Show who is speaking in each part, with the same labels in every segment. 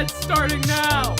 Speaker 1: Chat starting now.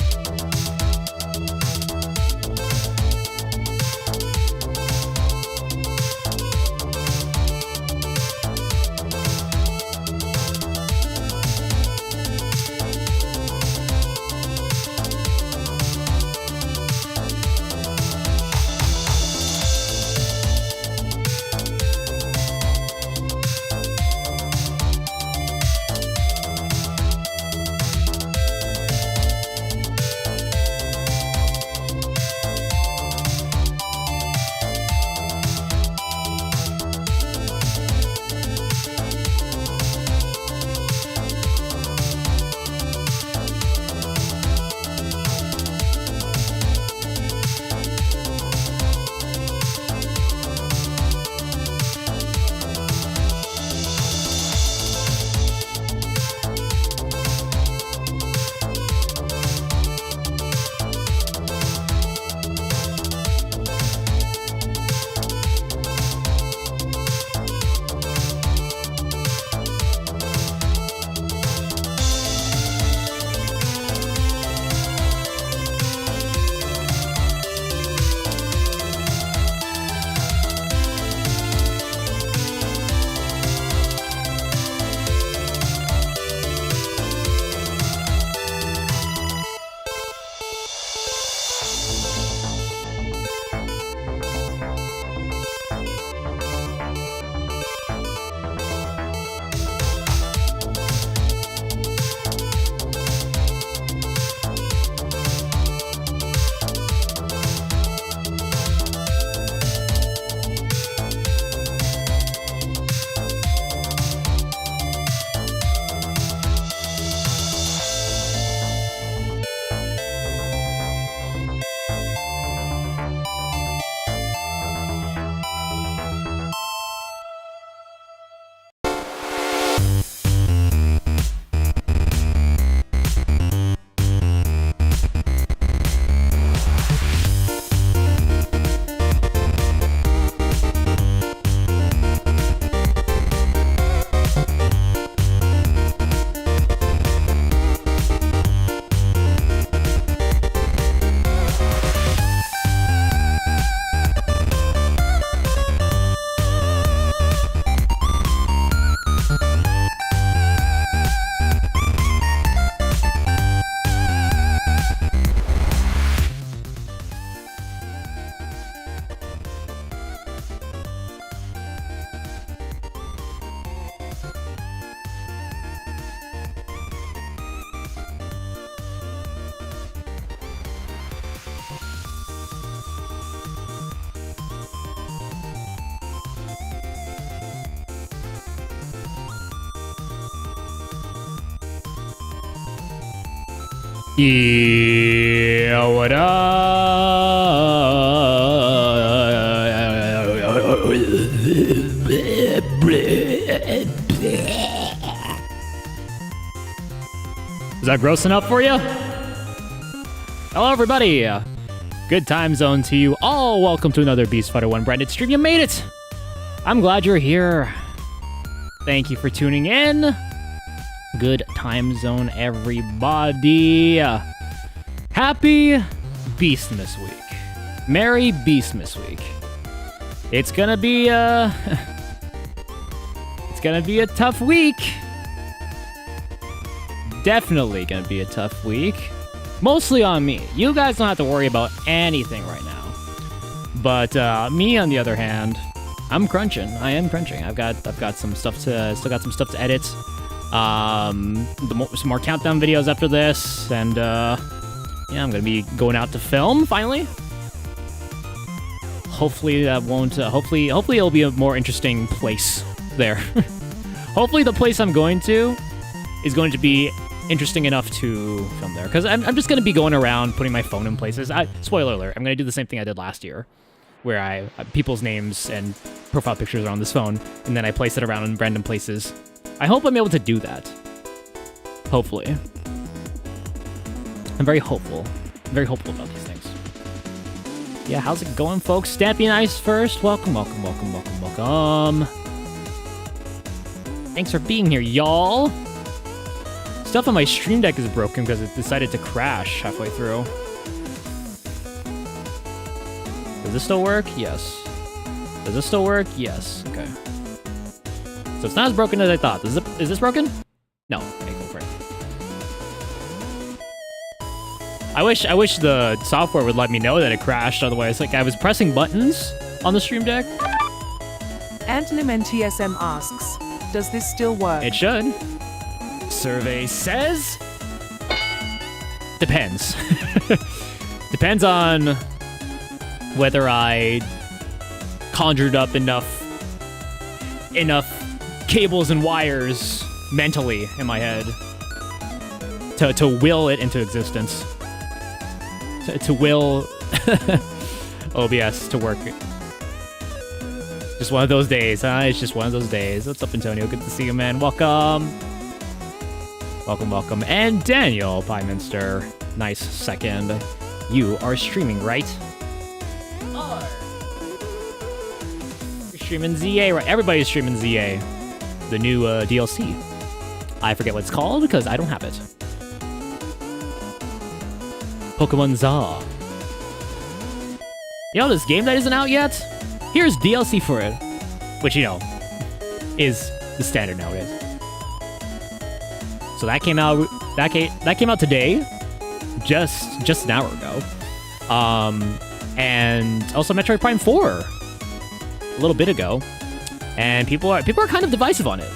Speaker 1: Yeah, what up? Is that gross enough for you? Hello, everybody. Good time zone to you all. Welcome to another Beast Fighter 1 branded stream. You made it. I'm glad you're here. Thank you for tuning in. Good time zone, everybody. Happy Beastmas Week. Merry Beastmas Week. It's gonna be it's gonna be a tough week. Definitely gonna be a tough week. Mostly on me. You guys don't have to worry about anything right now. But me, on the other hand, I'm crunching. I am crunching. I've got some stuff to still got some stuff to edit. Some more countdown videos after this, and yeah, I'm gonna be going out to film finally. Hopefully that won't. Hopefully it'll be a more interesting place there. Hopefully the place I'm going to is going to be interesting enough to film there, because I'm just gonna be going around putting my phone in places. Spoiler alert: I'm gonna do the same thing I did last year, where people's names and profile pictures are on this phone, and then I place it around in random places. I hope I'm able to do that. Hopefully. I'm very hopeful. I'm very hopeful about these things. Yeah, how's it going, folks? Stampy and Ice first. Welcome. Thanks for being here, y'all. Stuff on my Stream Deck is broken because it decided to crash halfway through. Does this still work? Yes. Does this still work? Yes. Okay. So it's not as broken as I thought. Is this broken? No. Okay, go for it. I wish the software would let me know that it crashed. Otherwise, like, I was pressing buttons on the Stream Deck.
Speaker 2: Antonym TSM asks, does this still work?
Speaker 1: It should. Survey says... Depends. Depends on whether I conjured up enough cables and wires mentally in my head to will it into existence. To will OBS to work. Just one of those days, huh? It's just one of those days. What's up, Antonio? Good to see you, man. Welcome. Welcome. And Daniel Pyminster. Nice second. You are streaming, right? You're streaming ZA, right? Everybody's streaming ZA. The new DLC. I forget what it's called because I don't have it. Pokemon ZA. You know this game that isn't out yet? Here's DLC for it. Which, you know, is the standard nowadays. So that came out today. Just an hour ago. And also Metroid Prime 4. A little bit ago. And people are kind of divisive on it.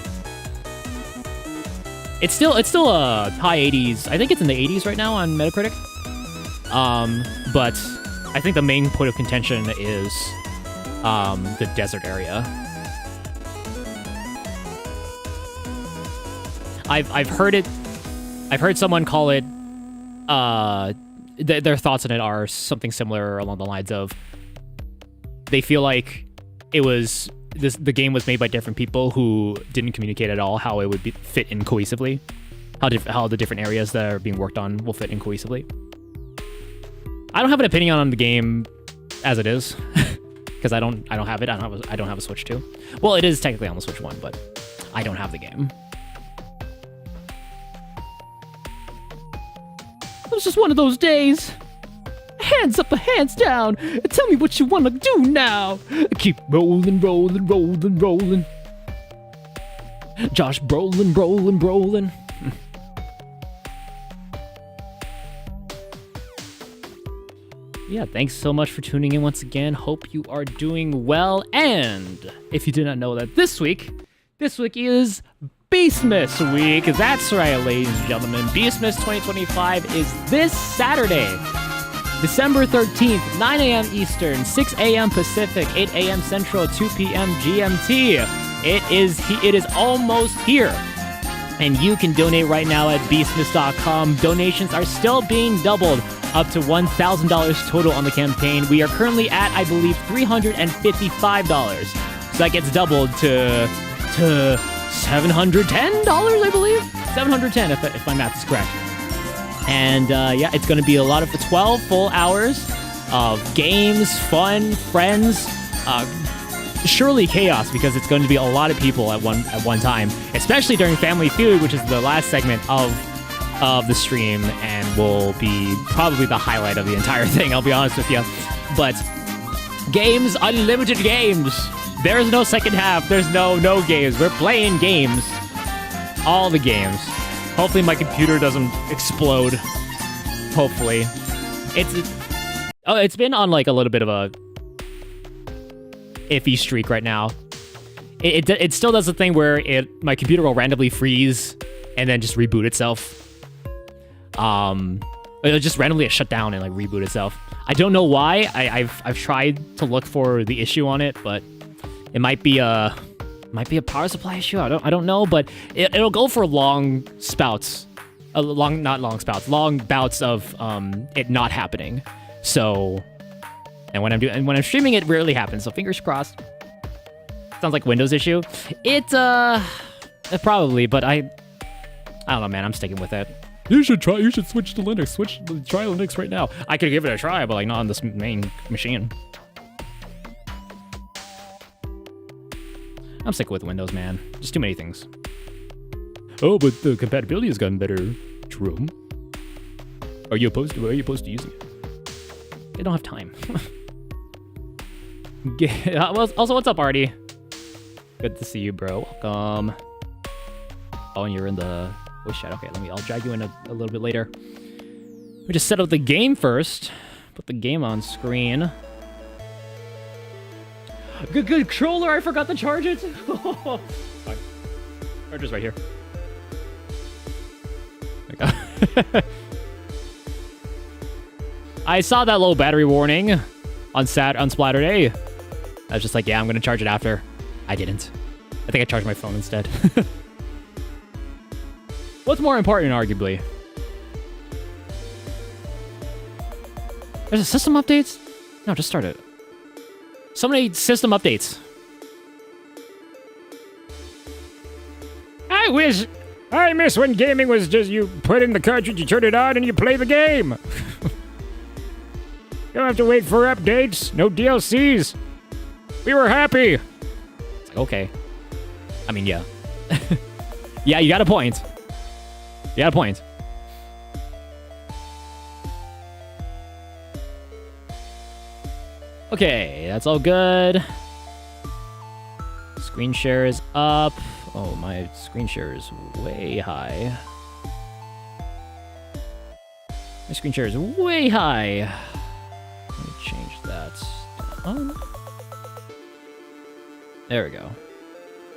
Speaker 1: It's still a high 80s. I think it's in the 80s right now on Metacritic. But I think the main point of contention is the desert area. I've heard someone call it their thoughts on it are something similar along the lines of they feel like the game was made by different people who didn't communicate at all how it would fit in cohesively, how the different areas that are being worked on will fit in cohesively. I don't have an opinion on the game as it is because I don't have it. I don't have a Switch 2. Well, it is technically on the Switch 1, but I don't have the game. It was just one of those days. Hands up or hands down. Tell me what you want to do now. Keep rolling. Josh Brolin. Yeah, thanks so much for tuning in once again. Hope you are doing well. And if you did not know that this week is Beastmas Week. That's right, ladies and gentlemen. Beastmas 2025 is this Saturday, December 13th, 9 a.m. Eastern, 6 a.m. Pacific, 8 a.m. Central, 2 p.m. GMT. It is almost here. And you can donate right now at beastmas.com. Donations are still being doubled up to $1,000 total on the campaign. We are currently at, I believe, $355. So that gets doubled to $710, I believe? $710 if my math is correct. And yeah, it's going to be a lot of 12 full hours of games, fun, friends, surely chaos, because it's going to be a lot of people at one time, especially during Family Feud, which is the last segment of the stream and will be probably the highlight of the entire thing, I'll be honest with you. But games, unlimited games. There's no second half. There's no games. We're playing games. All the games. Hopefully my computer doesn't explode. Hopefully. It's been on like a little bit of a iffy streak right now. It still does the thing where my computer will randomly freeze and then just reboot itself. It'll just randomly shut down and like reboot itself. I don't know why. I've tried to look for the issue on it, but it might be a power supply issue. I don't know, but it'll go for long bouts of it not happening. So, and when I'm streaming, it rarely happens. So fingers crossed. Sounds like Windows issue. It probably, but I don't know, man. I'm sticking with it. You should switch to Linux. Try Linux right now. I could give it a try, but like not on this main machine. I'm sticking with Windows, man. Just too many things. Oh, but the compatibility has gotten better. Jerome, are you opposed to using it? They don't have time. Also, what's up, Artie? Good to see you, bro. Welcome. Oh, and you're in the voice chat. Okay, I'll drag you in a little bit later. We just set up the game first. Put the game on screen. Good controller. I forgot to charge it. Fine. Charger's right here. I saw that low battery warning on Splatter Day. I was just like, yeah, I'm gonna charge it after. I didn't. I think I charged my phone instead. What's more important, arguably? There's a system updates? No, just start it. So many system updates. I miss when gaming was just you put in the cartridge, you turn it on, and you play the game. You don't have to wait for updates. No DLCs. We were happy. It's like, okay. I mean, yeah. Yeah, you got a point. You got a point. Okay, that's all good. Screen share is up. Oh, my screen share is way high. My screen share is way high. Let me change that down. There we go.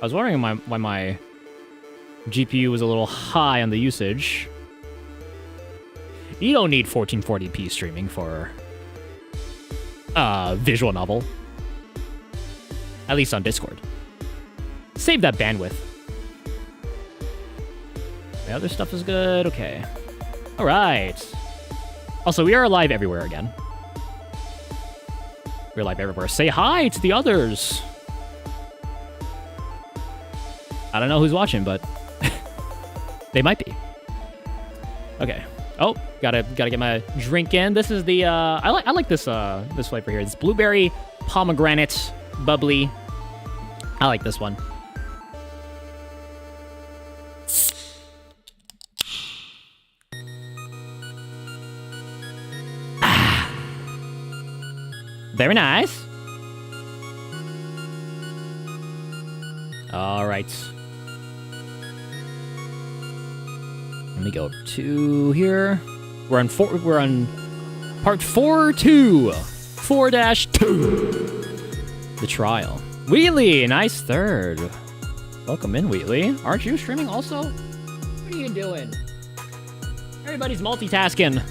Speaker 1: I was wondering why my GPU was a little high on the usage. You don't need 1440p streaming for visual novel. At least on Discord. Save that bandwidth. The other stuff is good. Okay. All right. Also, we are live everywhere again. We're live everywhere. Say hi to the others. I don't know who's watching, but they might be. Okay. Oh, gotta get my drink in. This is the I like this this flavor here. It's blueberry pomegranate bubbly. I like this one. Very nice. All right. Let me go to here. We're on part 4-2. 4-2. The trial. Wheatley, nice third. Welcome in, Wheatley. Aren't you streaming also? What are you doing? Everybody's multitasking.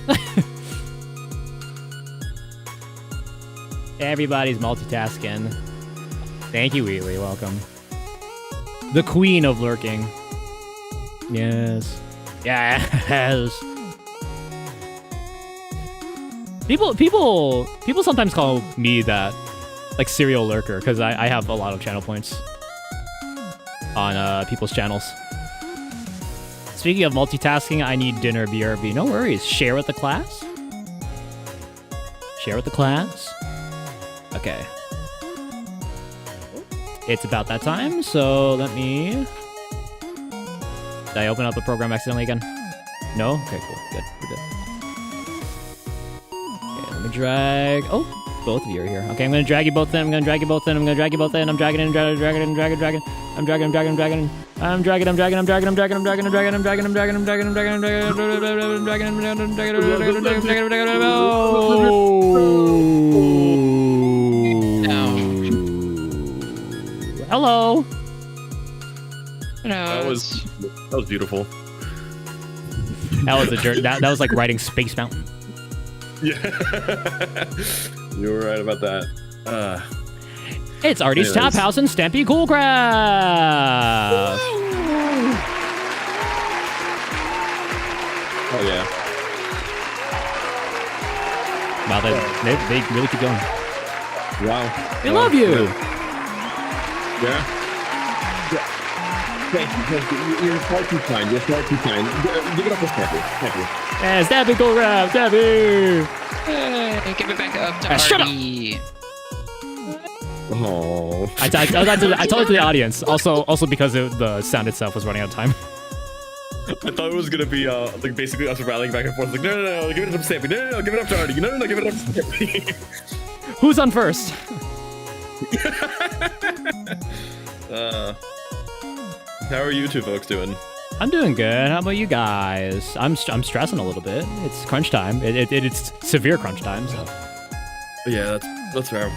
Speaker 1: Everybody's multitasking. Thank you, Wheatley. Welcome. The queen of lurking. Yes. Yes. People sometimes call me that, like, serial lurker, because I have a lot of channel points on people's channels. Speaking of multitasking, I need dinner, BRB. No worries. Share with the class. Share with the class. Okay. It's about that time, so let me... Did I open up the program accidentally again? No? Okay, cool. Good. We're good. Okay, let me drag... Oh, both of you are here. Okay, I'm gonna drag you both in. I'm gonna drag you both in. I'm gonna drag you both in. I'm dragging in, dragging, I'm dragging, I'm dragging, I'm dragging, I'm dragging, I'm dragging, I'm dragging, I'm dragging, I'm dragging, I'm dragging, I'm dragging, I'm dragging, I'm dragging, I'm dragging, I'm dragging, I'm dragging, I'm dragging, hello.
Speaker 3: That was beautiful.
Speaker 1: That was a jerk. That was like riding Space Mountain.
Speaker 3: Yeah. You were right about that.
Speaker 1: It's Artie's Tap House and Stampy Coolcraft.
Speaker 3: Oh yeah.
Speaker 1: Wow, they really keep going.
Speaker 3: Wow.
Speaker 1: They love you.
Speaker 3: Yeah. Thank you. You're far too kind. You're far too kind. Give it up for Stampy. Thank you.
Speaker 1: Yeah, Stampy Coolcraft. Stampy.
Speaker 4: Hey, give it back up to
Speaker 1: shut
Speaker 4: Artie.
Speaker 3: Oh.
Speaker 1: I told it to the audience. Also because the sound itself was running out of time.
Speaker 3: I thought it was gonna be like basically us rallying back and forth. Like, no, give it up to Stampy. No, give it up to Artie. No, give it up to Stampy.
Speaker 1: Who's on first?
Speaker 3: How are you two folks doing?
Speaker 1: I'm doing good. How about you guys? I'm stressing a little bit. It's crunch time. It's severe crunch time. So
Speaker 3: Yeah, that's fair.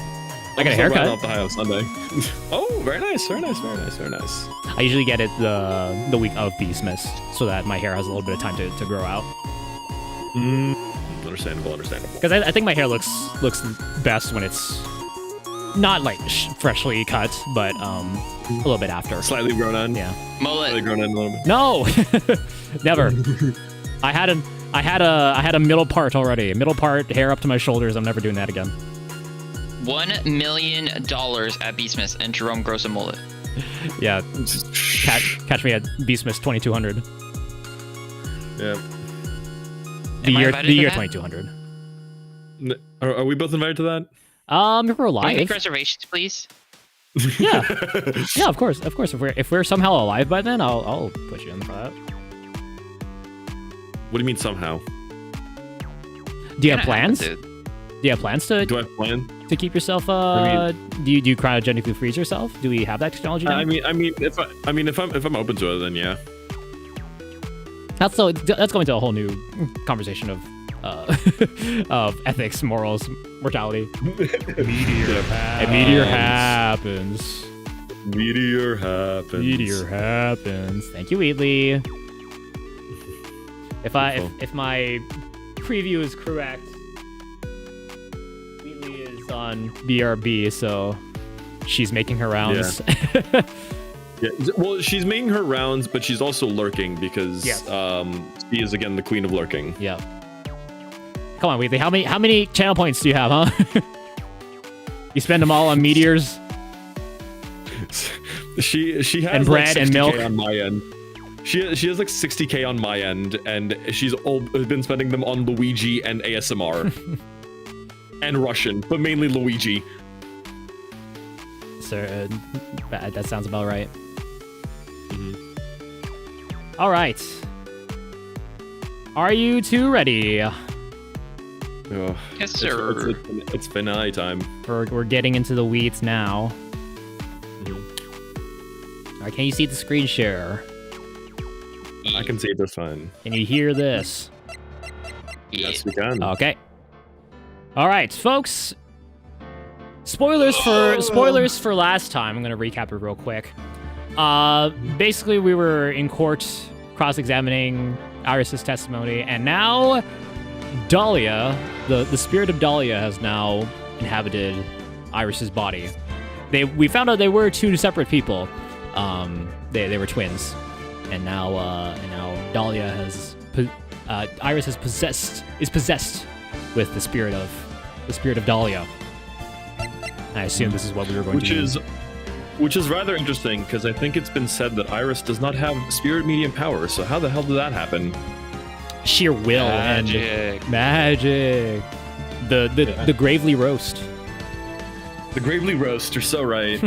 Speaker 1: I got a haircut.
Speaker 3: Off the high on Sunday. Oh, very nice.
Speaker 1: I usually get it the week of Beastmas, so that my hair has a little bit of time to grow out.
Speaker 3: Understandable.
Speaker 1: Because I think my hair looks best when it's not like freshly cut, but a little bit after.
Speaker 3: Slightly grown on.
Speaker 1: Yeah.
Speaker 4: Mullet.
Speaker 3: Slightly grown on a little bit.
Speaker 1: No, never. I had a middle part already. A middle part, hair up to my shoulders. I'm never doing that again.
Speaker 4: $1 million at Beastmas, and Jerome grows a mullet.
Speaker 1: Yeah. Catch me at Beastmas 2200.
Speaker 3: Yeah.
Speaker 1: The year 2200.
Speaker 3: Are we both invited to that?
Speaker 1: If we're
Speaker 4: Can we
Speaker 1: alive.
Speaker 4: make reservations, please?
Speaker 1: Yeah. Yeah, of course. If we're somehow alive by then, I'll push you in for that.
Speaker 3: What do you mean somehow?
Speaker 1: Do you have
Speaker 4: Kinda
Speaker 1: plans?
Speaker 4: happen,
Speaker 1: Do you have plans to
Speaker 3: Do I have plans?
Speaker 1: to keep yourself?
Speaker 3: I
Speaker 1: do you cryogenically freeze yourself? Do we have that technology now?
Speaker 3: I mean, if I'm open to it, then yeah.
Speaker 1: That's going to a whole new conversation of of ethics, morals, mortality.
Speaker 3: Meteor
Speaker 1: Meteor happens.
Speaker 3: Meteor happens.
Speaker 1: Meteor happens. Thank you, Wheatley. If my preview is correct, Wheatley is on BRB, so she's making her rounds.
Speaker 3: Yeah. Yeah. Well, she's making her rounds, but she's also lurking because she is again the queen of lurking.
Speaker 1: Yeah. Come on, Wheatley. How many channel points do you have, huh? You spend them all on meteors?
Speaker 3: She has
Speaker 1: And bread
Speaker 3: like
Speaker 1: and
Speaker 3: 60K
Speaker 1: milk?
Speaker 3: on my end. She has like 60K on my end, and she's been spending them on Luigi and ASMR. And Russian, but mainly Luigi.
Speaker 1: Sir, that sounds about right. All right. Are you two ready?
Speaker 3: Oh,
Speaker 4: Yes, sir.
Speaker 3: It's finale time.
Speaker 1: We're getting into the weeds now. All right, can you see the screen share?
Speaker 3: I can see it just fine.
Speaker 1: Can you hear this?
Speaker 3: Yes, we can.
Speaker 1: Okay. All right, folks. Spoilers for last time. I'm gonna recap it real quick. Basically, we were in court cross-examining Iris's testimony, and now Dahlia, the spirit of Dahlia, has now inhabited Iris's body. We found out they were two separate people. They were twins, and now Dahlia Iris is possessed with the spirit of Dahlia. I assume this is what we were going to do.
Speaker 3: Which is rather interesting, because I think it's been said that Iris does not have spirit medium power, so how the hell did that happen?
Speaker 1: Sheer will
Speaker 4: Magic.
Speaker 1: and magic. The Gravely roast.
Speaker 3: The Gravely roast, you're so right.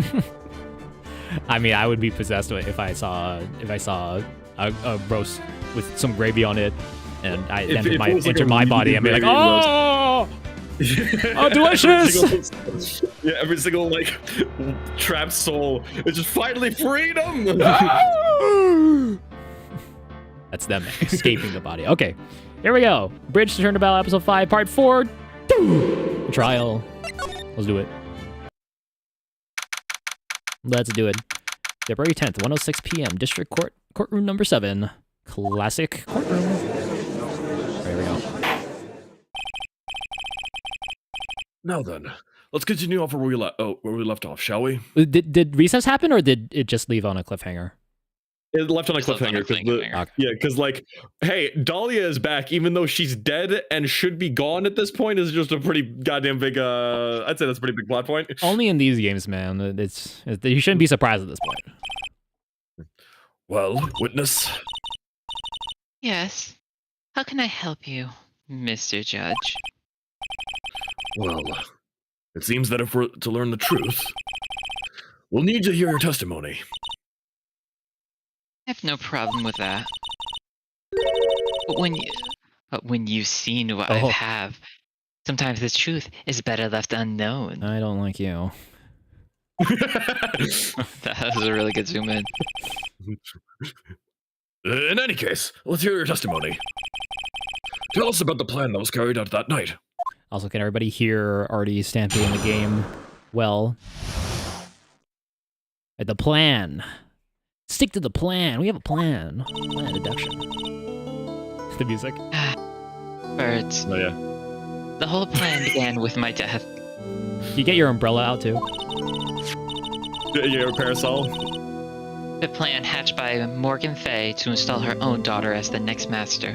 Speaker 1: I mean, I would be possessed if I saw a roast with some gravy on it, and I entered my body. I'd be like, oh, oh, delicious!
Speaker 3: Every single like trapped soul is just finally freedom.
Speaker 1: That's them escaping the body. Okay, here we go. Bridge to Turnabout, episode 5, part 4. Trial. Let's do it. Let's do it. February 10th, 1:06 p.m. District Court, courtroom number 7. Classic courtroom. There we go.
Speaker 3: Now then, let's continue off where we left off, shall we?
Speaker 1: Did recess happen, or did it just leave on a cliffhanger?
Speaker 3: It left on a
Speaker 4: Just left on a
Speaker 3: cliffhanger.
Speaker 4: cliffhanger.
Speaker 3: Yeah, because like, hey, Dahlia is back, even though she's dead and should be gone at this point. Is just a pretty goddamn big. I'd say that's a pretty big plot point.
Speaker 1: Only in these games, man. You shouldn't be surprised at this point.
Speaker 3: Well, witness.
Speaker 4: Yes. How can I help you, Mr. Judge?
Speaker 3: Well, it seems that if we're to learn the truth, we'll need to hear your testimony.
Speaker 4: I have no problem with that. But when you've seen what I
Speaker 1: Oh.
Speaker 4: have, sometimes the truth is better left unknown.
Speaker 1: I don't like you.
Speaker 4: That was a really good zoom in.
Speaker 3: In any case, let's hear your testimony. Tell us about the plan that was carried out that night.
Speaker 1: Also, can everybody hear Artie stamping in the game? Well, the plan. Stick to the plan. We have a plan. Plan deduction. The music.
Speaker 4: Birds.
Speaker 3: Oh yeah.
Speaker 4: The whole plan began with my death.
Speaker 1: You get your umbrella out too.
Speaker 3: Your parasol.
Speaker 4: The plan hatched by Morgan Fay to install her own daughter as the next master.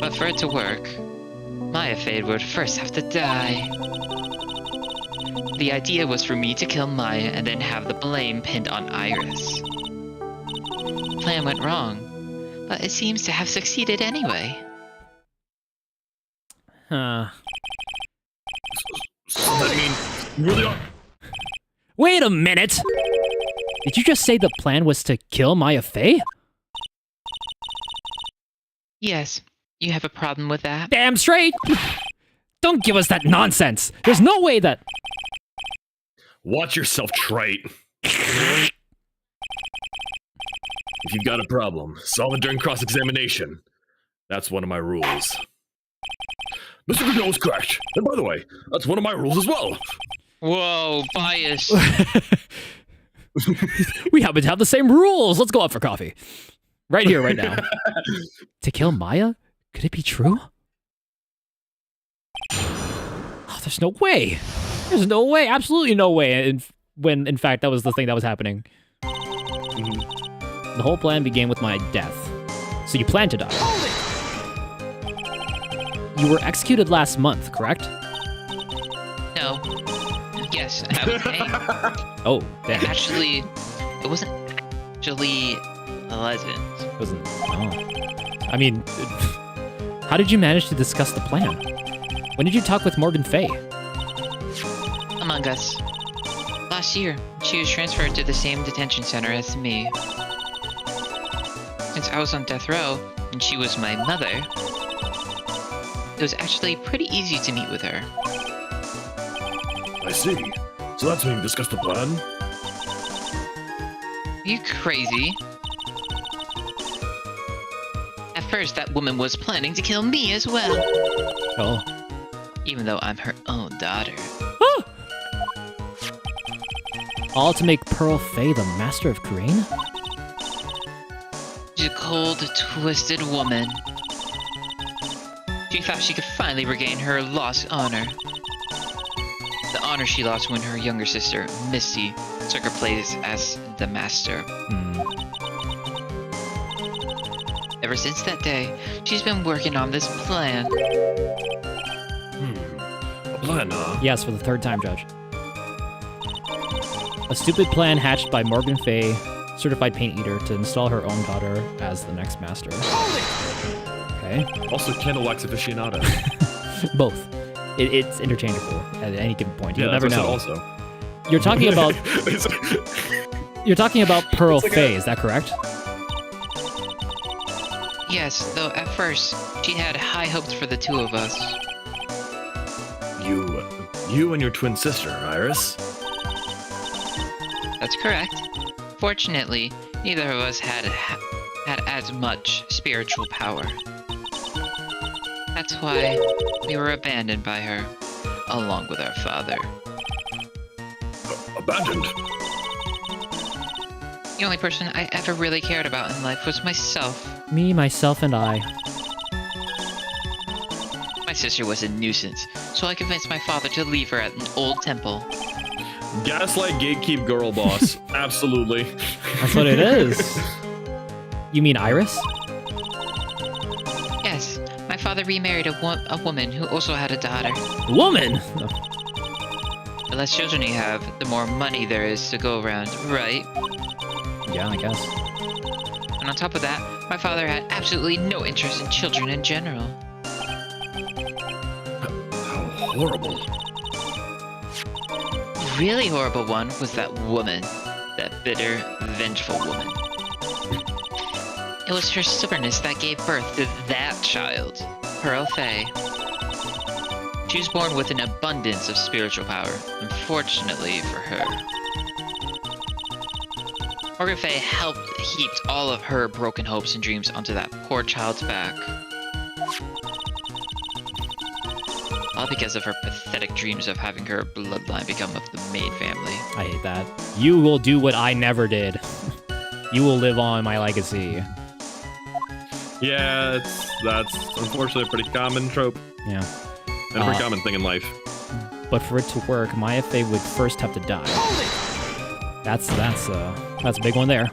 Speaker 4: But for it to work, Maya Fade would first have to die. The idea was for me to kill Maya and then have the blame pinned on Iris. The plan went wrong, but it seems to have succeeded anyway.
Speaker 1: Huh.
Speaker 3: So that means you really are.
Speaker 1: Wait a minute! Did you just say the plan was to kill Maya Fey?
Speaker 4: Yes, you have a problem with that?
Speaker 1: Damn straight! Don't give us that nonsense! There's no way that...
Speaker 3: Watch yourself, Trite. If you've got a problem, solve it during cross-examination. That's one of my rules. Mr. Grinnell is correct. And by the way, that's one of my rules as well.
Speaker 4: Whoa, bias.
Speaker 1: We happen to have the same rules! Let's go out for coffee. Right here, right now. To kill Maya? Could it be true? Oh, there's no way! There's no way! Absolutely no way! When, in fact, that was the thing that was happening. The whole plan began with my death. So you planned to die. You were executed last month, correct?
Speaker 4: No. Yes, I was hanged.
Speaker 1: Oh, damn.
Speaker 4: Actually, it wasn't actually pleasant.
Speaker 1: It wasn't... Oh. I mean, how did you manage to discuss the plan? When did you talk with Morgan Fay?
Speaker 4: Among Us. Last year, she was transferred to the same detention center as me. Since I was on death row, and she was my mother, it was actually pretty easy to meet with her.
Speaker 3: I see. So that's when you discussed the plan?
Speaker 4: Are you crazy? At first, that woman was planning to kill me as well.
Speaker 1: Oh.
Speaker 4: Even though I'm her own daughter.
Speaker 1: All to make Pearl Fay the master of Crane?
Speaker 4: She's a cold, twisted woman. She thought she could finally regain her lost honor. The honor she lost when her younger sister, Misty, took her place as the master. Ever since that day, she's been working on this plan.
Speaker 3: A plan, huh?
Speaker 1: Yes, for the third time, Judge. A stupid plan hatched by Morgan Fay, certified paint eater, to install her own daughter as the next master. Okay.
Speaker 3: Also, candle wax aficionado.
Speaker 1: Both. It's interchangeable at any given point. You'll
Speaker 3: Yeah,
Speaker 1: never
Speaker 3: that's
Speaker 1: know.
Speaker 3: what I said also.
Speaker 1: You're talking about you're talking about Pearl Fay, is that correct?
Speaker 4: Yes, though at first, she had high hopes for the two of us.
Speaker 3: You and your twin sister, Iris.
Speaker 4: That's correct. Fortunately, neither of us had as much spiritual power. That's why we were abandoned by her, along with our father.
Speaker 3: Abandoned?
Speaker 4: The only person I ever really cared about in life was myself.
Speaker 1: Me, myself, and I.
Speaker 4: My sister was a nuisance, so I convinced my father to leave her at an old temple.
Speaker 3: Gaslight, gatekeep, girl boss. Absolutely.
Speaker 1: That's what it is. You mean Iris?
Speaker 4: Yes, my father remarried a woman who also had a daughter.
Speaker 1: Woman?
Speaker 4: The less children you have, the more money there is to go around, right?
Speaker 1: Yeah, I guess.
Speaker 4: And on top of that, my father had absolutely no interest in children in general.
Speaker 3: How horrible.
Speaker 4: The really horrible one was that woman. That bitter, vengeful woman. It was her stubbornness that gave birth to that child, Pearl Faye. She was born with an abundance of spiritual power, unfortunately for her. Morgan Faye heaped all of her broken hopes and dreams onto that poor child's back. All because of her pathetic dreams of having her bloodline become of the Maid family.
Speaker 1: I hate that. You will do what I never did. You will live on my legacy.
Speaker 3: Yeah, that's unfortunately a pretty common trope.
Speaker 1: Yeah.
Speaker 3: And a pretty common thing in life.
Speaker 1: But for it to work, Maya Faye would first have to die. That's a big one there.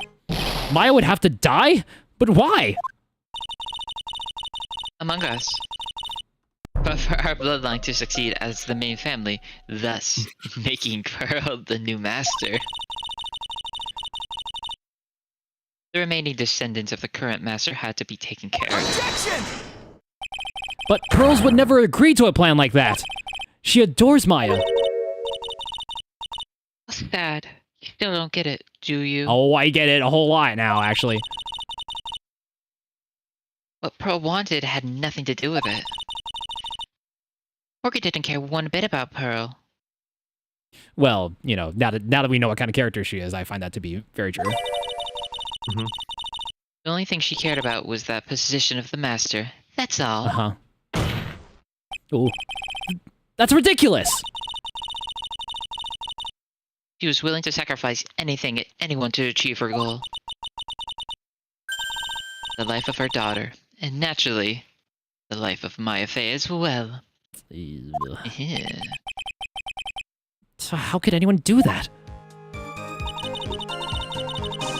Speaker 1: Maya would have to die? But why?
Speaker 4: Among Us. But for our bloodline to succeed as the main family, thus making Pearl the new master. The remaining descendants of the current master had to be taken care of.
Speaker 2: Objection!
Speaker 1: But Pearls would never agree to a plan like that. She adores Maya.
Speaker 4: Sad. You still don't get it, do you?
Speaker 1: Oh, I get it a whole lot now, actually.
Speaker 4: What Pearl wanted had nothing to do with it. Morgan didn't care one bit about Pearl.
Speaker 1: Well, you know, now that we know what kind of character she is, I find that to be very true.
Speaker 3: Mm-hmm.
Speaker 4: The only thing she cared about was that position of the master. That's all.
Speaker 1: Uh-huh. Ooh. That's ridiculous!
Speaker 4: She was willing to sacrifice anything and anyone to achieve her goal. The life of her daughter, and naturally, the life of Maya Faye as well. Yeah.
Speaker 1: So how could anyone do that?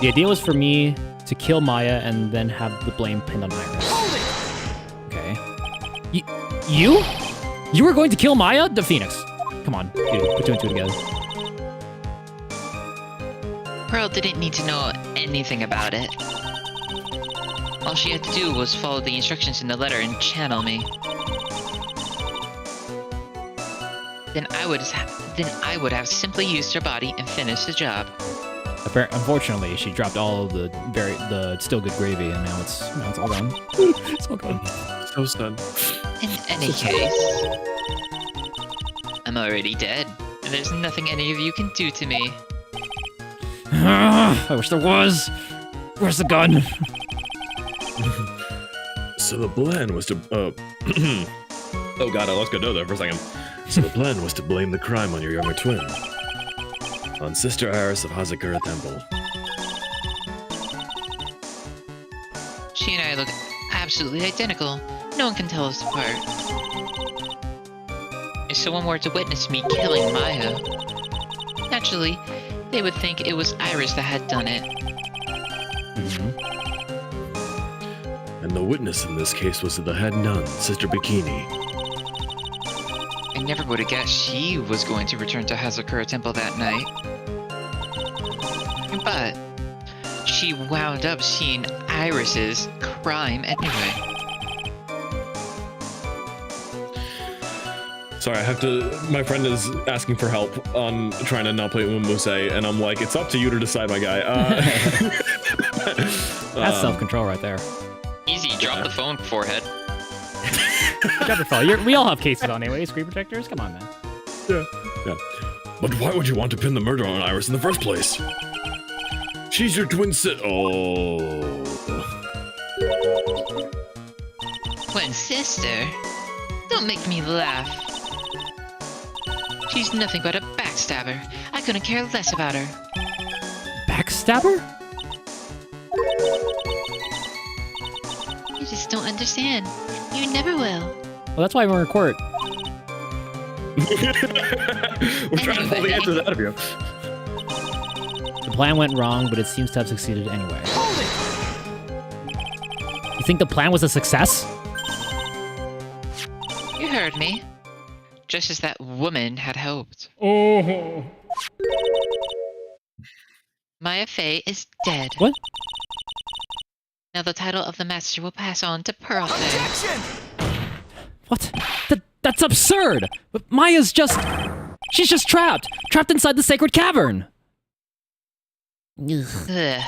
Speaker 1: The idea was for me to kill Maya and then have the blame pinned on Iris. Okay. You? You were going to kill Maya? The Phoenix. Come on, dude, put two and two together.
Speaker 4: Pearl didn't need to know anything about it. All she had to do was follow the instructions in the letter and channel me. Then I would have simply used her body and finished the job.
Speaker 1: Unfortunately, she dropped all of the still good gravy, and now it's all gone. It's all gone.
Speaker 3: So sad.
Speaker 4: In any case, I'm already dead, and there's nothing any of you can do to me.
Speaker 1: I wish there was. Where's the gun?
Speaker 3: So the plan was to, oh god, I lost good there for a second. So the plan was to blame the crime on your younger twin. On Sister Iris of Hazakura Temple.
Speaker 4: She and I look absolutely identical. No one can tell us apart. If someone were to witness me killing Maya, naturally, they would think it was Iris that had done it.
Speaker 1: Mm-hmm.
Speaker 3: And the witness in this case was the head nun, Sister Bikini.
Speaker 4: I never would have guessed she was going to return to Hazakura Temple that night. But she wound up seeing Iris's crime anyway.
Speaker 3: Sorry, my friend is asking for help on trying to not play Umuse, and I'm like, it's up to you to decide, my guy.
Speaker 1: That's self-control right there.
Speaker 4: Easy, drop the phone, forehead.
Speaker 1: Drop your phone. We all have cases on anyway. Screen protectors? Come on, man.
Speaker 3: Yeah. But why would you want to pin the murder on Iris in the first place? She's your twin
Speaker 4: Twin sister? Don't make me laugh. She's nothing but a backstabber. I couldn't care less about her.
Speaker 1: Backstabber?
Speaker 4: You just don't understand. You never will.
Speaker 1: Well, that's why we're in court.
Speaker 3: We're trying to pull the answers out of you.
Speaker 1: The plan went wrong, but it seems to have succeeded anyway. You think the plan was a success?
Speaker 4: You heard me. Just as that woman had hoped.
Speaker 1: Oh.
Speaker 4: Maya Faye is dead.
Speaker 1: What?
Speaker 4: Now the title of the master will pass on to Pearl Faye.
Speaker 1: What? That's absurd! Maya's she's just trapped! Trapped inside the sacred cavern!
Speaker 4: Ugh.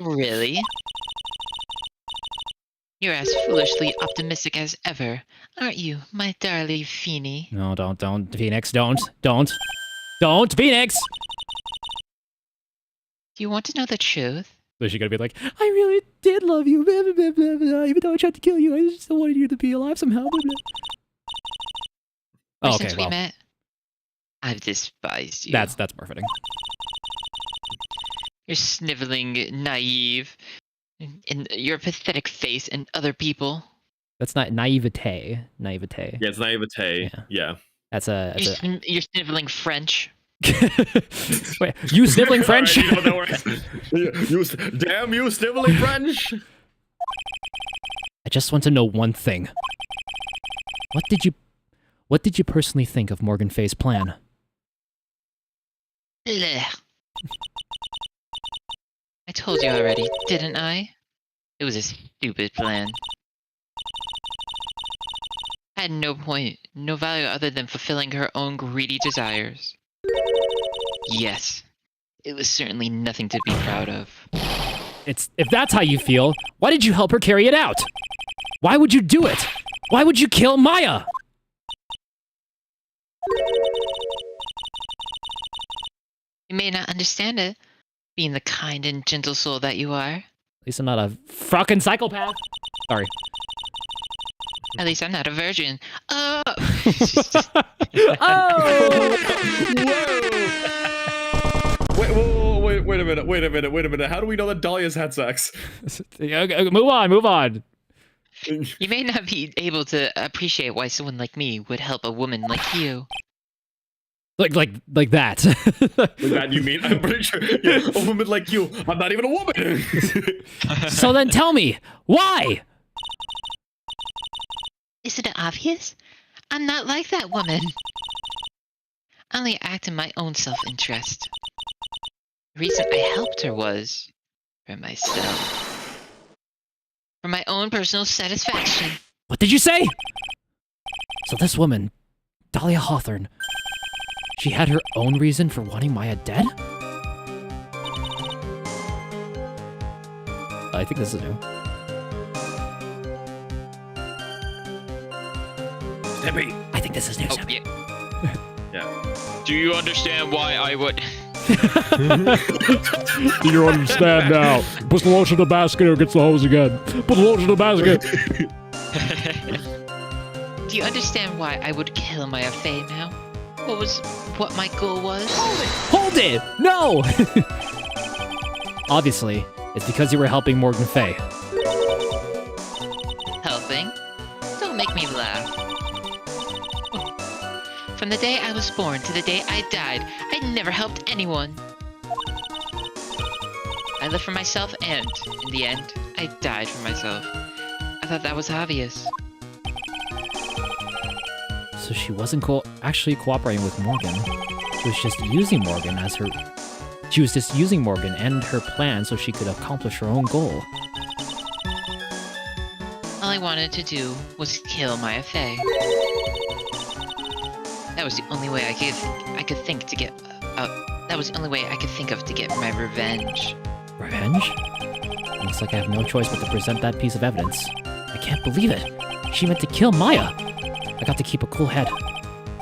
Speaker 4: Really? You're as foolishly optimistic as ever, aren't you, my darling Feeny?
Speaker 1: No, don't, Phoenix, don't, Phoenix!
Speaker 4: Do you want to know the truth?
Speaker 1: So she's gonna be like, I really did love you, blah, blah, blah, blah, blah. Even though I tried to kill you, I still wanted you to be alive somehow. Blah, blah. Oh,
Speaker 4: Ever
Speaker 1: okay,
Speaker 4: since we
Speaker 1: well,
Speaker 4: met, I've despised you.
Speaker 1: that's more fitting.
Speaker 4: You're sniveling, naive, and your pathetic face and other people.
Speaker 1: That's not naivete.
Speaker 3: Yeah, it's naivete. Yeah.
Speaker 1: That's a.
Speaker 4: You're sniveling French.
Speaker 1: Wait, you sniveling French?
Speaker 3: All right, you know what that word- damn you, sniveling French!
Speaker 1: I just want to know one thing. What did you personally think of Morgan Fay's plan?
Speaker 4: Blech. I told you already, didn't I? It was a stupid plan. Had no point, no value other than fulfilling her own greedy desires. Yes, it was certainly nothing to be proud of.
Speaker 1: If that's how you feel, why did you help her carry it out? Why would you do it? Why would you kill Maya?
Speaker 4: You may not understand it, being the kind and gentle soul that you are.
Speaker 1: At least I'm not a fucking psychopath. Sorry.
Speaker 4: At least I'm not a virgin. Oh!
Speaker 1: Oh!
Speaker 3: Wait a minute. How do we know that Dahlia's had sex?
Speaker 1: Okay, move on.
Speaker 4: You may not be able to appreciate why someone like me would help a woman like you.
Speaker 1: Like that.
Speaker 3: Like that, you mean? I'm pretty sure. Yeah, a woman like you. I'm not even a woman.
Speaker 1: So then tell me, why?
Speaker 4: Isn't it obvious? I'm not like that woman. I only act in my own self-interest. The reason I helped her was for myself. For my own personal satisfaction.
Speaker 1: What did you say? So this woman, Dahlia Hawthorne, she had her own reason for wanting Maya dead? I think this is new.
Speaker 3: Debbie.
Speaker 1: I think this is new.
Speaker 4: Oh,
Speaker 1: Sammy.
Speaker 4: yeah.
Speaker 3: Yeah.
Speaker 4: Do you understand why I would...
Speaker 1: Do you understand now? Put the lotion in the basket or gets the hose again. Put the lotion in the basket.
Speaker 4: Do you understand why I would kill Maya Fey now? What my goal was?
Speaker 1: Hold it! No! Obviously, it's because you were helping Morgan Fay.
Speaker 4: Helping? Don't make me laugh. From the day I was born to the day I died, I never helped anyone. I lived for myself and, in the end, I died for myself. I thought that was obvious.
Speaker 1: So she wasn't actually cooperating with Morgan. She was just using Morgan as her... She was just using Morgan and her plan so she could accomplish her own goal.
Speaker 4: All I wanted to do was kill Maya Fey. That was the only way I could think to get... that was the only way I could think of to get my revenge.
Speaker 1: Revenge? Looks like I have no choice but to present that piece of evidence. I can't believe it. She meant to kill Maya. I got to keep a cool head.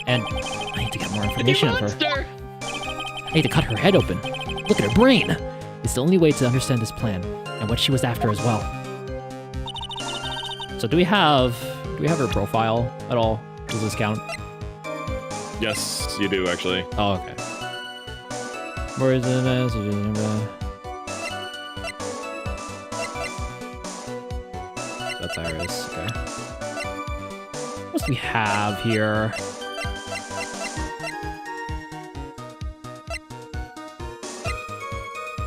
Speaker 1: And I need to get more information of her. I need to cut her head open. Look at her brain. It's the only way to understand this plan and what she was after as well. So do we have her profile at all? Does this count?
Speaker 3: Yes, you do actually.
Speaker 1: Oh, okay. Where is it? That's Iris. Okay. What do we have here?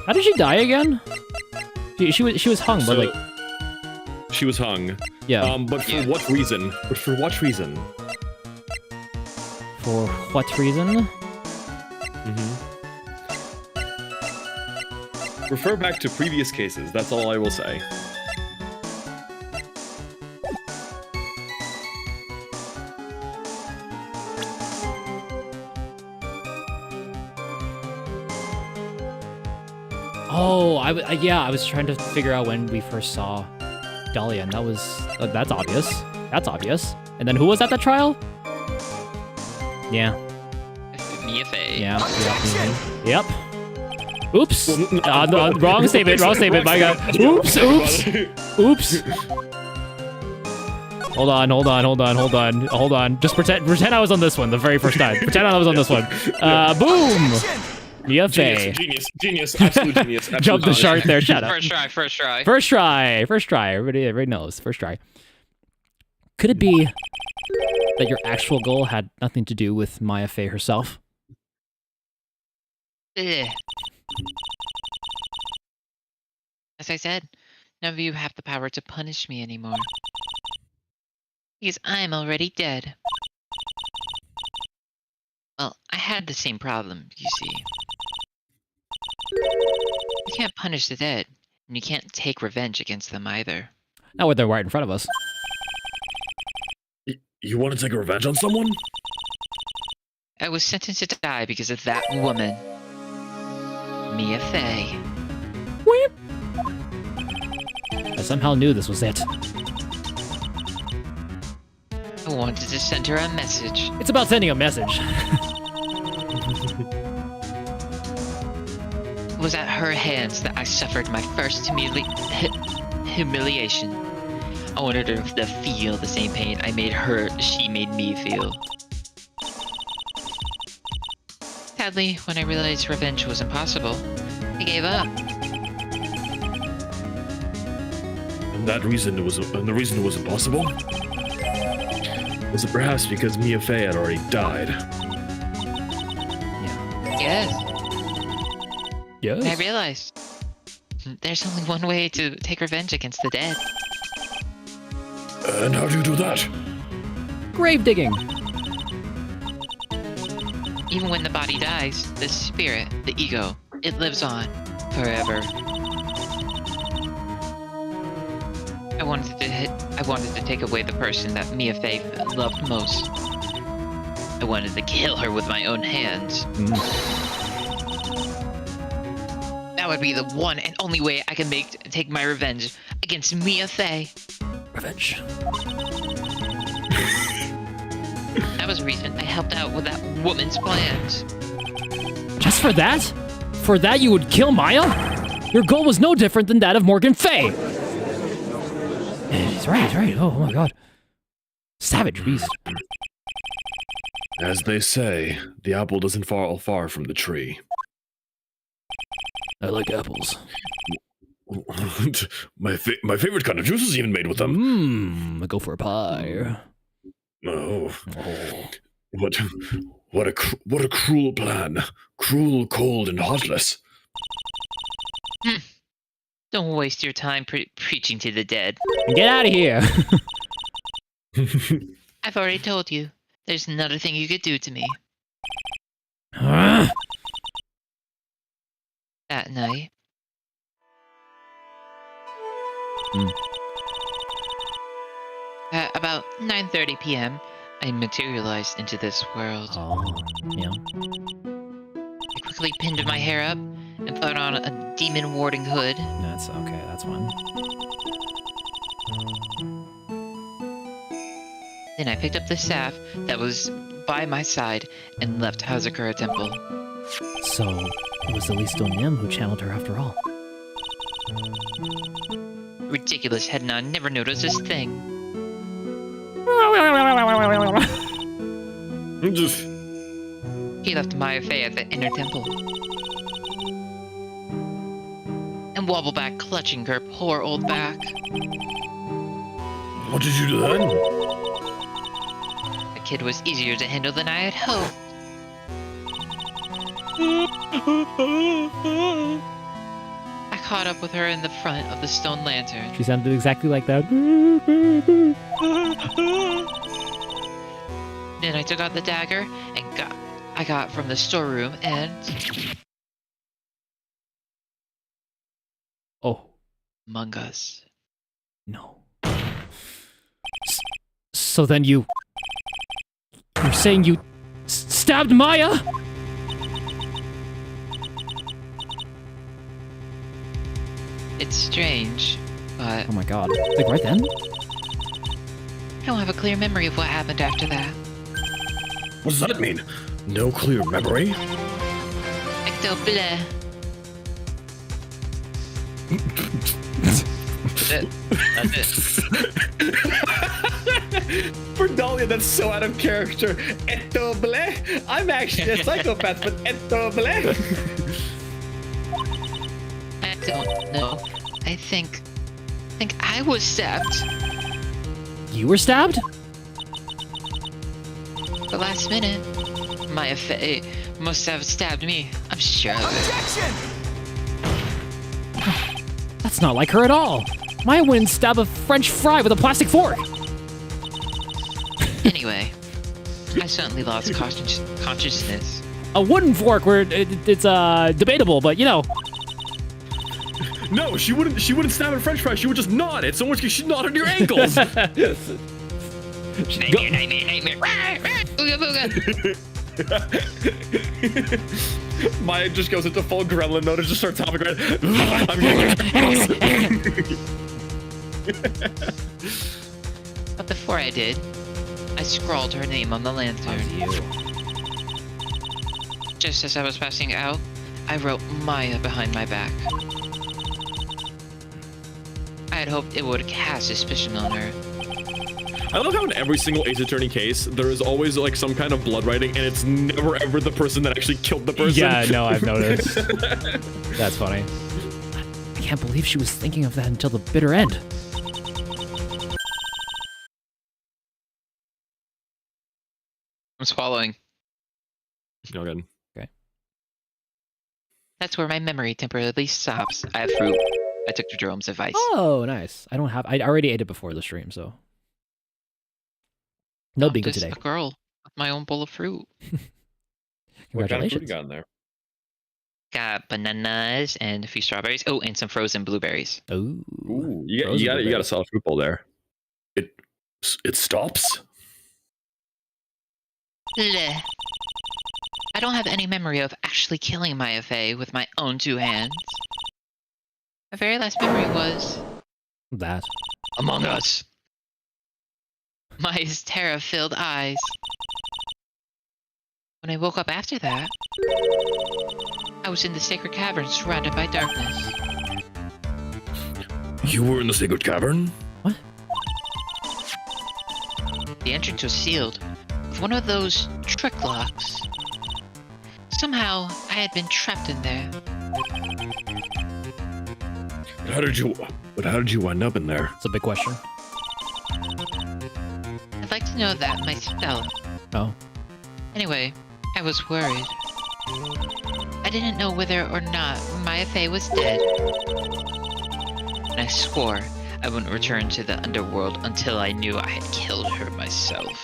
Speaker 1: How did she die again? She was hung, but like
Speaker 3: she was hung.
Speaker 1: yeah.
Speaker 3: But for what reason? For what reason? Refer back to previous cases. That's all I will say.
Speaker 1: Oh, yeah, I was trying to figure out when we first saw Dahlia, and that's obvious. That's obvious. And then who was at the trial? Yeah.
Speaker 4: Mia Fey.
Speaker 1: Yeah. Yep. Oops. No, wrong statement. Wrong statement. My God. Oops. Hold on. Just pretend I was on this one the very first time. Pretend I was on this one. Boom. Mia Fey.
Speaker 3: Genius, absolute genius. Absolute
Speaker 1: Jump the shark there. Shut up.
Speaker 4: First try.
Speaker 1: First try. Everybody knows. First try. Could it be that your actual goal had nothing to do with Maya Fey herself?
Speaker 4: Ugh. As I said, none of you have the power to punish me anymore. Because I'm already dead. Well, I had the same problem, you see. You can't punish the dead, and you can't take revenge against them either.
Speaker 1: Not when they're right in front of us.
Speaker 3: You want to take revenge on someone?
Speaker 4: I was sentenced to die because of that woman. Mia Fey.
Speaker 1: Whip. I somehow knew this was it.
Speaker 4: I wanted to send her a message.
Speaker 1: It's about sending a message.
Speaker 4: It was at her hands that I suffered my first humiliation. I wanted her to feel the same pain she made me feel. Sadly, when I realized revenge was impossible, I gave up.
Speaker 3: And the reason it was impossible? Was it perhaps because Mia Fey had already died?
Speaker 4: Yes.
Speaker 1: Yes.
Speaker 4: And I realized there's only one way to take revenge against the dead.
Speaker 3: And how do you do that?
Speaker 1: Grave digging.
Speaker 4: Even when the body dies, the spirit, the ego, it lives on forever. I wanted to take away the person that Mia Fey loved most. I wanted to kill her with my own hands. That would be the one and only way I can take my revenge against Mia Fey.
Speaker 1: Revenge.
Speaker 4: That was the reason I helped out with that woman's plans.
Speaker 1: Just for that? For that you would kill Maya? Your goal was no different than that of Morgan Fey. He's right. Oh my God. Savage beast.
Speaker 3: As they say, the apple doesn't fall far from the tree.
Speaker 1: I like apples.
Speaker 3: my favorite kind of juice is even made with them.
Speaker 1: I go for a pie.
Speaker 3: Oh. What a cruel plan. Cruel, cold, and heartless.
Speaker 4: Don't waste your time preaching to the dead.
Speaker 1: Get out of here.
Speaker 4: I've already told you. There's another thing you could do to me. That night. At about 9:30 p.m., I materialized into this world.
Speaker 1: Oh, yeah.
Speaker 4: I quickly pinned my hair up and put on a demon warding hood.
Speaker 1: That's okay, that's one.
Speaker 4: Then I picked up the staff that was by my side and left Hazakura Temple.
Speaker 1: So, it was the Listo Nim who channeled her after all.
Speaker 4: Ridiculous, hadn't I never noticed this thing. He left Maya Fey at the inner temple. And wobbled back, clutching her poor old back.
Speaker 3: What did you do then?
Speaker 4: The kid was easier to handle than I had hoped. I caught up with her in the front of the stone lantern.
Speaker 1: She sounded exactly like that.
Speaker 4: Then I took out the dagger and I got from the storeroom and...
Speaker 1: Oh.
Speaker 4: Among Us.
Speaker 1: No. So then you're saying you stabbed Maya?
Speaker 4: It's strange, but
Speaker 1: Oh my god. Like right then?
Speaker 4: I don't have a clear memory of what happened after that.
Speaker 3: What does that mean? No clear memory?
Speaker 4: Ecto bleh. That's it. That's it.
Speaker 3: For Dahlia, that's so out of character. Eto bleh. I'm actually a psychopath, but eto bleh.
Speaker 4: I don't know. I think I was stabbed.
Speaker 1: You were stabbed?
Speaker 4: The last minute. Maya Fey must have stabbed me. I'm sure of it.
Speaker 1: That's not like her at all. Maya wouldn't stab a French fry with a plastic fork.
Speaker 4: Anyway, I certainly lost consciousness.
Speaker 1: A wooden fork where it's debatable, but you know.
Speaker 3: No, she wouldn't stab a French fry. She would just nod it. So much she'd nod on your ankles.
Speaker 4: Nightmare. Booga booga.
Speaker 3: Maya just goes into full gremlin mode and just starts hopping around. I'm gonna
Speaker 4: But before I did, I scrawled her name on the lantern. Just as I was passing out, I wrote Maya behind my back. I had hoped it would cast suspicion on her.
Speaker 3: I love how in every single Ace Attorney case, there is always like some kind of blood writing, and it's never ever the person that actually killed the person.
Speaker 1: Yeah, no, I've noticed. That's funny. I can't believe she was thinking of that until the bitter end.
Speaker 4: I'm swallowing.
Speaker 3: Oh, good.
Speaker 4: That's where my memory temporarily stops. I have fruit. I took Jerome's advice.
Speaker 1: Oh, nice. I already ate it before the stream, so. No
Speaker 4: I'm
Speaker 1: bingo
Speaker 4: just
Speaker 1: today.
Speaker 4: a girl with my own bowl of fruit.
Speaker 3: What kind of food you
Speaker 1: Congratulations.
Speaker 3: got in there?
Speaker 4: Got bananas and a few strawberries. Oh, and some frozen blueberries.
Speaker 1: Ooh.
Speaker 3: Ooh, you
Speaker 1: Frozen
Speaker 3: got a
Speaker 1: blueberries.
Speaker 3: solid fruit bowl there. It stops.
Speaker 4: Bleh. I don't have any memory of actually killing Maya Fey with my own two hands. My very last memory was
Speaker 1: That.
Speaker 4: Among Us. Maya's terror-filled eyes. When I woke up after that, I was in the sacred cavern surrounded by darkness.
Speaker 3: You were in the Sacred Cavern?
Speaker 1: What?
Speaker 4: The entrance was sealed with one of those trick locks. Somehow, I had been trapped in there.
Speaker 3: How did you wind up in there?
Speaker 1: It's a big question.
Speaker 4: I'd like to know that myself.
Speaker 1: Oh.
Speaker 4: Anyway, I was worried. I didn't know whether or not Maya Fey was dead. And I swore I wouldn't return to the underworld until I knew I had killed her myself.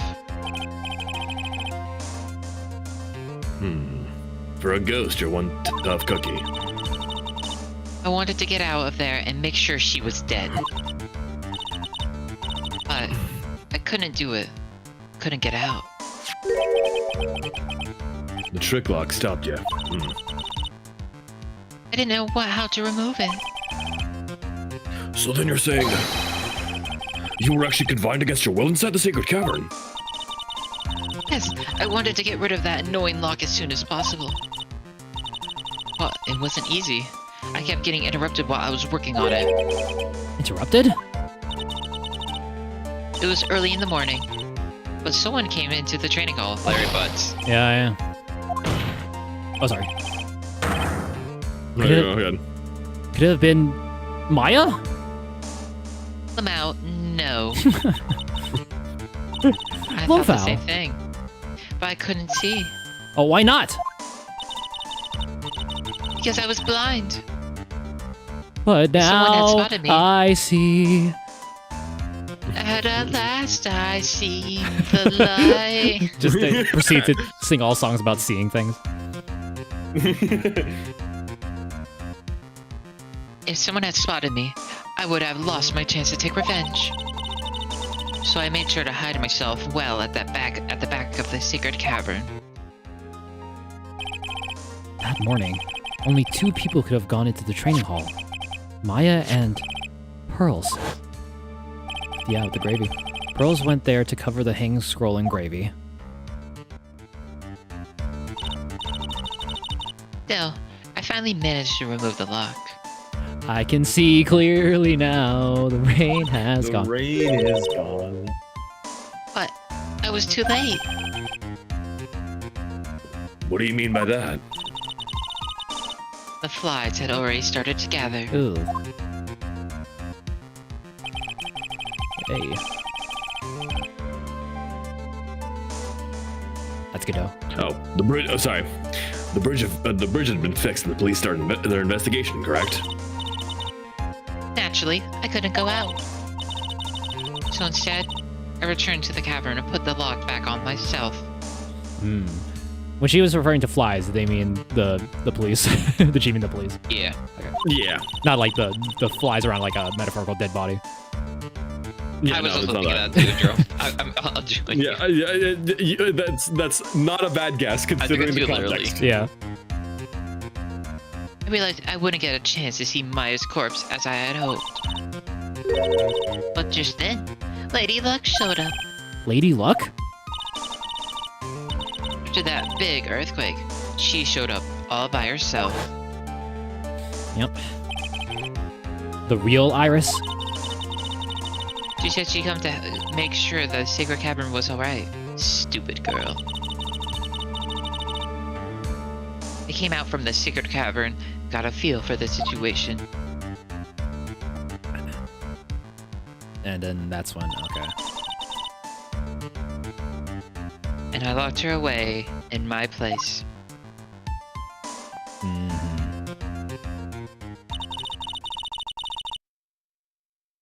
Speaker 3: For a ghost, you're one tough cookie.
Speaker 4: I wanted to get out of there and make sure she was dead. But I couldn't do it. Couldn't get out.
Speaker 3: The trick lock stopped you.
Speaker 4: I didn't know how to remove it.
Speaker 3: So then you're saying you were actually confined against your will inside the Sacred Cavern?
Speaker 4: Yes, I wanted to get rid of that annoying lock as soon as possible. But it wasn't easy. I kept getting interrupted while I was working on it.
Speaker 1: Interrupted?
Speaker 4: It was early in the morning, but someone came into the training hall, Larry Butts.
Speaker 1: Yeah. Oh, sorry.
Speaker 3: No, go ahead.
Speaker 1: Could it have been Maya?
Speaker 4: I'm out. No. I
Speaker 1: Low
Speaker 4: thought the
Speaker 1: foul.
Speaker 4: same thing, but I couldn't see
Speaker 1: Oh, why not?
Speaker 4: because I was blind.
Speaker 1: But
Speaker 4: Someone had
Speaker 1: now
Speaker 4: spotted me.
Speaker 1: I see.
Speaker 4: At last I see the light.
Speaker 1: Just proceed to sing all songs about seeing things.
Speaker 4: If someone had spotted me, I would have lost my chance to take revenge. So I made sure to hide myself well at the back of the sacred cavern.
Speaker 1: That morning, only 2 people could have gone into the training hall. Maya and Pearls. Yeah, with the gravy. Pearls went there to cover the hang scroll in gravy.
Speaker 4: Still, I finally managed to remove the lock.
Speaker 1: I can see clearly now. The rain has gone.
Speaker 3: The rain is gone.
Speaker 4: But I was too late.
Speaker 3: What do you mean by that?
Speaker 4: The flies had already started to gather.
Speaker 1: Ooh. Hey. That's good though.
Speaker 3: Oh, the bridge. Oh, sorry. The bridge had been fixed, and the police started their investigation. Correct?
Speaker 4: Naturally, I couldn't go out. So instead, I returned to the cavern and put the lock back on myself.
Speaker 1: Hmm. When she was referring to flies, they mean the police. Did she mean the police?
Speaker 4: Yeah.
Speaker 1: Okay.
Speaker 3: Yeah.
Speaker 1: Not like the flies around like a metaphorical dead body.
Speaker 3: Yeah,
Speaker 4: I was
Speaker 3: no,
Speaker 4: also
Speaker 3: it's
Speaker 4: thinking
Speaker 3: not
Speaker 4: that too, Joe. I'll join you.
Speaker 3: Yeah, that's not a bad guess considering the context.
Speaker 1: Yeah.
Speaker 4: I realized I wouldn't get a chance to see Maya's corpse as I had hoped. But just then, Lady Luck showed up.
Speaker 1: Lady Luck?
Speaker 4: After that big earthquake, she showed up all by herself.
Speaker 1: Yep. The real Iris?
Speaker 4: She said she'd come to make sure the sacred cavern was alright. Stupid girl. I came out from the secret cavern, got a feel for the situation.
Speaker 1: And then that's when, okay.
Speaker 4: And I locked her away in my place.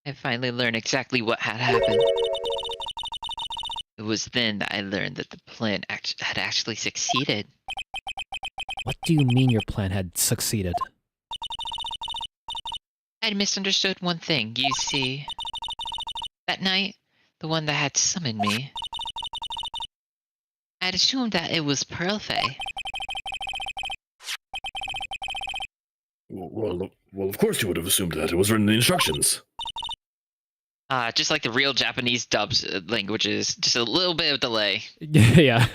Speaker 4: I finally learned exactly what had happened. It was then that I learned that the plan had actually succeeded.
Speaker 1: What do you mean your plan had succeeded?
Speaker 4: I'd misunderstood one thing, you see. That night, the one that had summoned me, I'd assumed that it was Pearl Faye.
Speaker 3: Well, of course you would have assumed that. It was written in the instructions.
Speaker 4: Just like the real Japanese dubs languages, just a little bit of delay.
Speaker 1: Yeah.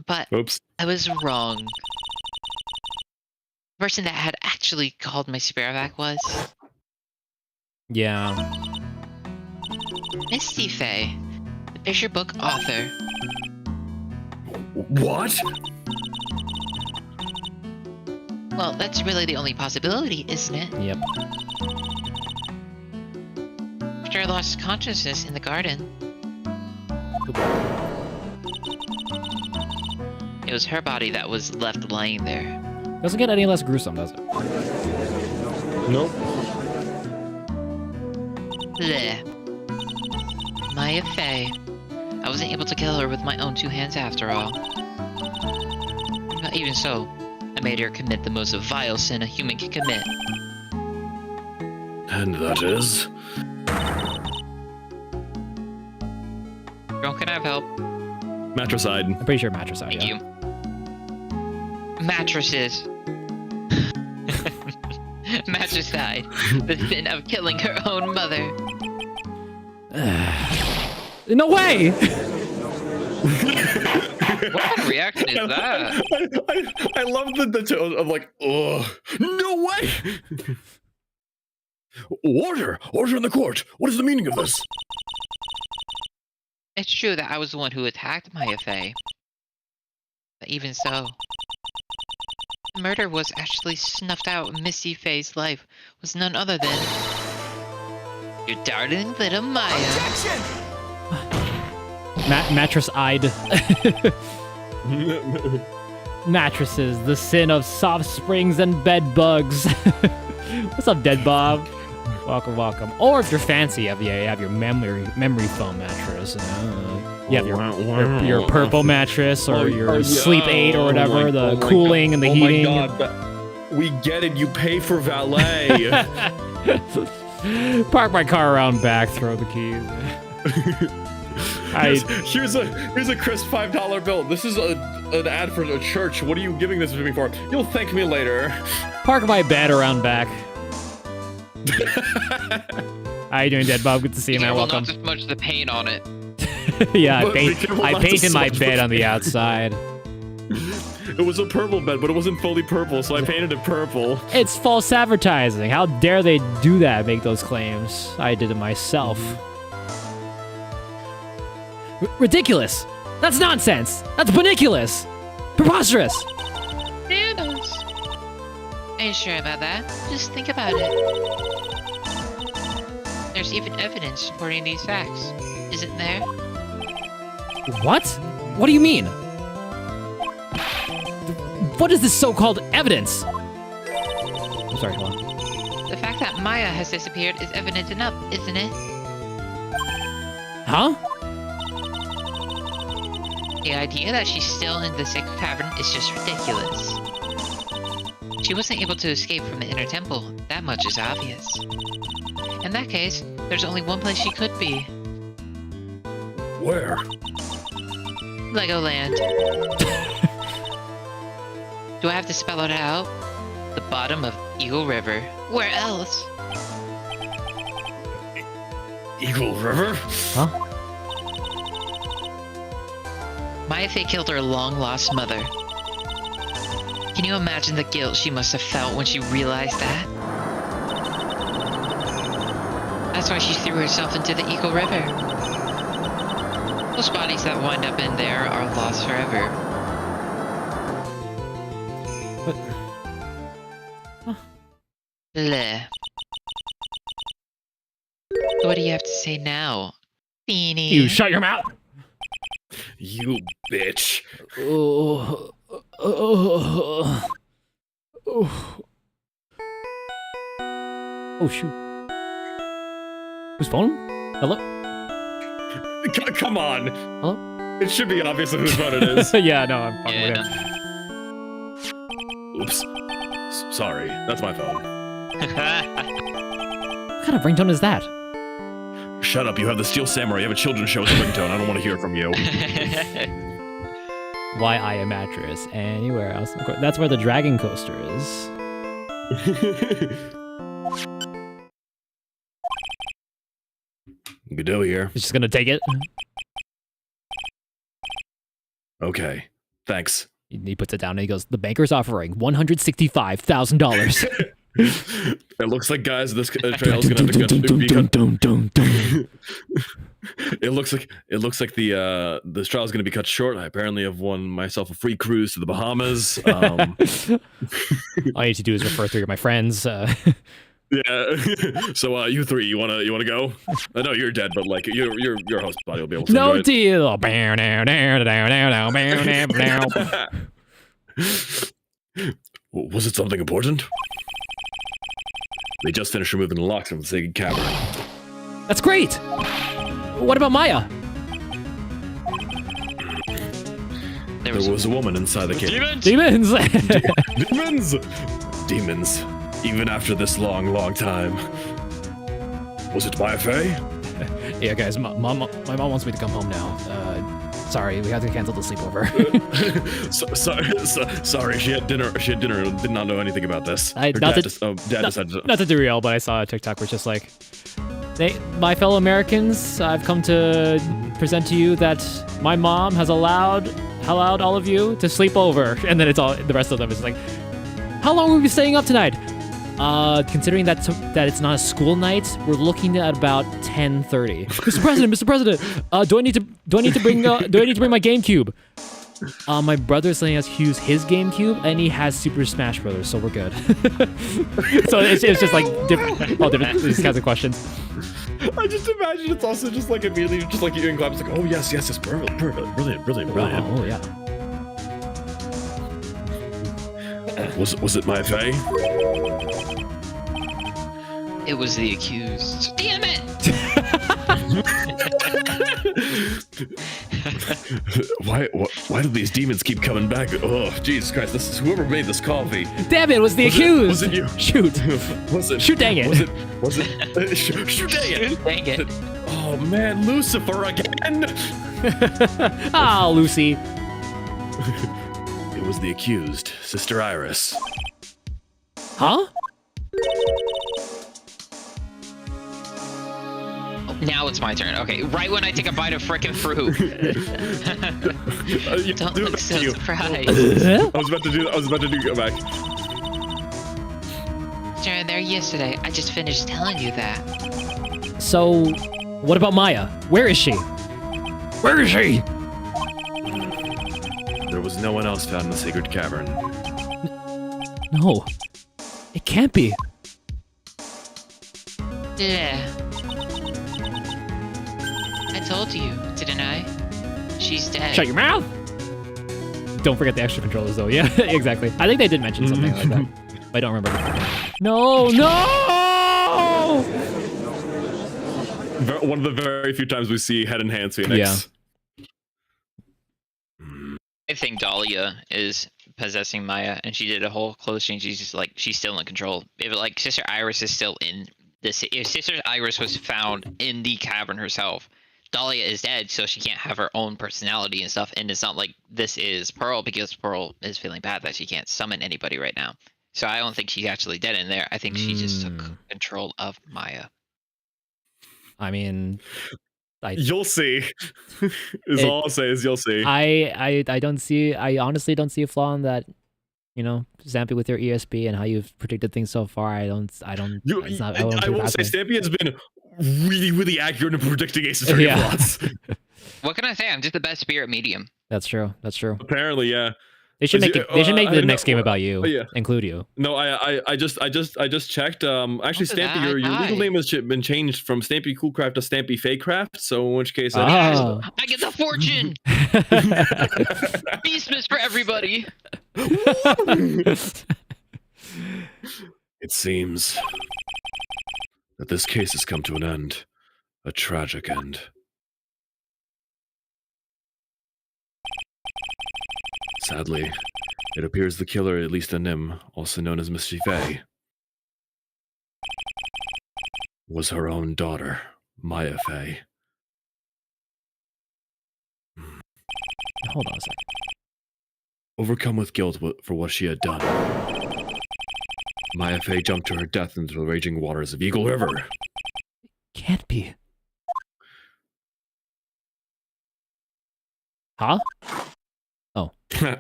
Speaker 4: But
Speaker 3: Oops.
Speaker 4: I was wrong. The person that had actually called my spirit back was
Speaker 1: Yeah.
Speaker 4: Misty Faye, the picture book author.
Speaker 3: What?
Speaker 4: Well, that's really the only possibility, isn't it?
Speaker 1: Yep.
Speaker 4: After I lost consciousness in the garden, it was her body that was left lying there.
Speaker 1: Doesn't get any less gruesome, does it?
Speaker 3: Nope.
Speaker 4: Bleh. Maya Faye. I wasn't able to kill her with my own two hands after all. But even so, I made her commit the most vile sin a human can commit.
Speaker 3: And that is?
Speaker 4: Girl, can I have help?
Speaker 3: Matricide.
Speaker 1: I'm pretty sure matricide,
Speaker 4: Thank
Speaker 1: yeah.
Speaker 4: you. Mattresses. Matricide. The sin of killing her own mother.
Speaker 1: No way!
Speaker 4: What kind of reaction is that?
Speaker 3: I love the tone of like, ugh, no way! Order! Order in the court! What is the meaning of this?
Speaker 4: It's true that I was the one who attacked Maya Faye. But even so, the murder was actually snuffed out. Misty Faye's life was none other than your darling little Maya.
Speaker 1: Mattress-eyed. Mattresses, the sin of soft springs and bed bugs. What's up, Dead Bob? Welcome, welcome. Or if you're fancy, you have your memory foam mattress. You have your purple mattress or your sleep aid or whatever, the cooling and the heating.
Speaker 3: Oh my god, we get it. You pay for valet.
Speaker 1: Park my car around back, throw the keys.
Speaker 3: Here's a crisp $5 bill. This is an ad for a church. What are you giving this to me for? You'll thank me later.
Speaker 1: Park my bed around back. How you doing, Dead Bob? Good to see you, man. Welcome.
Speaker 4: Not to smudge the paint on it.
Speaker 1: Yeah,
Speaker 3: But be careful
Speaker 1: I
Speaker 3: not to
Speaker 1: painted my
Speaker 3: smudge
Speaker 1: bed
Speaker 3: the
Speaker 1: on the outside.
Speaker 3: It was a purple bed, but it wasn't fully purple, so I painted it purple.
Speaker 1: It's false advertising. How dare they do that, make those claims? I did it myself. Ridiculous! That's nonsense! That's baniculous! Preposterous!
Speaker 4: Bananas. Are you sure about that? Just think about it. There's even evidence supporting these facts, isn't there?
Speaker 1: What? What do you mean? What is this so-called evidence? I'm sorry, hold on.
Speaker 4: The fact that Maya has disappeared is evident enough, isn't it?
Speaker 1: Huh?
Speaker 4: The idea that she's still in the sixth cavern is just ridiculous. She wasn't able to escape from the inner temple, that much is obvious. In that case, there's only one place she could be.
Speaker 3: Where?
Speaker 4: Legoland. Do I have to spell it out? The bottom of Eagle River. Where else?
Speaker 3: Eagle River?
Speaker 1: Huh?
Speaker 4: Maya Fey killed her long-lost mother. Can you imagine the guilt she must have felt when she realized that? That's why she threw herself into the Eagle River. Those bodies that wind up in there are lost forever. Bleh. What do you have to say now, Beanie?
Speaker 1: You shut your mouth!
Speaker 3: You bitch.
Speaker 1: Oh, shoot. Whose phone? Hello?
Speaker 3: Come on.
Speaker 1: Hello?
Speaker 3: It should be obvious whose phone it is.
Speaker 1: Yeah, no, I'm fucking with him.
Speaker 3: Oops. Sorry. That's my phone.
Speaker 1: What kind of ringtone is that?
Speaker 3: Shut up. You have the Steel Samurai. You have a children's show as a ringtone. I don't want to hear it from you.
Speaker 1: Why I a mattress? Anywhere else? Of course, that's where the dragon coaster is.
Speaker 3: Godot here.
Speaker 1: He's just gonna take it.
Speaker 3: Okay. Thanks.
Speaker 1: He puts it down and he goes, "The banker's offering $165,000."
Speaker 3: It looks like, guys, this trail's gonna have to be cut. It looks like this trial's gonna be cut short. I apparently have won myself a free cruise to the Bahamas.
Speaker 1: All I need to do is refer through to my friends.
Speaker 3: Yeah. So you three, you wanna go? I know you're dead, but like your host body will be able to
Speaker 1: No
Speaker 3: enjoy
Speaker 1: deal.
Speaker 3: Was it something important? They just finished removing the locks from the Sacred Cavern.
Speaker 1: That's great. What about Maya?
Speaker 3: There was a woman inside the cave.
Speaker 1: Demons.
Speaker 3: Demons. Even after this long time. Was it Maya Fey?
Speaker 1: Yeah, guys, my mom wants me to come home now. Sorry, we have to cancel the sleepover.
Speaker 3: Sorry, she had dinner and did not know anything about this. Her
Speaker 1: not
Speaker 3: dad
Speaker 1: to-
Speaker 3: decided to...
Speaker 1: Not to derail, but I saw a TikTok where it's just like, my fellow Americans, I've come to present to you that my mom has allowed all of you to sleep over, and then the rest of them is like, how long will we be staying up tonight? Considering that it's not a school night, we're looking at about 10:30. Mr. President, do I need to bring my GameCube? My brother's letting us use his GameCube, and he has Super Smash Brothers, so we're good. So it's just like different these kinds of questions.
Speaker 3: I just imagine it's also just like immediately just like you in class, like, oh yes, perfect, brilliant.
Speaker 1: Oh yeah.
Speaker 3: Was it Maya Fey?
Speaker 4: It was the accused. Damn it!
Speaker 3: Why do these demons keep coming back? Oh, Jesus Christ! This is whoever made this coffee.
Speaker 1: Damn it! Was the accused?
Speaker 3: Was it you?
Speaker 1: Shoot!
Speaker 3: Was it?
Speaker 1: Shoot! Dang it!
Speaker 3: Was it? Shoot! Dang it!
Speaker 4: Dang it!
Speaker 3: Oh man, Lucifer again!
Speaker 1: Ah, Lucy.
Speaker 3: It was the accused, Sister Iris.
Speaker 1: Huh?
Speaker 4: Now it's my turn. Okay, right when I take a bite of frickin' fruit. Don't
Speaker 3: do
Speaker 4: look
Speaker 3: that
Speaker 4: so
Speaker 3: to you.
Speaker 4: surprised.
Speaker 3: I was about to go back.
Speaker 4: During there yesterday, I just finished telling you that.
Speaker 1: So, what about Maya? Where is she? Where is she?
Speaker 3: There was no one else found in the sacred cavern.
Speaker 1: No. It can't be.
Speaker 4: Yeah. I told you, didn't I? She's dead.
Speaker 1: Shut your mouth! Don't forget the extra controllers, though. Yeah, exactly. I think they did mention something like that. But I don't remember. No, no!
Speaker 3: One of the very few times we see head and hands Phoenix.
Speaker 1: Yeah.
Speaker 4: I think Dahlia is possessing Maya, and she did a whole clothes change. She's just like, she's still in control. If like Sister Iris is still in this, if Sister Iris was found in the cavern herself, Dahlia is dead, so she can't have her own personality and stuff. And it's not like this is Pearl, because Pearl is feeling bad that she can't summon anybody right now. So I don't think she's actually dead in there. I think she just took control of Maya.
Speaker 1: I mean,
Speaker 3: You'll see. All I'll say is you'll see.
Speaker 1: I don't see. I honestly don't see a flaw in that. You know, Stampy, with your ESP and how you've predicted things so far, I will say
Speaker 3: Stampy has been really accurate in predicting Ace Attorney plots.
Speaker 4: What can I say? I'm just the best spirit medium.
Speaker 1: That's true. That's true.
Speaker 3: Apparently, yeah.
Speaker 1: They should make the next game about you. Include you.
Speaker 3: No, I just checked. Actually, Stampy, your legal name has been changed from Stampy Coolcraft to Stampy Fakecraft. So in which case,
Speaker 4: I get the fortune. Beastmas for everybody.
Speaker 3: It seems that this case has come to an end, a tragic end. Sadly, it appears the killer, at least a Nim, also known as Miss Fay, was her own daughter, Maya Fay.
Speaker 1: Hold on a second.
Speaker 3: Overcome with guilt for what she had done, Maya Fay jumped to her death into the raging waters of Eagle River.
Speaker 1: Can't be. Huh? Oh.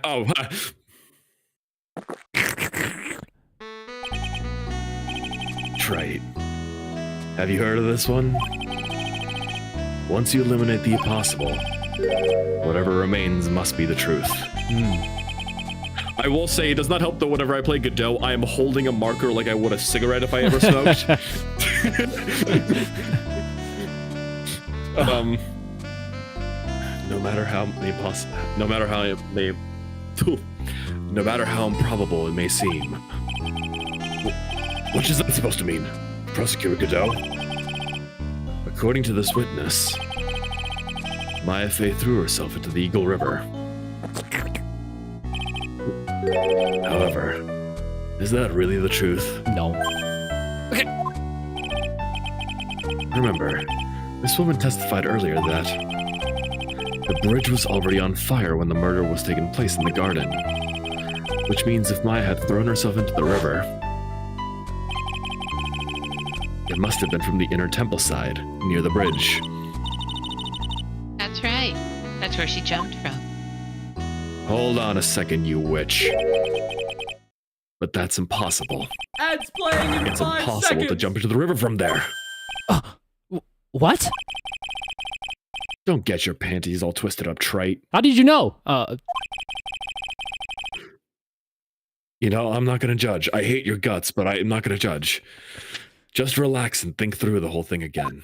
Speaker 3: Oh. Trite. Have you heard of this one? Once you eliminate the impossible, whatever remains must be the truth. I will say, it does not help that whenever I play Godot, I am holding a marker like I would a cigarette if I ever smoked. No matter how improbable it may seem. What is that supposed to mean, Prosecutor Godot? According to this witness, Maya Fay threw herself into the Eagle River. However, is that really the truth?
Speaker 1: No.
Speaker 3: Remember, this woman testified earlier that the bridge was already on fire when the murder was taking place in the garden. Which means if Maya had thrown herself into the river, it must have been from the inner temple side, near the bridge.
Speaker 4: That's right. That's where she jumped from.
Speaker 3: Hold on a second, you witch. But that's impossible.
Speaker 2: Ads playing in
Speaker 3: It's
Speaker 2: 5
Speaker 3: impossible
Speaker 2: seconds.
Speaker 3: to jump into the river from there.
Speaker 1: What?
Speaker 3: Don't get your panties all twisted up, trite.
Speaker 1: How did you know?
Speaker 3: You know, I'm not gonna judge. I hate your guts, but I'm not gonna judge. Just relax and think through the whole thing again.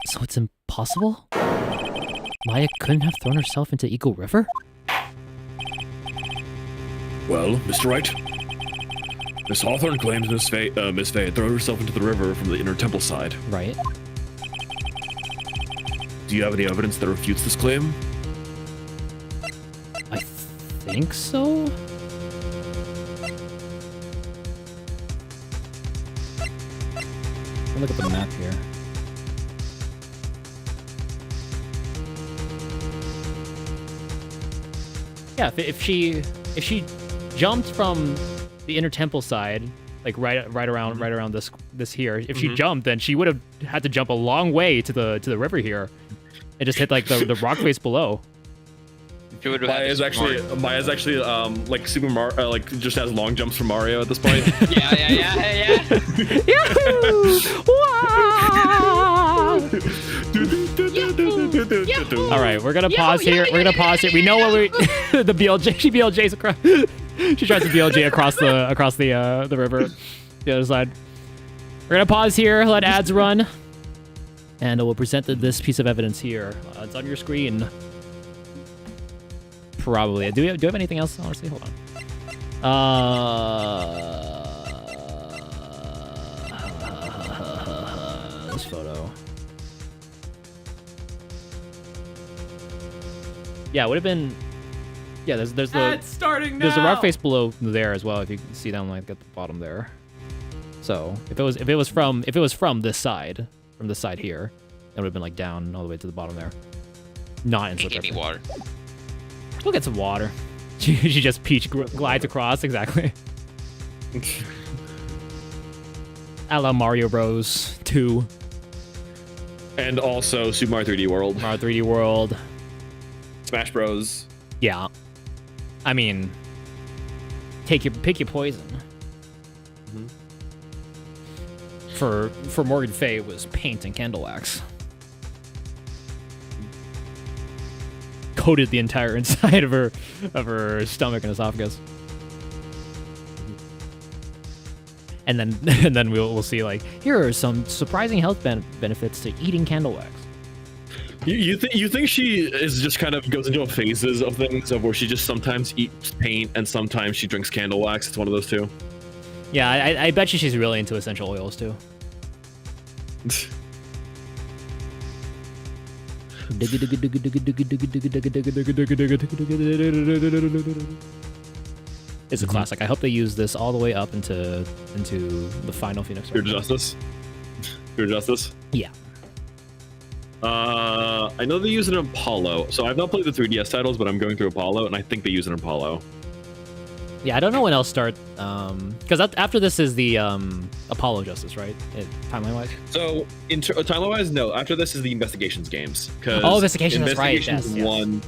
Speaker 1: So it's impossible? Maya couldn't have thrown herself into Eagle River?
Speaker 3: Well, Mr. Wright, Miss Hawthorne claims Miss Fay had thrown herself into the river from the inner temple side.
Speaker 1: Right.
Speaker 3: Do you have any evidence that refutes this claim?
Speaker 1: I think so? Look at the map here. Yeah, if she jumped from the inner temple side, like right around this here, if she jumped, then she would have had to jump a long way to the river here, and just hit like the rock face below.
Speaker 3: Maya's actually like Super Mario, like just has long jumps from Mario at this point.
Speaker 4: Yeah.
Speaker 1: Yahoo! Wow! All right, we're gonna pause here. We're gonna pause here. We know what we the BLJ. She BLJ's across. She tries to BLJ across the river, the other side. We're gonna pause here. Let ads run, and we'll present this piece of evidence here. It's on your screen. Probably. Do we have anything else? Honestly, hold on. This photo. Yeah, it would have been. Yeah, there's the
Speaker 2: starting now.
Speaker 1: there's the rock face below there as well. If you can see down like at the bottom there. So if it was from this side, from this side here, it would have been like down all the way to the bottom there. Not in
Speaker 4: Hey, give me water.
Speaker 1: We'll get some water. She just peach glides across, exactly. A la Mario Bros. 2.
Speaker 3: And also Super Mario 3D World.
Speaker 1: Mario 3D World.
Speaker 3: Smash Bros.
Speaker 1: Yeah. I mean, pick your poison. For Morgan Fay, it was paint and candle wax. Coated the entire inside of her stomach and esophagus. And then we'll see, like, here are some surprising health benefits to eating candle wax.
Speaker 3: You think she is just kind of goes into phases of things of where she just sometimes eats paint and sometimes she drinks candle wax? It's one of those two.
Speaker 1: Yeah, I bet you she's really into essential oils too. It's a classic. I hope they use this all the way up into the final Phoenix.
Speaker 3: Pure Justice. Pure Justice.
Speaker 1: Yeah.
Speaker 3: I know they use it in Apollo. So I've not played the 3DS titles, but I'm going through Apollo, and I think they use it in Apollo.
Speaker 1: Yeah, I don't know when else start. Because after this is the Apollo Justice, right? Timeline-wise.
Speaker 3: So timeline-wise, no. After this is the Investigations games.
Speaker 1: Oh, Investigations, that's right.
Speaker 3: Investigations 1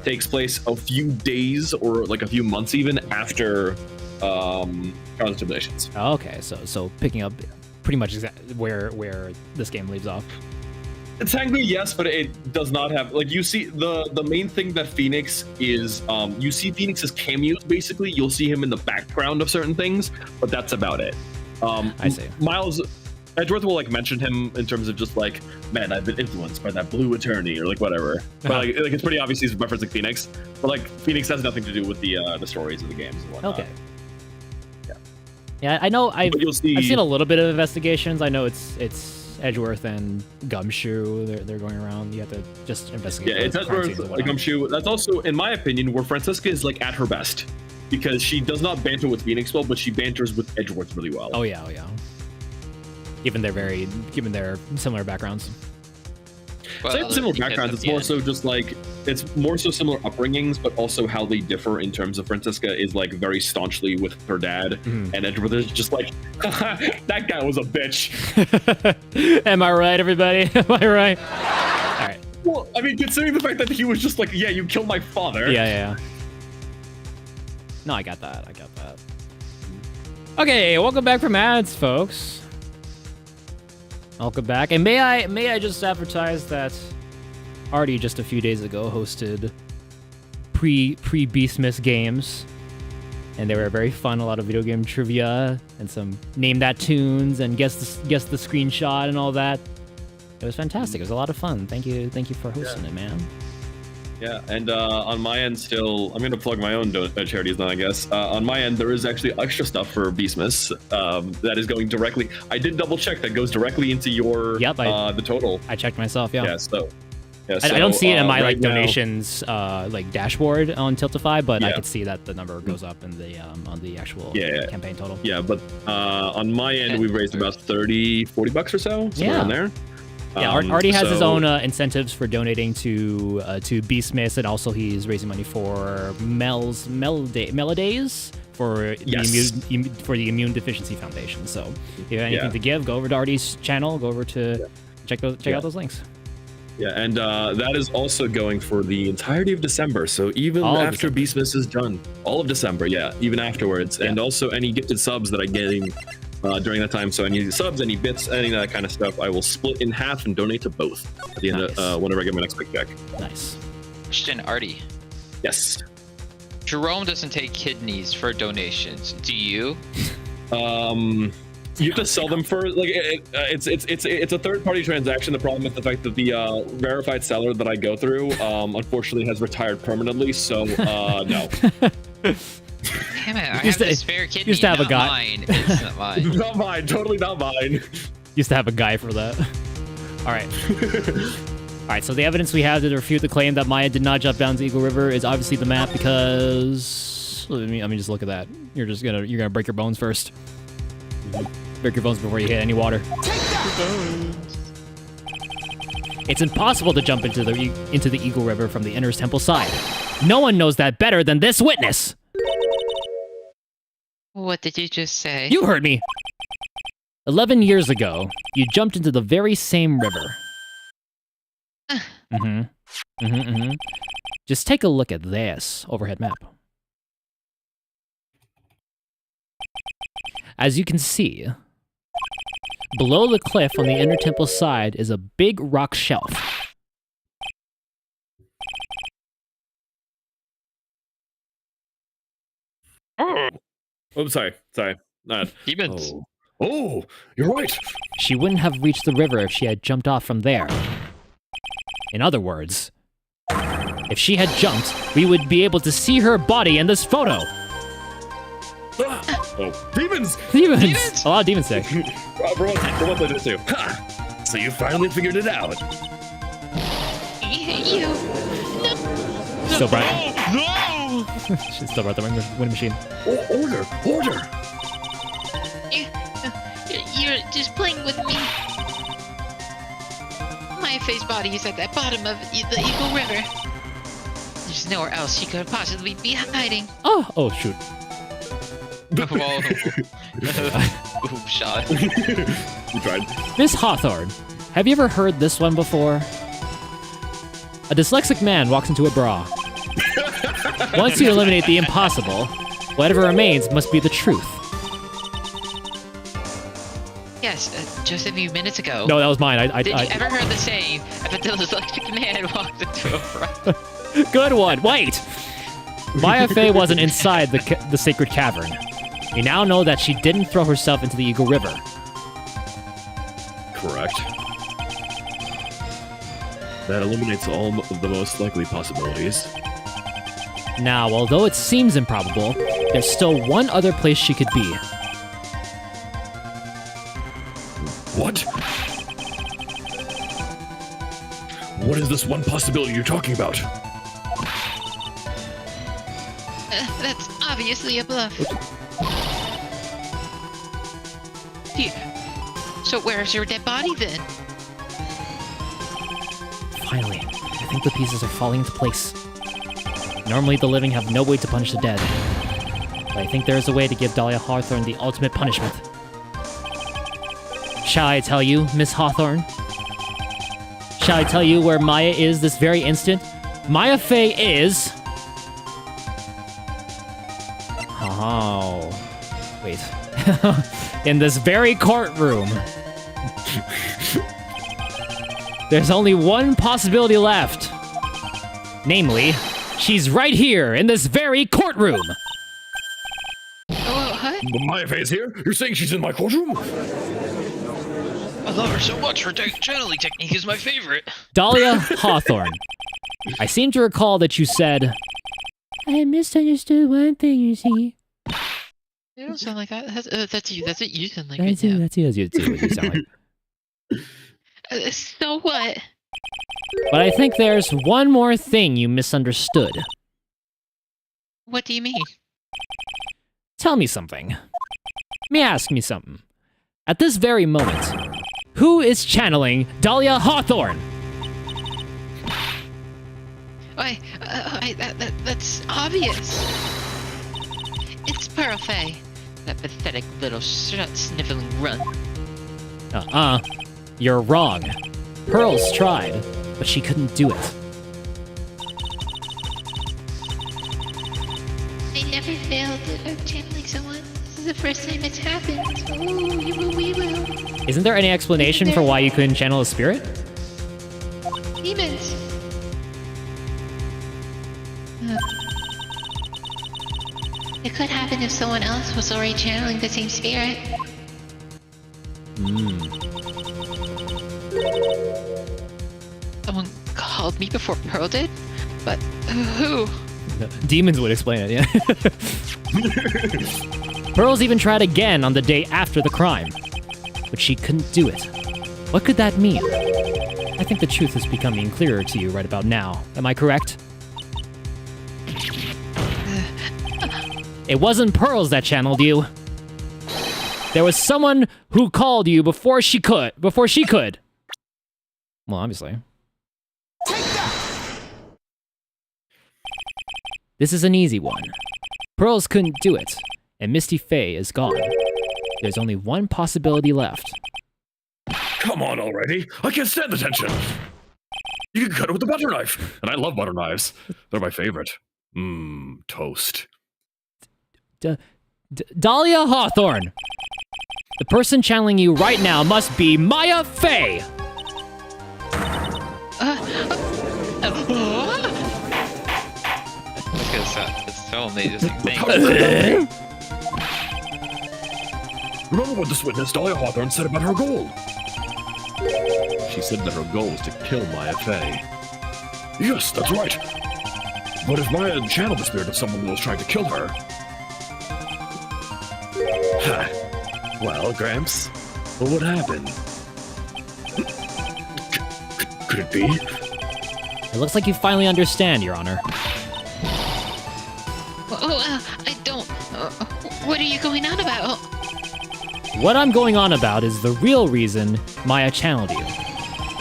Speaker 3: takes place a few days or like a few months even after Trials and Tribulations.
Speaker 1: Oh, okay, so picking up pretty much exactly where this game leaves off.
Speaker 3: Technically, yes, but it does not have, like, you see the main thing that Phoenix is, you see Phoenix's cameos, basically. You'll see him in the background of certain things, but that's about it.
Speaker 1: I see.
Speaker 3: Miles Edgeworth will like mention him in terms of just like, man, I've been influenced by that blue attorney or like whatever. But like it's pretty obvious he's referencing Phoenix. But like Phoenix has nothing to do with the stories of the games and whatnot.
Speaker 1: Okay. Yeah, I know. I've seen a little bit of Investigations. I know it's Edgeworth and Gumshoe. They're going around. You have to just investigate.
Speaker 3: Yeah, it's Edgeworth, Gumshoe. That's also, in my opinion, where Francisca is like at her best, because she does not banter with Phoenix well, but she banters with Edgeworth really well.
Speaker 1: Oh yeah. Given their similar backgrounds.
Speaker 3: Well, same similar backgrounds. It's more so just like similar upbringings, but also how they differ in terms of Francisca is like very staunchly with her dad, and Edgeworth is just like, that guy was a bitch.
Speaker 1: Am I right, everybody? Am I right? All right.
Speaker 3: Well, I mean, considering the fact that he was just like, yeah, you killed my father.
Speaker 1: Yeah. No, I got that. Okay, welcome back from ads, folks. Welcome back, and may I just advertise that Artie just a few days ago hosted pre Beastmas games, and they were very fun. A lot of video game trivia and some name that tunes and guess the screenshot and all that. It was fantastic. It was a lot of fun. Thank you for hosting it, man.
Speaker 3: Yeah, and on my end still, I'm going to plug my own charities now, I guess. On my end, there is actually extra stuff for Beastmas that is going directly. I did double check that goes directly into your the total.
Speaker 1: I checked myself, yeah.
Speaker 3: Yeah, so Yeah,
Speaker 1: I don't see it in my
Speaker 3: right now-
Speaker 1: donations like dashboard on Tiltify, but I
Speaker 3: Yeah.
Speaker 1: could see that the number goes up in the on the actual
Speaker 3: Yeah.
Speaker 1: campaign total.
Speaker 3: Yeah, but on my end, we've raised about 30, $40 or so, somewhere
Speaker 1: Yeah.
Speaker 3: in there.
Speaker 1: Yeah, Artie has his
Speaker 3: so-
Speaker 1: own incentives for donating to Beastmas, and also he's raising money for Meladays for
Speaker 3: Yes.
Speaker 1: the Immune Deficiency Foundation. So if you have anything
Speaker 3: Yeah.
Speaker 1: to give, go over to Artie's channel, go over to check out those links.
Speaker 3: Yeah, and that is also going for the entirety of December. So even
Speaker 1: All of
Speaker 3: after Beastmas is done, all of December, yeah, even afterwards, and also any gifted subs that I'm getting during that time. So any subs, any bits, any of that kind of stuff, I will split in half and donate to both at the end
Speaker 1: Nice.
Speaker 3: of whenever I get my next big check.
Speaker 1: Nice.
Speaker 4: Question, Artie.
Speaker 3: Yes.
Speaker 4: Jerome doesn't take kidneys for donations. Do you?
Speaker 3: You have to sell them for like it's a third party transaction. The problem is the fact that the verified seller that I go through unfortunately has retired permanently. So no.
Speaker 4: Damn it! I
Speaker 1: Used
Speaker 4: have
Speaker 1: to-
Speaker 4: this spare kidney.
Speaker 1: used to have a
Speaker 4: not
Speaker 1: guy-
Speaker 4: Mine. It's not mine.
Speaker 3: Not mine. Totally not mine.
Speaker 1: Used to have a guy for that. All right. All right, so the evidence we have to refute the claim that Maya did not jump down to Eagle River is obviously the map, because I mean just look at that. You're gonna break your bones first. Break your bones before you hit any water. It's impossible to jump into the Eagle River from the Inner's Temple side. No one knows that better than this witness.
Speaker 4: What did you just say?
Speaker 1: You heard me. 11 years ago, you jumped into the very same river. Just take a look at this overhead map. As you can see, below the cliff on the Inner Temple side is a big rock shelf.
Speaker 3: Oh, sorry.
Speaker 4: Demons.
Speaker 3: Oh, you're right.
Speaker 1: She wouldn't have reached the river if she had jumped off from there. In other words, if she had jumped, we would be able to see her body in this photo.
Speaker 3: Oh, demons!
Speaker 1: Demons! A lot of demons there.
Speaker 3: For once I did too. Ha! So you finally figured it out.
Speaker 4: You.
Speaker 1: Still brought,
Speaker 4: No!
Speaker 1: she still brought the wind machine.
Speaker 3: Order!
Speaker 4: You're just playing with me. My face body is at the bottom of the Eagle River. There's nowhere else she could possibly be hiding.
Speaker 1: Oh shoot.
Speaker 4: Whoa. Ooh, shot.
Speaker 3: You tried.
Speaker 1: Miss Hawthorne, have you ever heard this one before? A dyslexic man walks into a bra. Once you eliminate the impossible, whatever remains must be the truth.
Speaker 4: Yes, just a few minutes ago.
Speaker 1: No, that was mine.
Speaker 4: Did you ever heard the saying, if a dyslexic man walked into a bra?
Speaker 1: Good one. Wait. Maya Fey wasn't inside the sacred cavern. We now know that she didn't throw herself into the Eagle River.
Speaker 3: Correct. That eliminates all of the most likely possibilities.
Speaker 1: Now, although it seems improbable, there's still one other place she could be.
Speaker 3: What? What is this one possibility you're talking about?
Speaker 4: That's obviously a bluff. Here. So where's your dead body then?
Speaker 1: Finally, I think the pieces are falling into place. Normally, the living have no way to punish the dead. But I think there is a way to give Dahlia Hawthorne the ultimate punishment. Shall I tell you, Miss Hawthorne? Shall I tell you where Maya is this very instant? Maya Fey is... Oh... Wait. In this very courtroom. There's only one possibility left. Namely, she's right here in this very courtroom.
Speaker 4: Oh, what?
Speaker 3: Maya Fey's here? You're saying she's in my courtroom?
Speaker 4: I love her so much. Her channeling technique is my favorite.
Speaker 1: Dahlia Hawthorne. I seem to recall that you said, I misunderstood one thing, you see.
Speaker 4: You don't sound like that. That's you. That's what you sound like.
Speaker 1: That's
Speaker 4: right now.
Speaker 1: you, that's you, what you sound like.
Speaker 4: So what?
Speaker 1: But I think there's one more thing you misunderstood.
Speaker 4: What do you mean?
Speaker 1: Tell me something. Let me ask me something. At this very moment, who is channeling Dahlia Hawthorne?
Speaker 4: That's obvious. It's Pearl Fay, that pathetic little sniveling runt.
Speaker 1: You're wrong. Pearl's tried, but she couldn't do it.
Speaker 5: I never failed at channeling someone. This is the first time it's happened. Oh, we will.
Speaker 1: Isn't there any explanation for why you couldn't channel a spirit?
Speaker 5: Demons. It could happen if someone else was already channeling the same spirit.
Speaker 4: Someone called me before Pearl did? But who?
Speaker 1: Demons would explain it, yeah. Pearl's even tried again on the day after the crime, but she couldn't do it. What could that mean? I think the truth is becoming clearer to you right about now. Am I correct? It wasn't Pearls that channeled you. There was someone who called you before she could. Well, obviously. This is an easy one. Pearls couldn't do it, and Misty Faye is gone. There's only one possibility left.
Speaker 3: Come on already! I can't stand the tension! You can cut it with a butter knife! And I love butter knives. They're my favorite. Toast.
Speaker 1: Dahlia Hawthorne! The person channeling you right now must be Maya Faye!
Speaker 4: It's so amazing thing.
Speaker 3: Remember what this witness, Dahlia Hawthorne, said about her goal? She said that her goal was to kill Maya Faye. Yes, that's right. But if Maya had channeled the spirit of someone who was trying to kill her... Well, Gramps, what happened? Could it be?
Speaker 1: It looks like you finally understand, Your Honor.
Speaker 5: I don't. What are you going on about?
Speaker 1: What I'm going on about is the real reason Maya channeled you.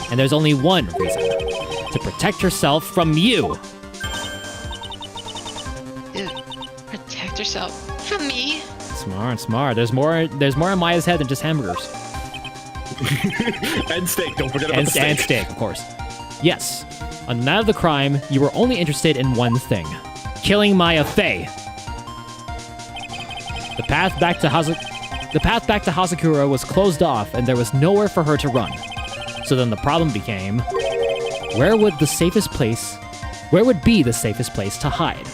Speaker 1: And there's only one reason. To protect herself from you.
Speaker 4: Protect yourself from me?
Speaker 1: Smart. There's more in Maya's head than just hamburgers.
Speaker 3: And steak, don't forget about the steak.
Speaker 1: And steak, of course. Yes. On the night of the crime, you were only interested in one thing. Killing Maya Faye. The path back to Hazakura was closed off, and there was nowhere for her to run. So then the problem became, where would be the safest place to hide?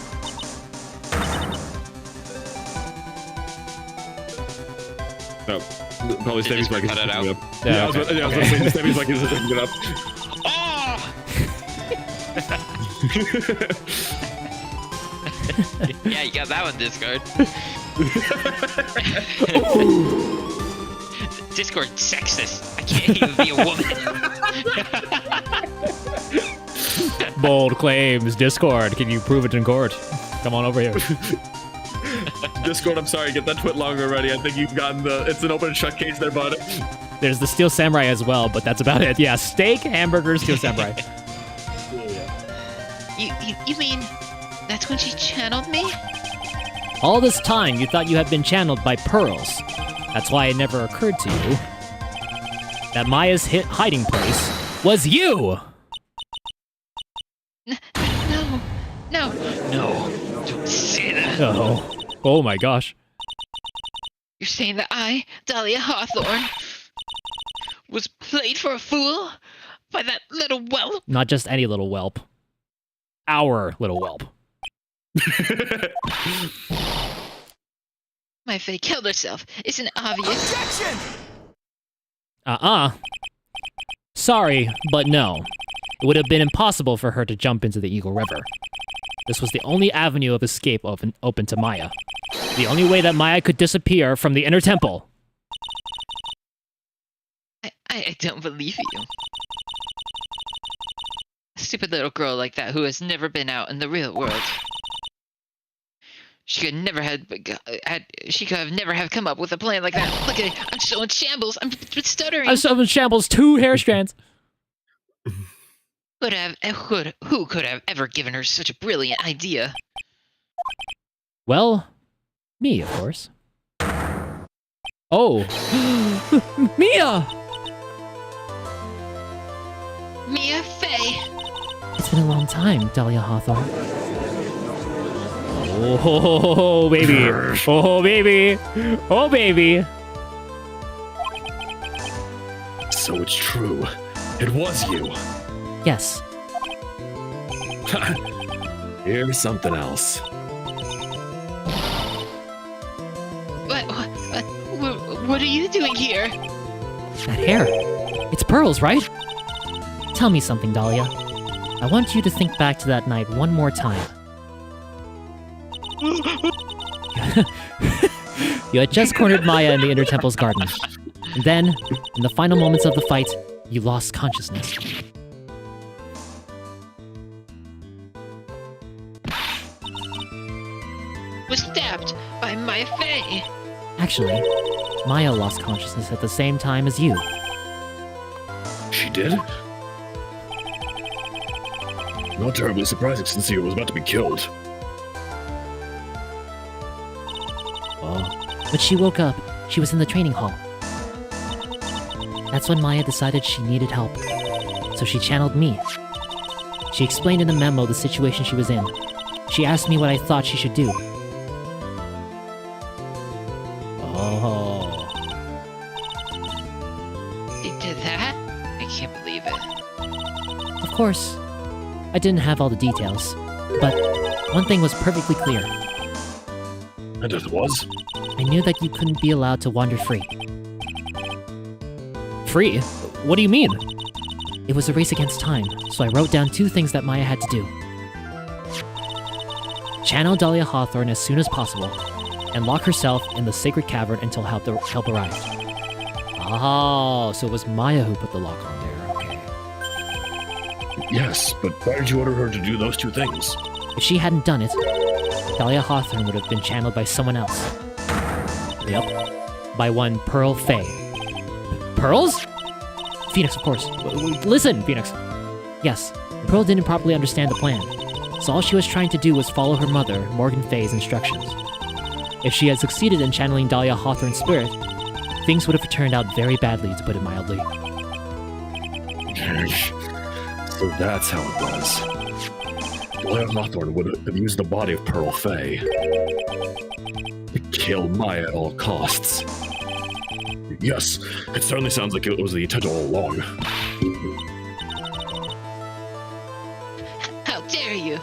Speaker 3: No, probably Stevie's mic is
Speaker 4: cut it out.
Speaker 3: up.
Speaker 1: Yeah,
Speaker 3: I was going to say Stevie's mic is picking it up.
Speaker 4: Yeah, you got that one, Discord. Discord sexist. I can't even be a woman.
Speaker 1: Bold claims, Discord. Can you prove it in court? Come on over here.
Speaker 3: Discord, I'm sorry, get that twit longer already. I think you've gotten it's an open and shut case there, bud.
Speaker 1: There's the Steel Samurai as well, but that's about it. Yeah, steak, hamburger, Steel Samurai.
Speaker 5: You mean that's when she channeled me?
Speaker 1: All this time, you thought you had been channeled by Pearls. That's why it never occurred to you that Maya's hiding place was you!
Speaker 5: No.
Speaker 4: No, don't say that.
Speaker 1: Oh my gosh.
Speaker 5: You're saying that I, Dahlia Hawthorne, was played for a fool by that little whelp?
Speaker 1: Not just any little whelp. Our little whelp.
Speaker 5: My Faye killed herself. Isn't it obvious?
Speaker 1: Objection! Sorry, but no. It would have been impossible for her to jump into the Eagle River. This was the only avenue of escape open to Maya. The only way that Maya could disappear from the Inner Temple.
Speaker 5: I don't believe you. stupid little girl like that who has never been out in the real world. She could have never have come up with a plan like that. Look at it, I'm so in shambles. I'm stuttering.
Speaker 1: I'm so in shambles. 2 hair strands.
Speaker 5: Who could have ever given her such a brilliant idea?
Speaker 1: Well, me, of course. Oh. Mia!
Speaker 5: Mia Fey.
Speaker 1: It's been a long time, Dahlia Hawthorne. Oh, baby. Oh, baby. Oh, baby.
Speaker 3: So it's true. It was you.
Speaker 1: Yes.
Speaker 3: Here's something else.
Speaker 5: What are you doing here?
Speaker 1: That hair. It's pearls, right? Tell me something, Dahlia. I want you to think back to that night one more time. You had just cornered Maya in the Inner Temple's garden. And then, in the final moments of the fight, you lost consciousness.
Speaker 5: Was stabbed by Mia Fey.
Speaker 1: Actually, Maya lost consciousness at the same time as you.
Speaker 3: She did? Not terribly surprising since he was about to be killed.
Speaker 1: Oh. When she woke up, she was in the training hall. That's when Maya decided she needed help. So she channeled me. She explained in a memo the situation she was in. She asked me what I thought she should do. Oh.
Speaker 5: He did that? I can't believe it.
Speaker 1: Of course, I didn't have all the details, but one thing was perfectly clear.
Speaker 3: And it was?
Speaker 1: I knew that you couldn't be allowed to wander free. Free? What do you mean? It was a race against time, so I wrote down 2 things that Maya had to do. Channel Dahlia Hawthorne as soon as possible, and lock herself in the sacred cavern until help arrived. Oh, so it was Maya who put the lock on there, okay.
Speaker 3: Yes, but why did you order her to do those 2 things?
Speaker 1: If she hadn't done it, Dahlia Hawthorne would have been channeled by someone else. Yep, by one Pearl Fey. Pearls? Phoenix, of course. Listen, Phoenix. Yes, Pearl didn't properly understand the plan, so all she was trying to do was follow her mother, Morgan Fey's instructions. If she had succeeded in channeling Dahlia Hawthorne's spirit, things would have turned out very badly, to put it mildly.
Speaker 3: So that's how it was. Dahlia Hawthorne would have used the body of Pearl Fey to kill Maya at all costs. Yes, it certainly sounds like it was the intent all along.
Speaker 5: How dare you?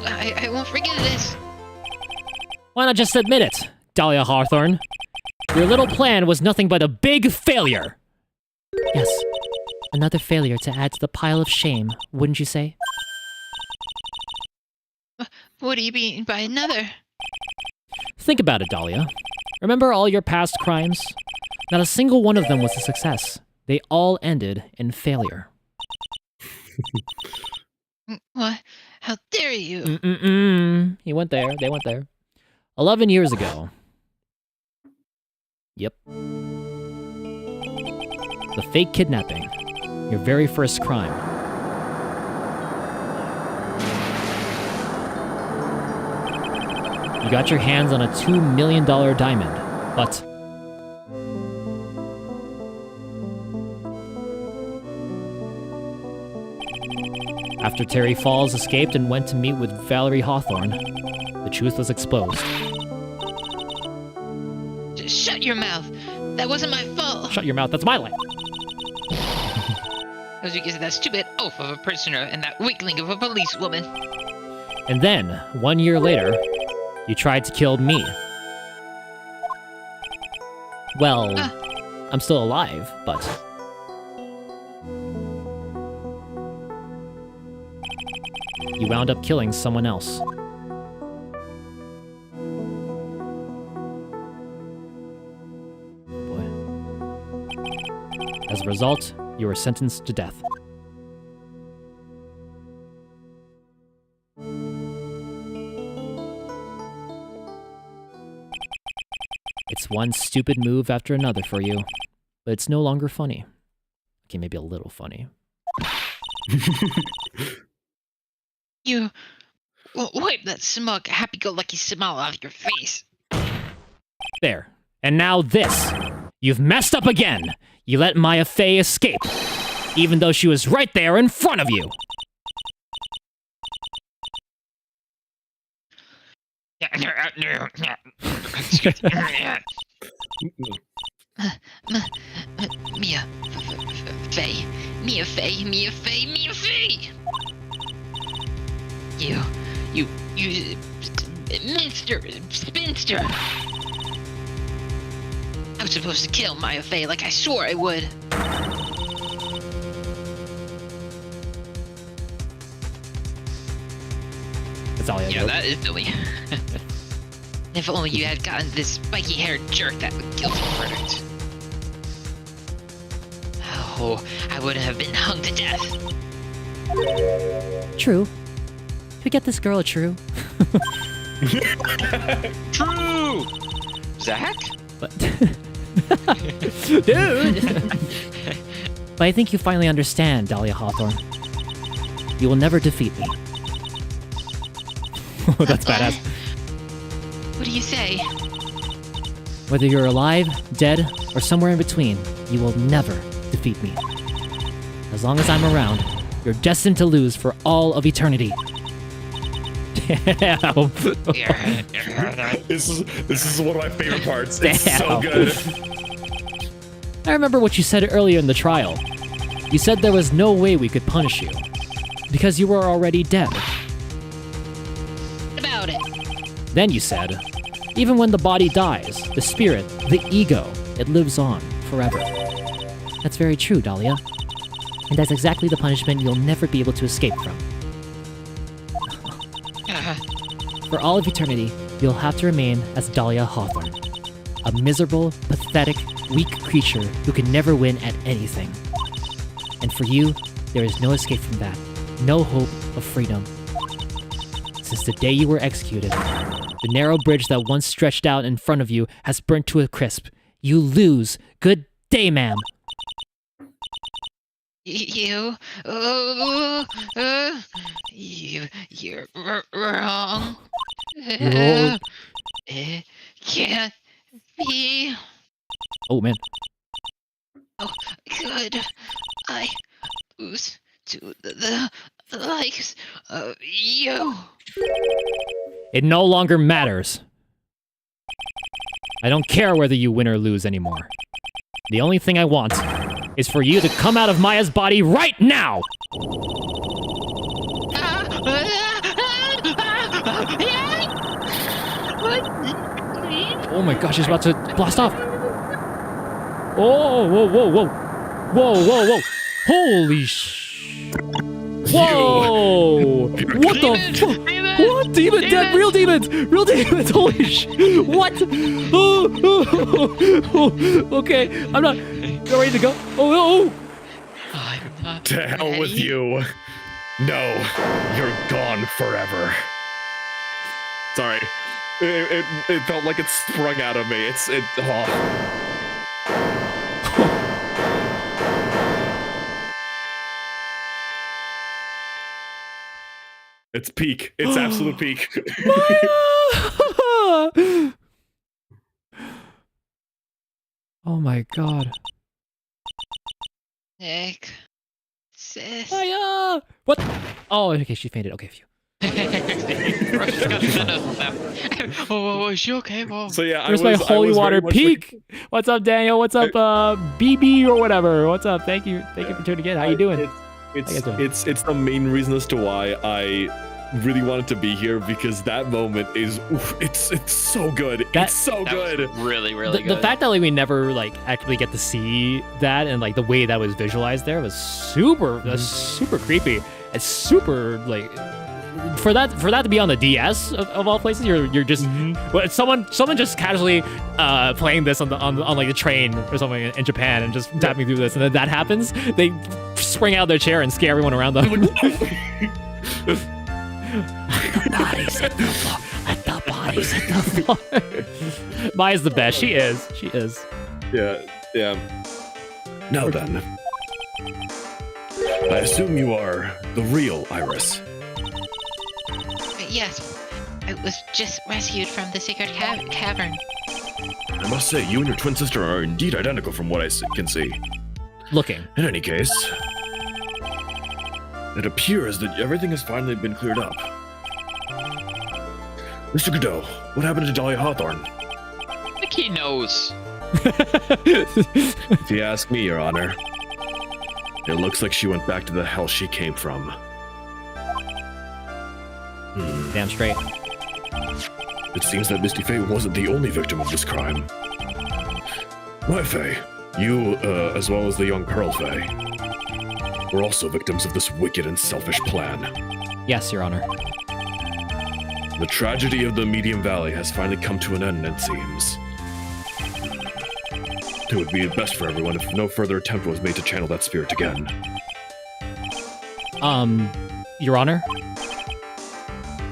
Speaker 5: I won't forget this.
Speaker 1: Why not just admit it, Dahlia Hawthorne? Your little plan was nothing but a big failure! Yes, another failure to add to the pile of shame, wouldn't you say?
Speaker 5: What do you mean by another?
Speaker 1: Think about it, Dahlia. Remember all your past crimes? Not a single one of them was a success. They all ended in failure.
Speaker 5: What? How dare you?
Speaker 1: He went there. They went there. 11 years ago. Yep. The fake kidnapping. Your very first crime. You got your hands on a $2 million diamond, but after Terry Falls escaped and went to meet with Valerie Hawthorne, the truth was exposed.
Speaker 5: Just shut your mouth. That wasn't my fault.
Speaker 1: Shut your mouth, that's my land.
Speaker 5: It was because of that stupid oaf of a prisoner and that weakling of a policewoman.
Speaker 1: And then, 1 year later, you tried to kill me. Well, I'm still alive, but you wound up killing someone else. Boy. As a result, you were sentenced to death. one stupid move after another for you, but it's no longer funny. Okay, maybe a little funny.
Speaker 5: You wipe that smug, happy-go-lucky smile off your face.
Speaker 1: There. And now this. You've messed up again. You let Maya Fey escape, even though she was right there in front of you.
Speaker 5: Mia Fey. Mia Fey. Mia Fey. Mia Fey. You spinster. I was supposed to kill Maya Fey like I swore I would.
Speaker 1: That's all you
Speaker 5: Yeah, that is silly. If only you had gotten this spiky-haired jerk that would guilty verdict. Oh, I wouldn't have been hung to death.
Speaker 1: True. Could we get this girl a true?
Speaker 4: True! Zach?
Speaker 1: But dude! But I think you finally understand, Dahlia Hawthorne. You will never defeat me. That's badass.
Speaker 5: What do you say?
Speaker 1: Whether you're alive, dead, or somewhere in between, you will never defeat me. As long as I'm around, you're destined to lose for all of eternity. Damn.
Speaker 3: This is one of my favorite parts.
Speaker 1: Damn.
Speaker 3: It's so good.
Speaker 1: I remember what you said earlier in the trial. You said there was no way we could punish you, because you were already dead.
Speaker 5: What about it?
Speaker 1: Then you said, even when the body dies, the spirit, the ego, it lives on forever. That's very true, Dahlia. And that's exactly the punishment you'll never be able to escape from. For all of eternity, you'll have to remain as Dahlia Hawthorne. A miserable, pathetic, weak creature who can never win at anything. And for you, there is no escape from that. No hope of freedom. Since the day you were executed, the narrow bridge that once stretched out in front of you has burnt to a crisp. You lose. Good day, ma'am.
Speaker 5: You're wrong.
Speaker 1: Wrong.
Speaker 5: It can't be.
Speaker 1: Oh, man.
Speaker 5: Could I lose to the likes of you?
Speaker 1: It no longer matters. I don't care whether you win or lose anymore. The only thing I want is for you to come out of Maya's body right now! Oh my gosh, she's about to blast off! Oh, whoa, whoa, whoa! Whoa, whoa, whoa! Holy sh... Whoa! What the fuck? What? Demon, dead, real demons! Real demons! Holy sh... What? Oh, okay, I'm not ready to go. Oh,
Speaker 5: I'm not
Speaker 3: To hell with
Speaker 5: ready.
Speaker 3: you. No, you're gone forever. Sorry. It felt like it sprung out of me. It's peak. It's absolute peak.
Speaker 1: Maya! Oh my god.
Speaker 5: Nick. Sis.
Speaker 1: Maya! What? Oh, okay, she fainted. Okay, phew.
Speaker 5: Oh, is she okay? Whoa.
Speaker 3: So yeah,
Speaker 1: Where's
Speaker 3: I
Speaker 1: my
Speaker 3: was
Speaker 1: holy
Speaker 3: very
Speaker 1: water
Speaker 3: much
Speaker 1: peak? What's up, Daniel? What's up, BB or whatever? What's up? Thank you for tuning in. How you doing?
Speaker 3: It's the main reason as to why I really wanted to be here, because that moment is it's so good. It's so good.
Speaker 4: Really, really
Speaker 1: The fact that like we never like actually get to see that, and like the way that was visualized there was super creepy. It's super like for that to be on the DS of all places. You're just well, someone just casually playing this on like the train or something in Japan and just tapping through this, and then that happens, they spring out of their chair and scare everyone around them. Let the bodies hit the floor. Let the bodies at the bar. Maya's the best. She is. She is.
Speaker 3: Yeah. Now then, I assume you are the real Iris.
Speaker 5: Yes, I was just rescued from the secret cavern.
Speaker 3: I must say, you and your twin sister are indeed identical from what I can see.
Speaker 1: Looking.
Speaker 3: In any case, it appears that everything has finally been cleared up. Mr. Godot, what happened to Dahlia Hawthorne?
Speaker 4: I think he knows.
Speaker 3: If you ask me, Your Honor, it looks like she went back to the hell she came from.
Speaker 1: Damn straight.
Speaker 3: It seems that Misty Faye wasn't the only victim of this crime. My Faye, you, as well as the young Pearl Faye, were also victims of this wicked and selfish plan.
Speaker 1: Yes, Your Honor.
Speaker 3: The tragedy of the Medium Valley has finally come to an end, it seems. It would be best for everyone if no further attempt was made to channel that spirit again.
Speaker 1: Your Honor?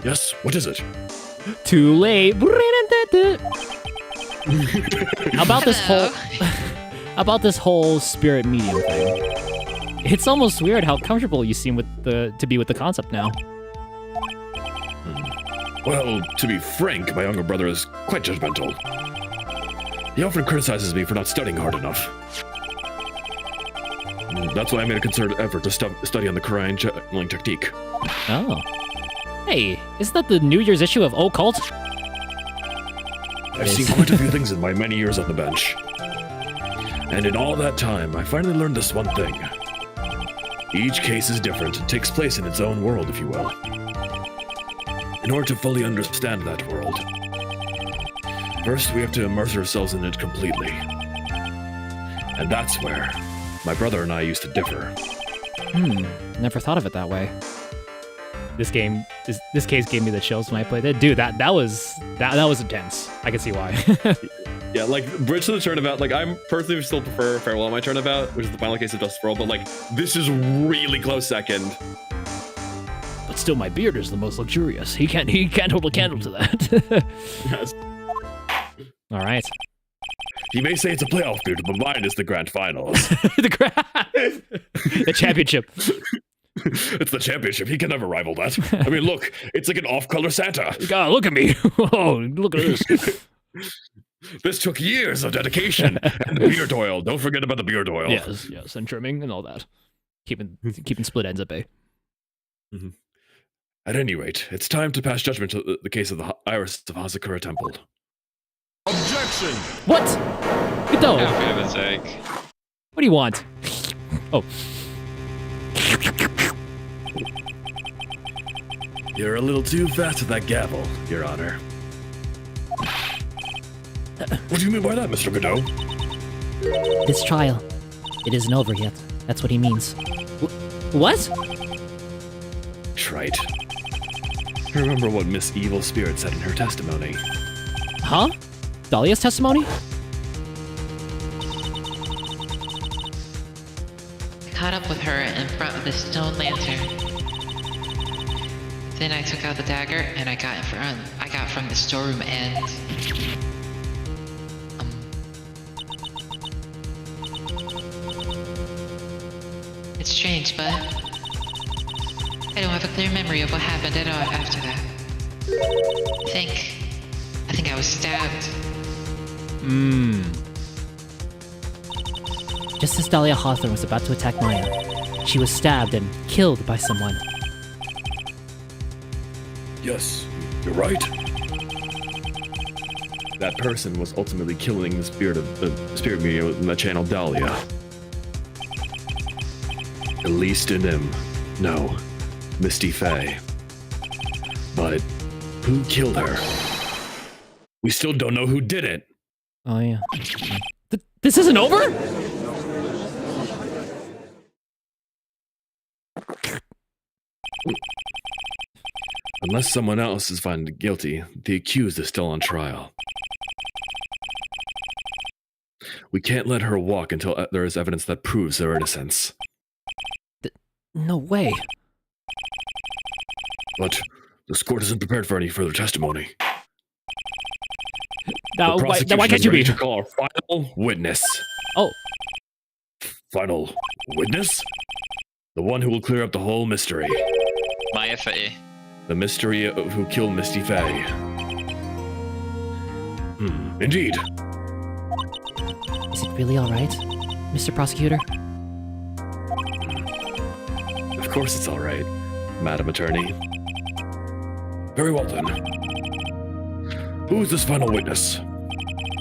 Speaker 3: Yes, what is it?
Speaker 1: Too late. About this
Speaker 5: Hello.
Speaker 1: about this whole spirit medium thing. It's almost weird how comfortable you seem to be with the concept now.
Speaker 3: Well, to be frank, my younger brother is quite judgmental. He often criticizes me for not studying hard enough. That's why I made a concerted effort to study on the Korean channeling technique.
Speaker 1: Oh. Hey, isn't that the New Year's issue of Occult?
Speaker 3: I've seen quite a few things in my many years on the bench. And in all that time, I finally learned this one thing. Each case is different and takes place in its own world, if you will. In order to fully understand that world, first we have to immerse ourselves in it completely. And that's where my brother and I used to differ.
Speaker 1: Never thought of it that way. This case gave me the chills when I played it. Dude, that was intense. I can see why.
Speaker 6: Yeah, like Bridge to the Turnabout, like I'm personally still prefer Farewell My Turnabout, which is the final case of Justice for All, but like this is really close second.
Speaker 1: But still, my beard is the most luxurious. He can't hold a candle to that.
Speaker 6: Yes.
Speaker 1: All right.
Speaker 3: He may say it's a playoff beard, but mine is the grand finals.
Speaker 1: the championship.
Speaker 3: It's the championship. He can never rival that. I mean, look, it's like an off-color Santa.
Speaker 1: God, look at me. Oh, look at this.
Speaker 3: This took years of dedication. And the beard oil. Don't forget about the beard oil.
Speaker 1: Yes, and trimming and all that. Keeping split ends at bay.
Speaker 3: Mm-hmm. At any rate, it's time to pass judgment to the case of the Iris of Hazakura Temple.
Speaker 7: Objection!
Speaker 1: What? Godot,
Speaker 4: How big of a sake.
Speaker 1: what do you want? Oh.
Speaker 3: You're a little too fast with that gavel, Your Honor. What do you mean by that, Mr. Godot?
Speaker 1: This trial, it isn't over yet. That's what he means. What?
Speaker 3: Trite. Remember what Miss Evil Spirit said in her testimony.
Speaker 1: Huh? Dahlia's testimony?
Speaker 5: I caught up with her in front of the stone lantern. Then I took out the dagger and I got from the storeroom and it's strange, but I don't have a clear memory of what happened at all after that. I think I was stabbed.
Speaker 1: Just as Dahlia Hawthorne was about to attack Maya, she was stabbed and killed by someone.
Speaker 3: Yes, you're right. That person was ultimately killing the spirit medium in the channel Dahlia. At least in him. No, Misty Faye. But who killed her? We still don't know who did it.
Speaker 1: Oh, yeah. This isn't over?
Speaker 3: Unless someone else is found guilty, the accused is still on trial. We can't let her walk until there is evidence that proves her innocence.
Speaker 1: No way.
Speaker 3: But this court isn't prepared for any further testimony.
Speaker 1: Now,
Speaker 3: The
Speaker 1: why
Speaker 3: prosecution
Speaker 1: can't
Speaker 3: is
Speaker 1: you
Speaker 3: ready
Speaker 1: be?
Speaker 3: to call our final witness.
Speaker 1: Oh,
Speaker 3: Final witness? The one who will clear up the whole mystery.
Speaker 4: Maya Fey.
Speaker 3: The mystery of who killed Misty Faye. Indeed.
Speaker 1: is it really all right, Mr. Prosecutor?
Speaker 3: Of course it's all right, Madam Attorney. Very well then. Who is this final witness?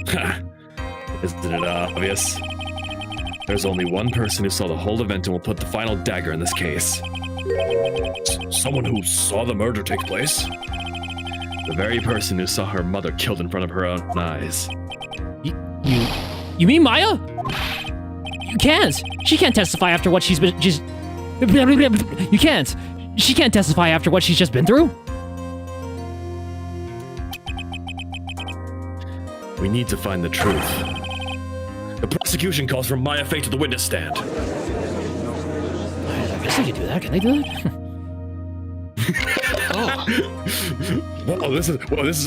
Speaker 3: Ha! Isn't it obvious? There's only one person who saw the whole event and will put the final dagger in this case. Someone who saw the murder take place? The very person who saw her mother killed in front of her own eyes.
Speaker 1: You mean Maya? You can't. She can't testify after what she's been. You can't. She can't testify after what she's just been through.
Speaker 3: We need to find the truth. The prosecution calls for Maya Fey to the witness stand.
Speaker 1: I guess they can do that. Can they do that?
Speaker 3: This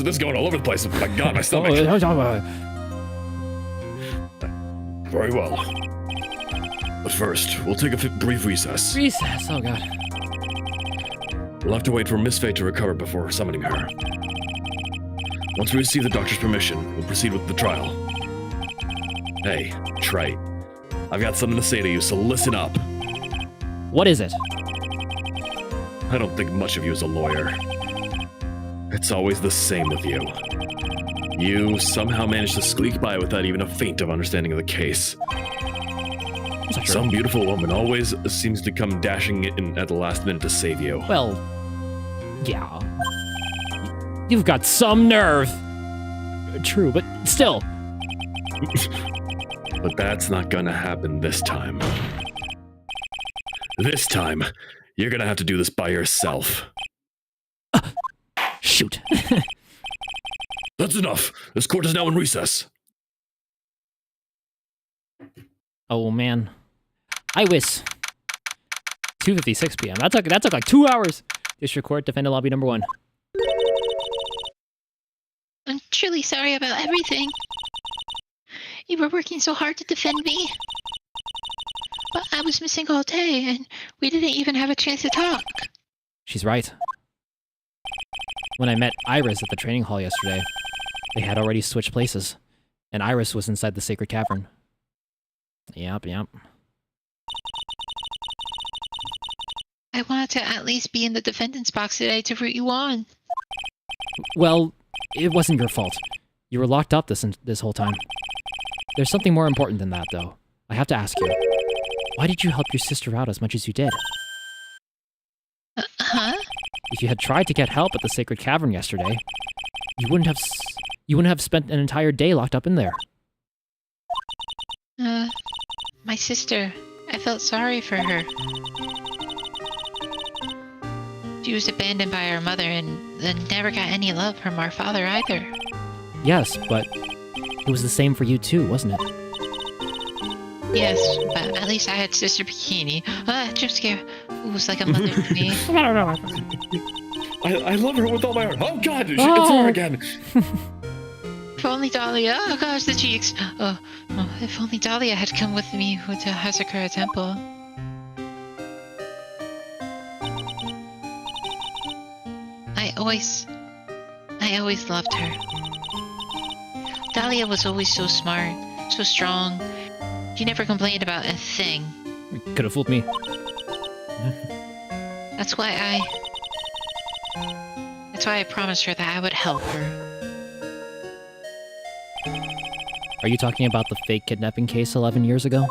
Speaker 3: is going all over the place. My God, my stomach. Very well. But first, we'll take a brief recess.
Speaker 1: Recess. Oh God.
Speaker 3: We'll have to wait for Miss Fey to recover before summoning her. Once we receive the doctor's permission, we'll proceed with the trial. Hey, Wright. I've got something to say to you, so listen up.
Speaker 1: What is it?
Speaker 3: I don't think much of you is a lawyer. It's always the same with you. You somehow manage to squeak by without even a feint of understanding of the case. Some beautiful woman always seems to come dashing in at the last minute to save you.
Speaker 1: Well, yeah. You've got some nerve. True, but still.
Speaker 3: But that's not gonna happen this time. This time, you're gonna have to do this by yourself.
Speaker 1: Shoot.
Speaker 3: That's enough. This court is now in recess.
Speaker 1: Oh man. IWIS. 2:56 p.m. That took like 2 hours. District Court, defendant lobby number 1.
Speaker 5: I'm truly sorry about everything. You were working so hard to defend me. But I was missing all day, and we didn't even have a chance to talk.
Speaker 1: She's right. When I met Iris at the training hall yesterday, they had already switched places, and Iris was inside the sacred cavern. Yep.
Speaker 5: I wanted to at least be in the defendant's box today to root you on.
Speaker 1: Well, it wasn't your fault. You were locked up this whole time. There's something more important than that, though. I have to ask you. Why did you help your sister out as much as you did?
Speaker 5: Huh?
Speaker 1: If you had tried to get help at the sacred cavern yesterday, you wouldn't have spent an entire day locked up in there.
Speaker 5: My sister. I felt sorry for her. She was abandoned by her mother and then never got any love from our father either.
Speaker 1: Yes, but it was the same for you too, wasn't it?
Speaker 5: Yes, but at least I had Sister Bikini. Jump scare. It was like a mother to me.
Speaker 6: I love her with all my heart. Oh God, it's her again.
Speaker 5: If only Dahlia. Oh gosh, the cheeks. If only Dahlia had come with me to Hazakura Temple. I always loved her. Dahlia was always so smart, so strong. She never complained about a thing.
Speaker 1: Could have fooled me.
Speaker 5: That's why I promised her that I would help her.
Speaker 1: Are you talking about the fake kidnapping case 11 years ago?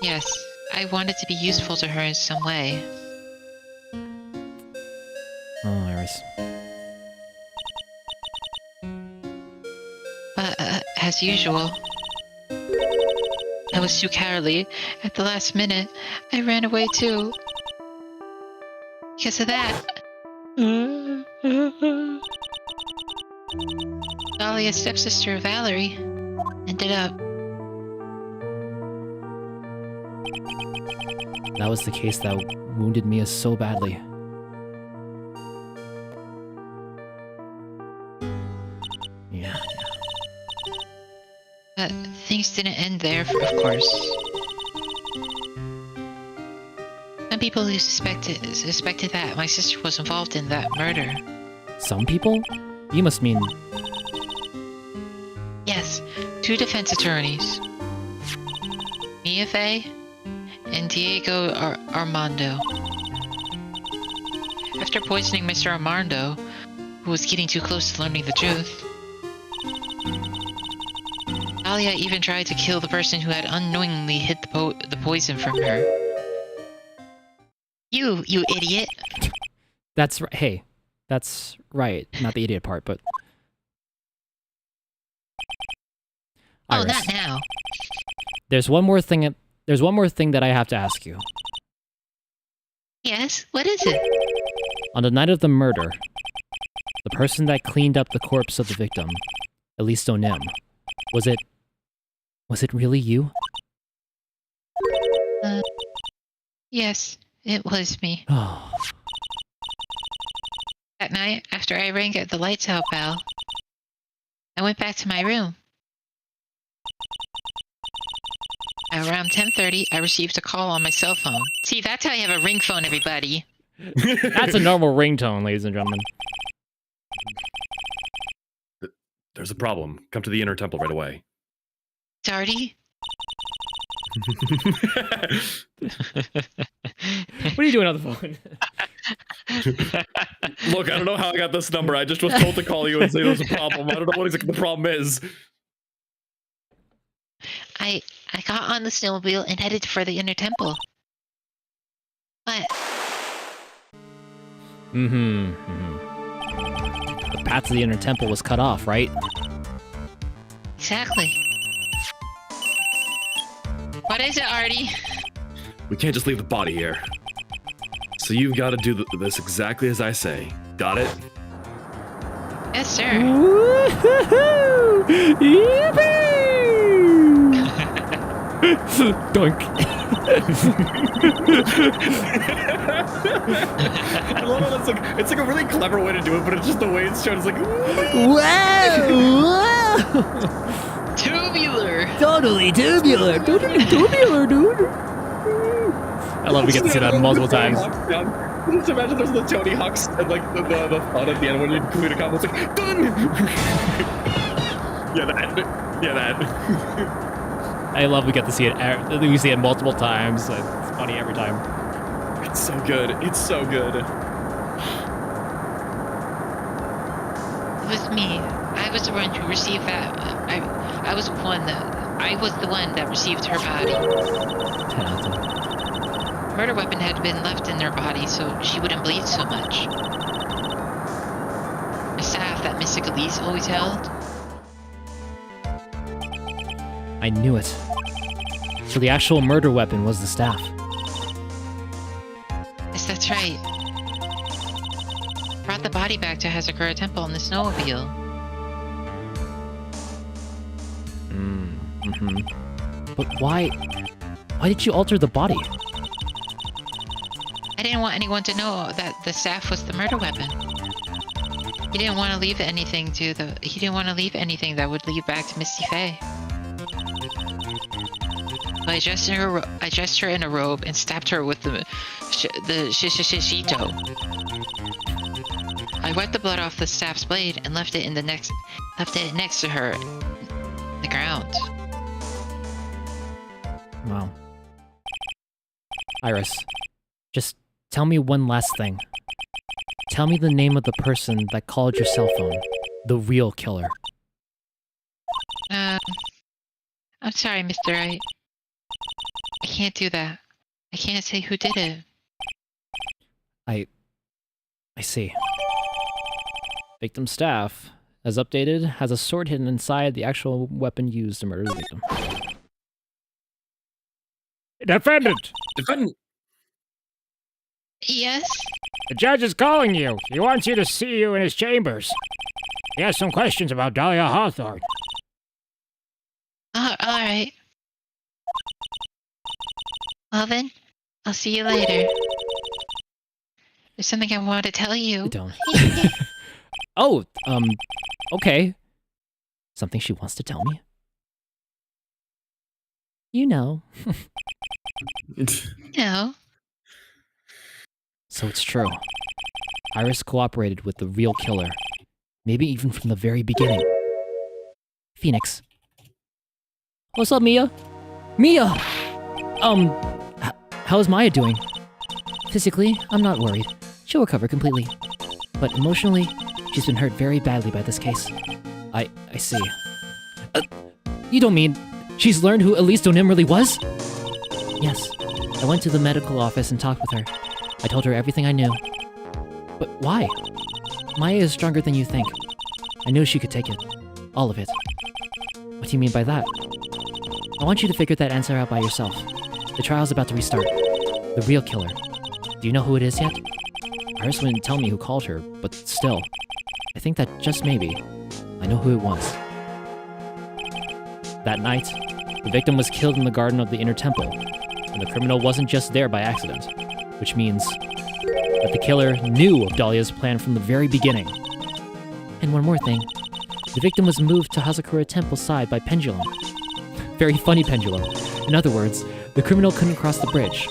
Speaker 5: Yes, I wanted to be useful to her in some way.
Speaker 1: Oh, Iris.
Speaker 5: But, as usual, I was too cowardly. At the last minute, I ran away too. Because of that. Dahlia's stepsister, Valerie, ended up.
Speaker 1: That was the case that wounded me so badly.
Speaker 5: things didn't end there, of course. Some people who suspected that my sister was involved in that murder.
Speaker 1: Some people? You must mean...
Speaker 5: Yes, 2 defense attorneys. Mia Fey and Diego Armando. After poisoning Mr. Armando, who was getting too close to learning the truth, Dahlia even tried to kill the person who had unknowingly hid the poison from her. You idiot!
Speaker 1: That's right. Hey, that's right. Not the idiot part, but...
Speaker 5: Oh,
Speaker 1: Iris,
Speaker 5: not now.
Speaker 1: there's one more thing that I have to ask you.
Speaker 5: Yes, what is it?
Speaker 1: On the night of the murder, the person that cleaned up the corpse of the victim, Elise O'Nim, was it really you?
Speaker 5: Yes, it was me.
Speaker 1: Oh,
Speaker 5: That night, after I rang at the lights out bell, I went back to my room. At around 10:30, I received a call on my cell phone. See, that's how you have a ring phone, everybody.
Speaker 1: that's a normal ringtone, ladies and gentlemen.
Speaker 6: There's a problem. Come to the inner temple right away.
Speaker 5: Darty?
Speaker 1: What are you doing on the phone?
Speaker 6: Look, I don't know how I got this number. I just was told to call you and say there's a problem. I don't know what exactly the problem is.
Speaker 5: I got on the snowmobile and headed for the inner temple. But
Speaker 1: The path to the inner temple was cut off, right?
Speaker 5: exactly. What is it, Artie?
Speaker 6: We can't just leave the body here. So you've got to do this exactly as I say. Got it?
Speaker 5: Yes, sir.
Speaker 1: Woohoo! Yippee! Doink.
Speaker 6: I love how it's like a really clever way to do it, but it's just the way it's shown. It's like,
Speaker 1: Wow!
Speaker 5: Tubular.
Speaker 1: Totally tubular. Totally tubular, dude. I love we get to see that multiple times.
Speaker 6: Just imagine there's the Tony Hawks and like the fun at the end when you complete a combo. It's like, done! Yeah, that.
Speaker 1: I love we get to see it. We see it multiple times. It's funny every time.
Speaker 6: It's so good. It's so good.
Speaker 5: It was me. I was the one who received that. I was the one that received her body. Murder weapon had been left in her body so she wouldn't bleed so much. A staff that Mystic Elise always held.
Speaker 1: I knew it. So the actual murder weapon was the staff.
Speaker 5: Yes, that's right. Brought the body back to Hazakura Temple in the snowmobile.
Speaker 1: But why did you alter the body?
Speaker 5: I didn't want anyone to know that the staff was the murder weapon. He didn't want to leave anything that would lead back to Misty Faye. So I dressed her in a robe and stabbed her with the shishito. I wiped the blood off the staff's blade and left it next to her in the ground.
Speaker 1: Wow. Iris, just tell me one last thing. Tell me the name of the person that called your cell phone. The real killer.
Speaker 5: I'm sorry, Mr. Wright. I can't do that. I can't say who did it.
Speaker 1: I see. Victim staff, as updated, has a sword hidden inside the actual weapon used to murder the victim. Defendant!
Speaker 6: Defendant!
Speaker 5: Yes?
Speaker 1: The judge is calling you. He wants you to see you in his chambers. He has some questions about Dahlia Hawthorne.
Speaker 5: Alright. Well then, I'll see you later. There's something I want to tell you.
Speaker 1: Don't. Oh, okay. Something she wants to tell me? You know.
Speaker 5: No.
Speaker 1: So it's true. Iris cooperated with the real killer. Maybe even from the very beginning. Phoenix. What's up, Mia? Mia! How's Maya doing? Physically, I'm not worried. She'll recover completely. But emotionally, she's been hurt very badly by this case. I see. You don't mean she's learned who Elise Donim really was? Yes. I went to the medical office and talked with her. I told her everything I knew. But why? Maya is stronger than you think. I knew she could take it. All of it. What do you mean by that? I want you to figure that answer out by yourself. The trial's about to restart. The real killer. Do you know who it is yet? Iris wouldn't tell me who called her, but still. I think that just maybe, I know who it was. That night, the victim was killed in the garden of the inner temple, and the criminal wasn't just there by accident, which means that the killer knew of Dahlia's plan from the very beginning. And one more thing. The victim was moved to Hazakura Temple's side by pendulum. Very funny pendulum. In other words, the criminal couldn't cross the bridge.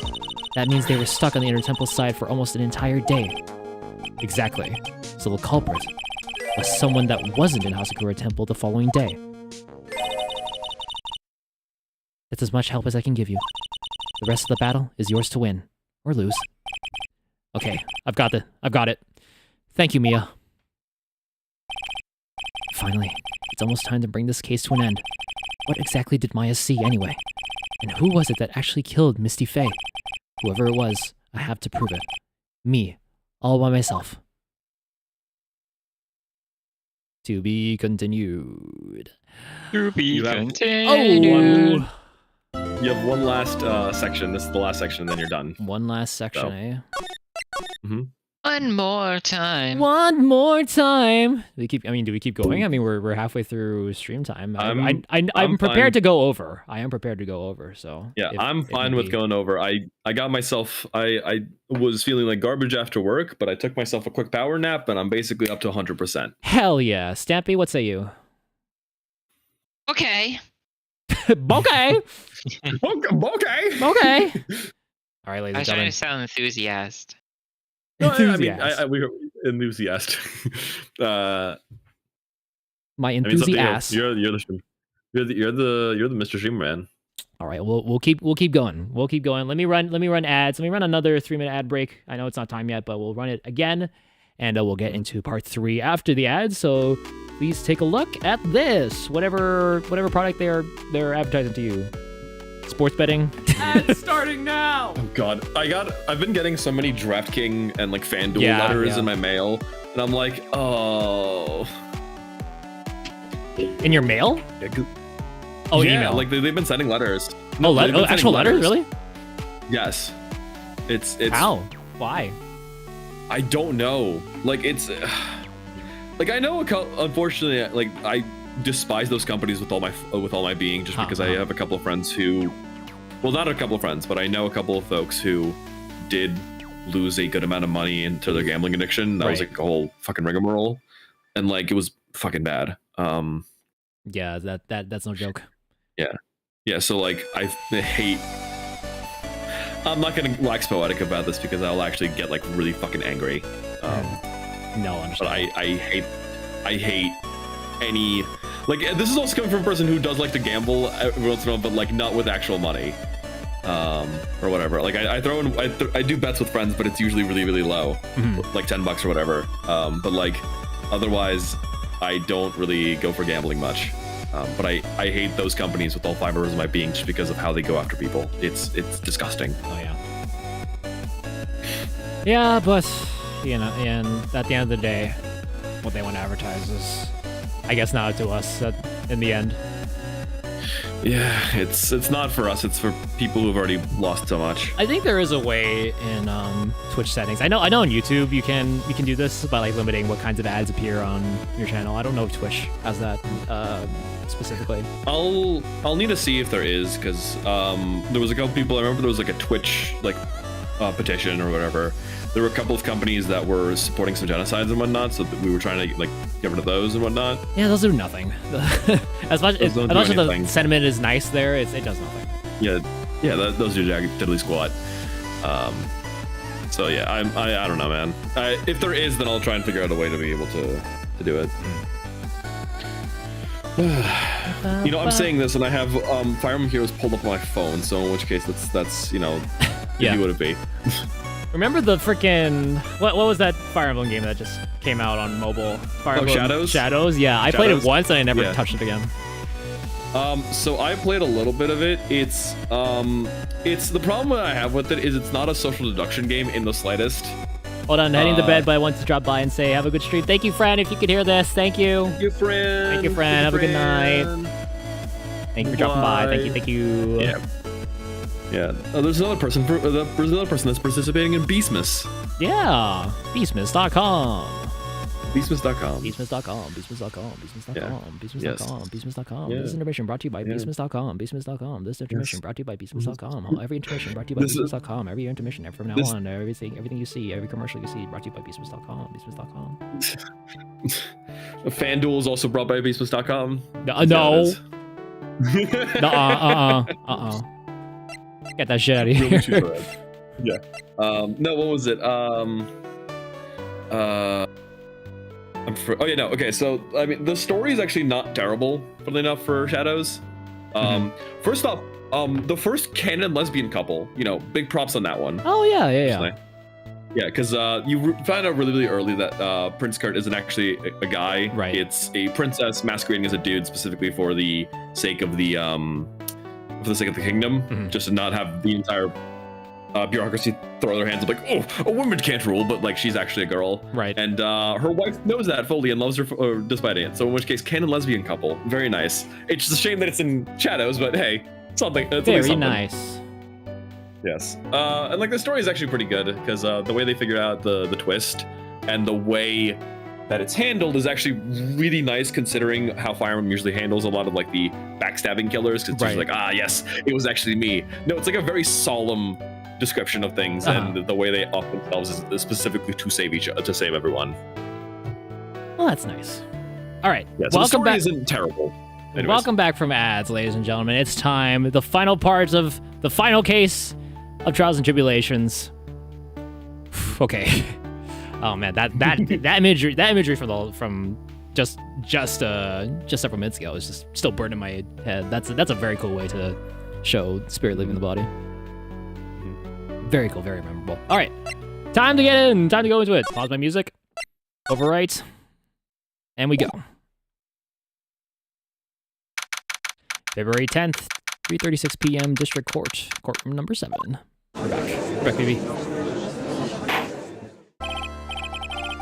Speaker 1: That means they were stuck on the inner temple's side for almost an entire day. Exactly. So the culprit was someone that wasn't in Hazakura Temple the following day. That's as much help as I can give you. The rest of the battle is yours to win. Or lose. Okay, I've got it. Thank you, Mia. Finally, it's almost time to bring this case to an end. What exactly did Maya see anyway? And who was it that actually killed Misty Faye? Whoever it was, I have to prove it. Me, all by myself. To be continued.
Speaker 4: To be
Speaker 6: You have-
Speaker 4: continued.
Speaker 6: You have one last section. This is the last section, and then you're done.
Speaker 1: One last section,
Speaker 6: So.
Speaker 1: eh?
Speaker 4: One more time.
Speaker 1: One more time. Do we keep going? I mean, we're halfway through stream time. I'm
Speaker 6: I'm
Speaker 1: prepared
Speaker 6: fine.
Speaker 1: to go over. I am prepared to go over. So
Speaker 6: Yeah,
Speaker 1: if-
Speaker 6: I'm
Speaker 1: if
Speaker 6: fine
Speaker 1: need
Speaker 6: with
Speaker 1: be.
Speaker 6: going over. I got myself. I was feeling like garbage after work, but I took myself a quick power nap, and I'm basically up to 100%.
Speaker 1: Hell yeah, Stampy. What say you?
Speaker 5: Okay.
Speaker 1: Okay.
Speaker 6: Okay.
Speaker 1: Okay. All right, ladies
Speaker 4: I
Speaker 1: and
Speaker 4: was trying
Speaker 1: gentlemen.
Speaker 4: to sound enthusiast.
Speaker 6: No, I mean,
Speaker 1: Enthusiast.
Speaker 6: we were enthusiast.
Speaker 1: My
Speaker 6: I mean, it's up to you.
Speaker 1: enthusiast.
Speaker 6: You're the stream. You're the Mr. Streamer man.
Speaker 1: All right, we'll keep going. We'll keep going. Let me run ads. Let me run another 3-minute ad break. I know it's not time yet, but we'll run it again, and we'll get into part 3 after the ads. So please take a look at this. Whatever product they're advertising to you. Sports betting. Ads starting now.
Speaker 6: Oh God, I've been getting so many DraftKings and like FanDuel
Speaker 1: Yeah,
Speaker 6: letters
Speaker 1: yeah.
Speaker 6: in my mail, and I'm like, oh.
Speaker 1: In your mail? Oh,
Speaker 6: yeah,
Speaker 1: email.
Speaker 6: like they've been sending letters.
Speaker 1: oh,
Speaker 6: they've been
Speaker 1: actual
Speaker 6: sending
Speaker 1: letters? Really?
Speaker 6: Yes. It's
Speaker 1: How? Why?
Speaker 6: I don't know. Like it's like I know unfortunately like I despise those companies with all my being just because I have a couple of friends who, well, not a couple of friends, but I know a couple of folks who did lose a good amount of money into their gambling addiction. That was
Speaker 1: Right.
Speaker 6: like a whole fucking rigmarole, and like it was fucking bad.
Speaker 1: Yeah, that's no joke.
Speaker 6: Yeah, so like I hate. I'm not gonna wax poetic about this because I'll actually get like really fucking angry.
Speaker 1: No,
Speaker 6: But
Speaker 1: understand.
Speaker 6: I hate any like this is also coming from a person who does like to gamble every once in a while, but like not with actual money, or whatever. Like I throw in I do bets with friends, but it's usually really low, like $10 or whatever. But like otherwise, I don't really go for gambling much. But I hate those companies with all fibers of my being just because of how they go after people. It's disgusting.
Speaker 1: Oh yeah. Yeah, but you know, and at the end of the day, what they want to advertise is, I guess, not up to us in the end.
Speaker 6: Yeah, it's not for us. It's for people who've already lost so much.
Speaker 1: I think there is a way in Twitch settings. I know on YouTube you can do this by like limiting what kinds of ads appear on your channel. I don't know if Twitch has that specifically.
Speaker 6: I'll need to see if there is, because there was a couple people. I remember there was like a Twitch like petition or whatever. There were a couple of companies that were supporting some genocides and whatnot, so that we were trying to like get rid of those and whatnot.
Speaker 1: Yeah, those do nothing. as much
Speaker 6: Those
Speaker 1: as
Speaker 6: don't do
Speaker 1: much as the
Speaker 6: anything.
Speaker 1: sentiment is nice there, it does nothing.
Speaker 6: Yeah, those do diddly squat. So yeah, I don't know, man. If there is, then I'll try and figure out a way to be able to do it. You know, I'm saying this, and I have Fire Emblem Heroes pulled up on my phone. So in which case, that's you know,
Speaker 1: Yeah.
Speaker 6: would it be?
Speaker 1: Remember the freaking what was that Fire Emblem game that just came out on mobile? Fire Emblem
Speaker 6: Shadows?
Speaker 1: Shadows, yeah. I played it
Speaker 6: Shadows?
Speaker 1: once and I never
Speaker 6: Yeah.
Speaker 1: touched it again.
Speaker 6: So I played a little bit of it. It's the problem I have with it is it's not a social deduction game in the slightest.
Speaker 1: Hold on, heading to bed, but I want to drop by and say have a good stream. Thank you, friend, if you could hear this. Thank you.
Speaker 6: Thank you, friend.
Speaker 1: Thank you, friend. Have a good night. Thank you for dropping by. Thank you.
Speaker 6: Yeah. Yeah. There's another person. There's another person that's participating in Beastmas.
Speaker 1: Yeah. Beastmas.com.
Speaker 6: Beastmas.com.
Speaker 1: Beastmas.com. Beastmas.com. Beastmas.com. Beastmas.com. Beastmas.com.
Speaker 6: Yeah.
Speaker 1: This intermission brought to you by Beastmas.com. Beastmas.com. This intermission brought to you by Beastmas.com. Every intermission brought to you by Beastmas.com. Every intermission from now on, everything you see, every commercial you see, brought to you by Beastmas.com. Beastmas.com.
Speaker 6: FanDuel is also brought by Beastmas.com.
Speaker 1: No. Get that shit out of here.
Speaker 6: Really too bad. Yeah. No, what was it? Oh yeah, no. Okay, so I mean, the story is actually not terrible, funnily enough, for Shadows. First off, the first canon lesbian couple, you know, big props on that one.
Speaker 1: Oh yeah.
Speaker 6: Yeah, because you found out really early that Prince Kurt isn't actually a guy.
Speaker 1: Right.
Speaker 6: It's a princess masquerading as a dude, specifically for the sake of the kingdom, just to not have the entire bureaucracy throw their hands up like, oh, a woman can't rule, but like she's actually a girl.
Speaker 1: Right.
Speaker 6: And her wife knows that fully and loves her despite it. So in which case, canon lesbian couple, very nice. It's just a shame that it's in Shadows, but hey, something. It's
Speaker 1: Very
Speaker 6: something.
Speaker 1: nice.
Speaker 6: Yes. And like the story is actually pretty good because the way they figured out the twist and the way that it's handled is actually really nice considering how Fire Emblem usually handles a lot of like the backstabbing killers, because it's just like, yes, it was actually me. No, it's like a very solemn description of things, and the way they off themselves is specifically to save everyone.
Speaker 1: Well, that's nice. All right.
Speaker 6: Yeah, so
Speaker 1: Welcome
Speaker 6: the story
Speaker 1: back.
Speaker 6: isn't terrible. Anyways.
Speaker 1: Welcome back from ads, ladies and gentlemen. It's time. The final parts of the final case of Trials and Tribulations. Okay. Oh man, that imagery from just several minutes ago is just still burning my head. That's a very cool way to show spirit leaving the body. Very cool, very memorable. All right, time to get in. Time to go into it. Pause my music. Overwrite, and we go. February 10th, 3:36 p.m. District Court, courtroom number 7. We're back. We're back, baby.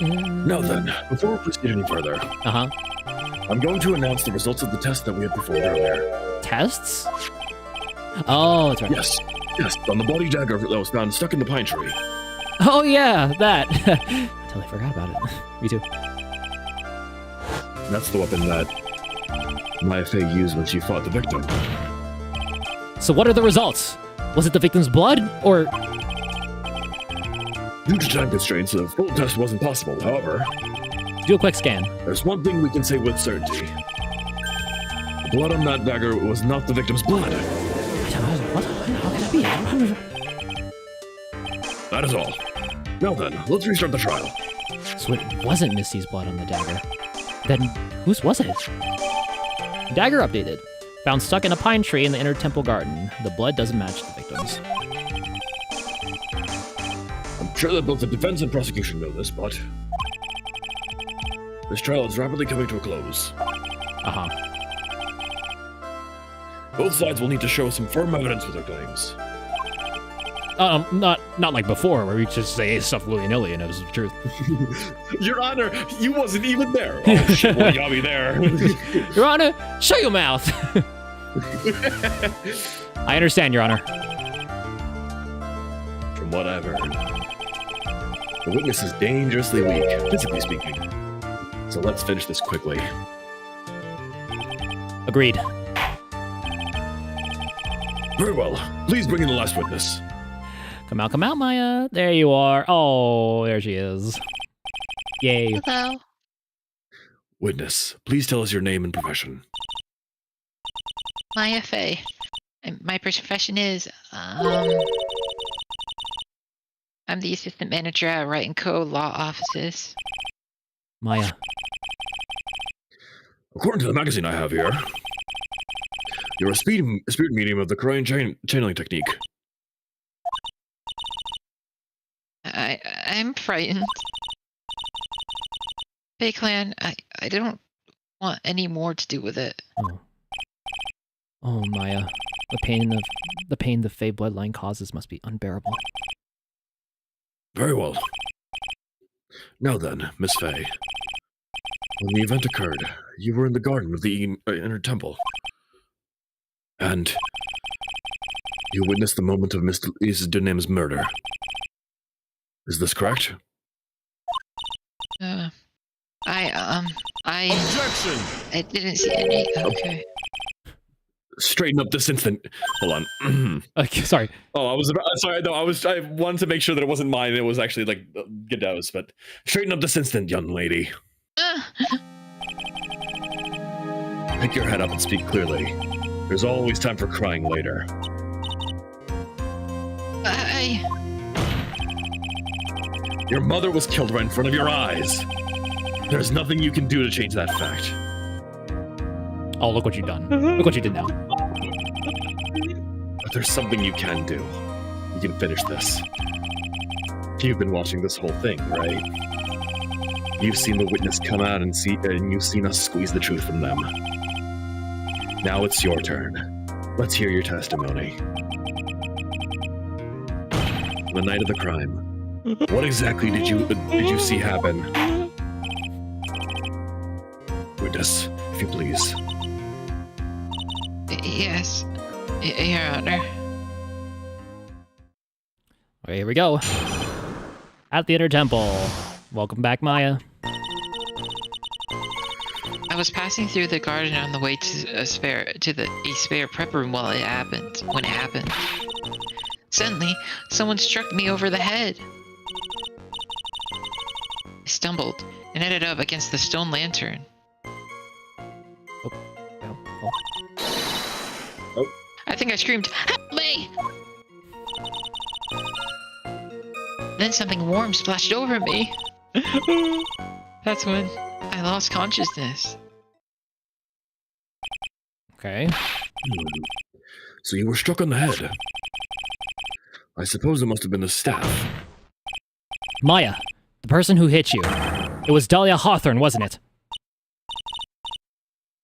Speaker 3: Now then, before we proceed any further, I'm going to announce the results of the test that we had performed earlier.
Speaker 1: Tests? Oh, that's right.
Speaker 3: Yes, on the body dagger that was found stuck in the pine tree.
Speaker 1: Oh yeah, that. Totally forgot about it. Me too.
Speaker 3: That's the weapon that Maya Fey used when she fought the victim.
Speaker 1: So what are the results? Was it the victim's blood, or?
Speaker 3: Due to time constraints, a full test wasn't possible. However,
Speaker 1: Do a quick scan.
Speaker 3: there's one thing we can say with certainty. The blood on that dagger was not the victim's blood.
Speaker 1: What? How can that be?
Speaker 3: That is all. Now then, let's restart the trial.
Speaker 1: So it wasn't Misty's blood on the dagger. Then whose was it? Dagger updated. Found stuck in a pine tree in the inner temple garden. The blood doesn't match the victim's.
Speaker 3: I'm sure that both the defense and prosecution know this, but this trial is rapidly coming to a close. Both sides will need to show some firm evidence for their claims.
Speaker 1: Not like before, where we just say stuff willy-nilly and it was the truth.
Speaker 6: Your Honor, you wasn't even there. Oh shit, well, you got me there.
Speaker 1: Your Honor, shut your mouth. I understand, Your Honor.
Speaker 3: From what I've heard, the witness is dangerously weak, physically speaking. So let's finish this quickly.
Speaker 1: Agreed.
Speaker 3: Very well. Please bring in the last witness.
Speaker 1: Come out, Maya. There you are. Oh, there she is. Yay.
Speaker 5: Hello.
Speaker 3: Witness, please tell us your name and profession.
Speaker 5: Maya Fey. And my profession is, I'm the assistant manager at Wright & Co. Law Offices.
Speaker 1: Maya.
Speaker 3: According to the magazine I have here, you're a spirit medium of the Korean channeling technique.
Speaker 5: I'm frightened. Hey, Clan, I don't want any more to do with it.
Speaker 1: Oh. Oh, Maya. The pain the Fae bloodline causes must be unbearable.
Speaker 3: Very well. Now then, Miss Faye. When the event occurred, you were in the garden of the inner temple. And you witnessed the moment of Mr. Dunham's murder. Is this correct?
Speaker 7: Objection!
Speaker 5: I didn't see any. Okay.
Speaker 3: Straighten up this instant. Hold on.
Speaker 1: Okay, sorry.
Speaker 6: Oh, I wanted to make sure that it wasn't mine. It was actually like Godot's, but
Speaker 3: Straighten up this instant, young lady. Pick your head up and speak clearly. There's always time for crying later. Your mother was killed right in front of your eyes. There's nothing you can do to change that fact.
Speaker 1: Oh, look what you've done. Look what you did now.
Speaker 3: But there's something you can do. You can finish this. You've been watching this whole thing, right? You've seen the witness come out and you've seen us squeeze the truth from them. Now it's your turn. Let's hear your testimony. The night of the crime. What exactly did you see happen? Witness, if you please.
Speaker 5: Yes, Your Honor.
Speaker 1: Okay, here we go. At the Inner Temple. Welcome back, Maya.
Speaker 5: I was passing through the garden on the way to a spare prep room when it happened. Suddenly, someone struck me over the head. I stumbled and ended up against the stone lantern.
Speaker 1: Oh.
Speaker 5: I think I screamed, "Help me!" Then something warm splashed over me. That's when I lost consciousness.
Speaker 1: Okay.
Speaker 3: So you were struck on the head. I suppose it must have been the staff.
Speaker 1: Maya, the person who hit you. It was Dahlia Hawthorne, wasn't it?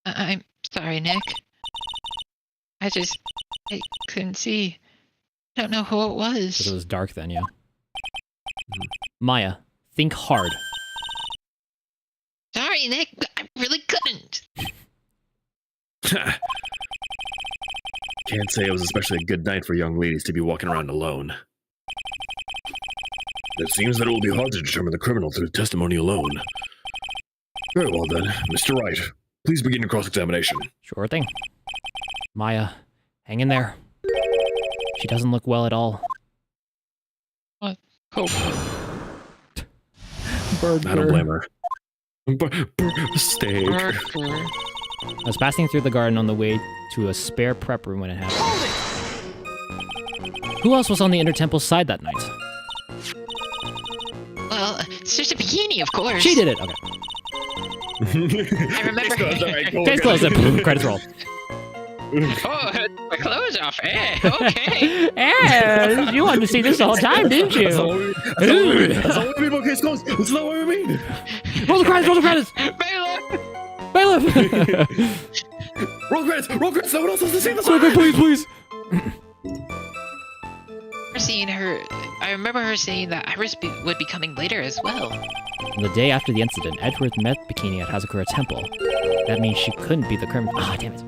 Speaker 5: I'm sorry, Nick. I couldn't see. I don't know who it was.
Speaker 1: Because it was dark then, yeah. Maya, think hard.
Speaker 5: Sorry, Nick. I really couldn't.
Speaker 3: Can't say it was especially a good night for young ladies to be walking around alone. It seems that it will be hard to determine the criminal through testimony alone. Very well then, Mr. Wright. Please begin your cross-examination.
Speaker 1: Sure thing. Maya, hang in there. She doesn't look well at all.
Speaker 5: What? Hope.
Speaker 1: Burger.
Speaker 3: I don't blame her. Steak.
Speaker 5: Burger.
Speaker 1: I was passing through the garden on the way to a spare prep room when it happened. Who else was on the Inner Temple side that night?
Speaker 5: Well, Sister Bikini, of course.
Speaker 1: She did it! Okay.
Speaker 5: I remember.
Speaker 1: Case closed. Credits roll.
Speaker 5: Oh, my clothes off. Okay.
Speaker 1: Yeah, you wanted to see this the whole time, didn't you?
Speaker 3: That's all we mean about case closed. That's not what we mean.
Speaker 1: Roll the credits, roll the credits! Bailiff!
Speaker 3: Roll credits, someone else has to see this.
Speaker 1: Please.
Speaker 5: I remember her saying that Iris would be coming later as well.
Speaker 1: The day after the incident, Edward met Bikini at Hazakura Temple. That means she couldn't be the criminal. Ah, damn it.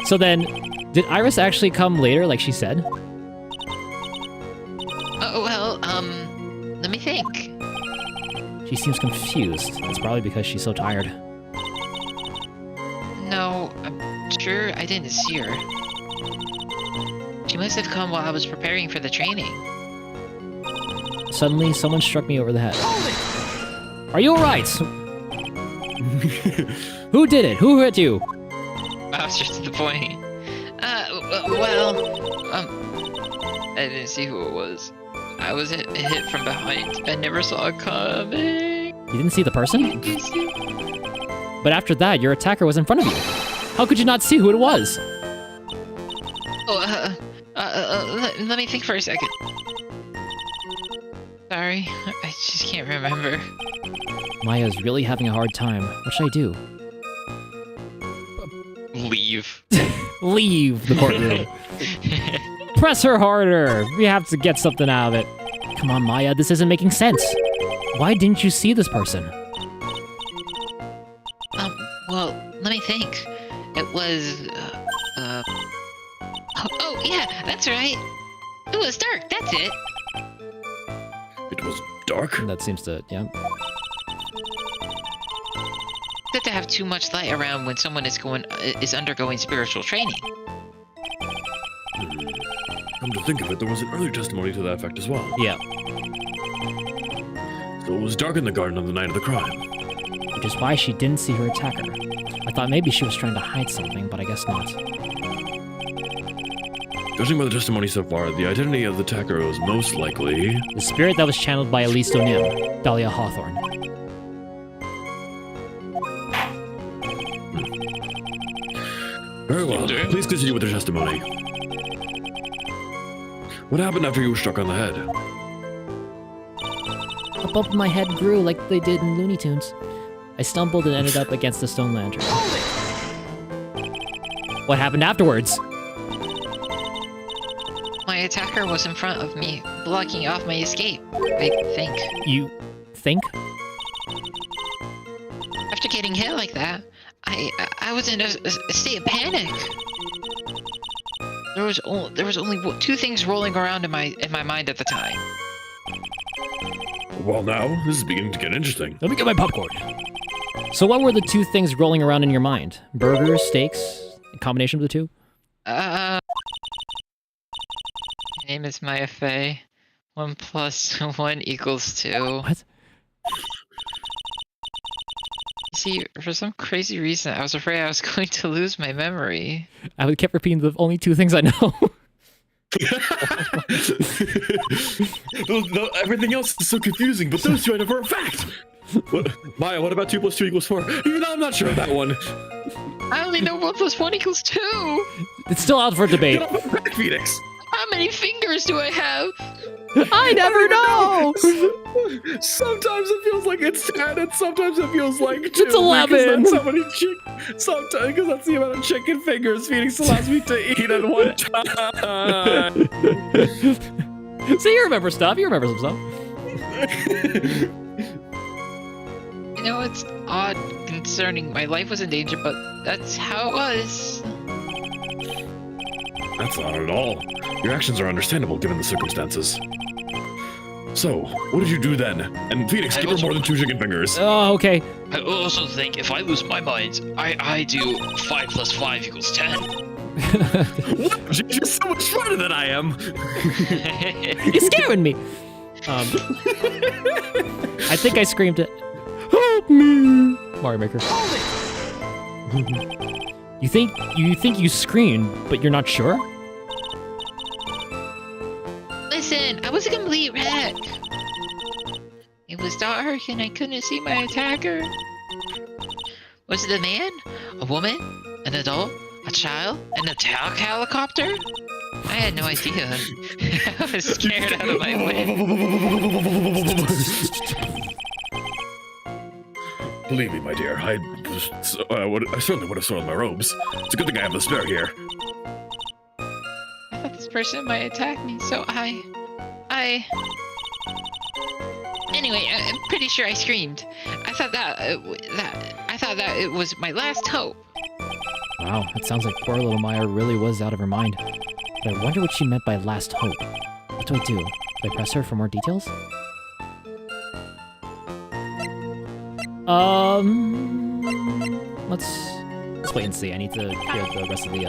Speaker 1: So then, did Iris actually come later, like she said?
Speaker 5: Oh, well, let me think.
Speaker 1: She seems confused. It's probably because she's so tired.
Speaker 5: No, I'm sure I didn't see her. She must have come while I was preparing for the training.
Speaker 1: Suddenly, someone struck me over the head. Are you alright? Who did it? Who hit you?
Speaker 5: Wow, straight to the point.
Speaker 4: I didn't see who it was. I was hit from behind. I never saw it coming.
Speaker 1: You didn't see the person?
Speaker 4: You see?
Speaker 1: But after that, your attacker was in front of you. How could you not see who it was?
Speaker 4: Oh, let me think for a second. Sorry, I just can't remember.
Speaker 1: Maya's really having a hard time. What should I do?
Speaker 4: Leave.
Speaker 1: Leave the courtroom. Press her harder. We have to get something out of it. Come on, Maya, this isn't making sense. Why didn't you see this person?
Speaker 5: Well, let me think. It was, Oh, yeah, that's right. It was dark, that's it.
Speaker 3: It was dark?
Speaker 1: That seems to, yeah.
Speaker 4: Good to have too much light around when someone is undergoing spiritual training.
Speaker 3: Come to think of it, there was an earlier testimony to that effect as well.
Speaker 1: Yeah.
Speaker 3: So it was dark in the garden on the night of the crime.
Speaker 1: Which is why she didn't see her attacker. I thought maybe she was trying to hide something, but I guess not.
Speaker 3: Judging by the testimony so far, the identity of the attacker was most likely...
Speaker 1: The spirit that was channeled by Elise O'Neill, Dahlia Hawthorne.
Speaker 3: Very well. Please continue with your testimony. What happened after you were struck on the head?
Speaker 1: A bump in my head grew like they did in Looney Tunes. I stumbled and ended up against the stone lantern. What happened afterwards?
Speaker 4: My attacker was in front of me, blocking off my escape, I think.
Speaker 1: You think?
Speaker 4: After getting hit like that, I was in a state of panic. There was only two things rolling around in my mind at the time.
Speaker 3: Well, now, this is beginning to get interesting.
Speaker 1: Let me get my popcorn. So what were the two things rolling around in your mind? Burgers, steaks, a combination of the two?
Speaker 4: My name is Maya Faye. 1 + 1 = 2.
Speaker 1: What?
Speaker 4: See, for some crazy reason, I was afraid I was going to lose my memory.
Speaker 1: I kept repeating the only two things I know.
Speaker 3: Everything else is so confusing, but those two I know for a fact. Maya, what about 2 + 2 = 4? Even though I'm not sure of that one.
Speaker 4: I only know 1 + 1 = 2.
Speaker 1: It's still out for debate.
Speaker 3: Get off my back, Phoenix.
Speaker 4: How many fingers do I have?
Speaker 1: I never know!
Speaker 3: Sometimes it feels like it's 10, and sometimes it feels like 2.
Speaker 1: It's 11.
Speaker 3: Because that's so many sometimes, because that's the amount of chicken fingers Phoenix allows me to eat at one time.
Speaker 1: See, you remember stuff. You remember some stuff.
Speaker 4: You know, it's odd concerning my life was in danger, but that's how it was.
Speaker 3: That's not at all. Your actions are understandable given the circumstances. So, what did you do then? And Phoenix, give her more than 2 chicken fingers.
Speaker 1: Oh, okay.
Speaker 8: I also think if I lose my mind, I do 5 + 5 = 10.
Speaker 3: What? You're so much smarter than I am.
Speaker 1: You're scaring me. I think I screamed it. Help me, Mario Maker. You think you screamed, but you're not sure?
Speaker 5: Listen, I was a complete wreck. It was dark and I couldn't see my attacker.
Speaker 4: Was it a man? A woman? An adult? A child? An attack helicopter? I had no idea. I was scared out of my wits.
Speaker 3: Believe me, my dear, I certainly would have soiled my robes. It's a good thing I have the spare here.
Speaker 4: I thought this person might attack me, so I... Anyway, I'm pretty sure I screamed. I thought that it was my last hope.
Speaker 1: Wow, it sounds like poor little Maya really was out of her mind. But I wonder what she meant by last hope. What do? Do I press her for more details? Let's wait and see. I need to hear the rest of the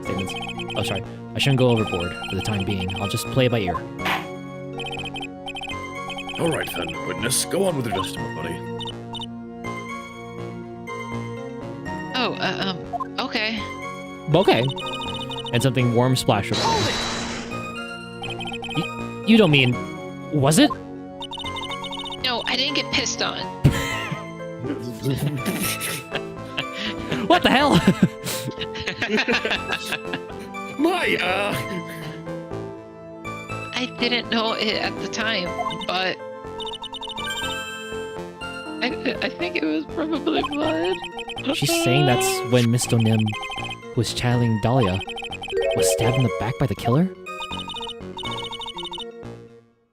Speaker 1: statements. Oh, sorry. I shouldn't go overboard for the time being. I'll just play it by ear.
Speaker 3: All right then, witness, go on with your testimony.
Speaker 4: Oh, okay.
Speaker 1: Okay. and something warm splashed over me. You don't mean... Was it?
Speaker 5: No, I didn't get pissed on.
Speaker 1: What the hell?
Speaker 6: Maya!
Speaker 5: I didn't know it at the time, but I think it was probably blood.
Speaker 1: She's saying that's when Miss Donim, who was channeling Dahlia, was stabbed in the back by the killer?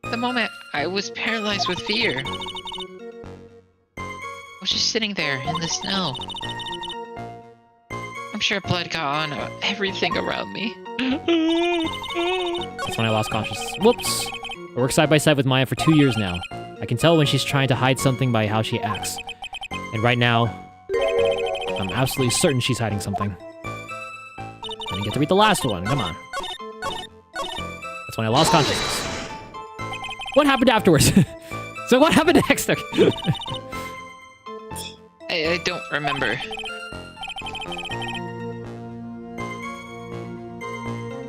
Speaker 5: The moment I was paralyzed with fear. I was just sitting there in the snow. I'm sure blood got on everything around me.
Speaker 1: That's when I lost consciousness. Whoops! I work side by side with Maya for 2 years now. I can tell when she's trying to hide something by how she acts. And right now, I'm absolutely certain she's hiding something. I didn't get to read the last one, come on. That's when I lost consciousness. What happened afterwards? So what happened next?
Speaker 5: I don't remember.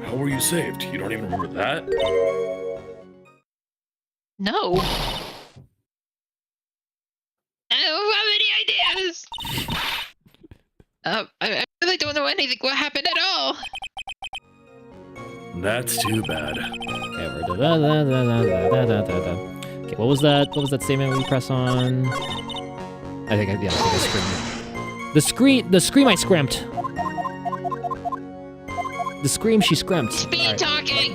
Speaker 6: How were you saved? You don't even remember that?
Speaker 5: No. I don't have any ideas. I really don't know anything. What happened at all?
Speaker 6: That's too bad.
Speaker 1: Okay, okay, what was that? What was that statement we press on? I think I screamed. The scream I scrimped. The scream she scrimped.
Speaker 5: Speed talking.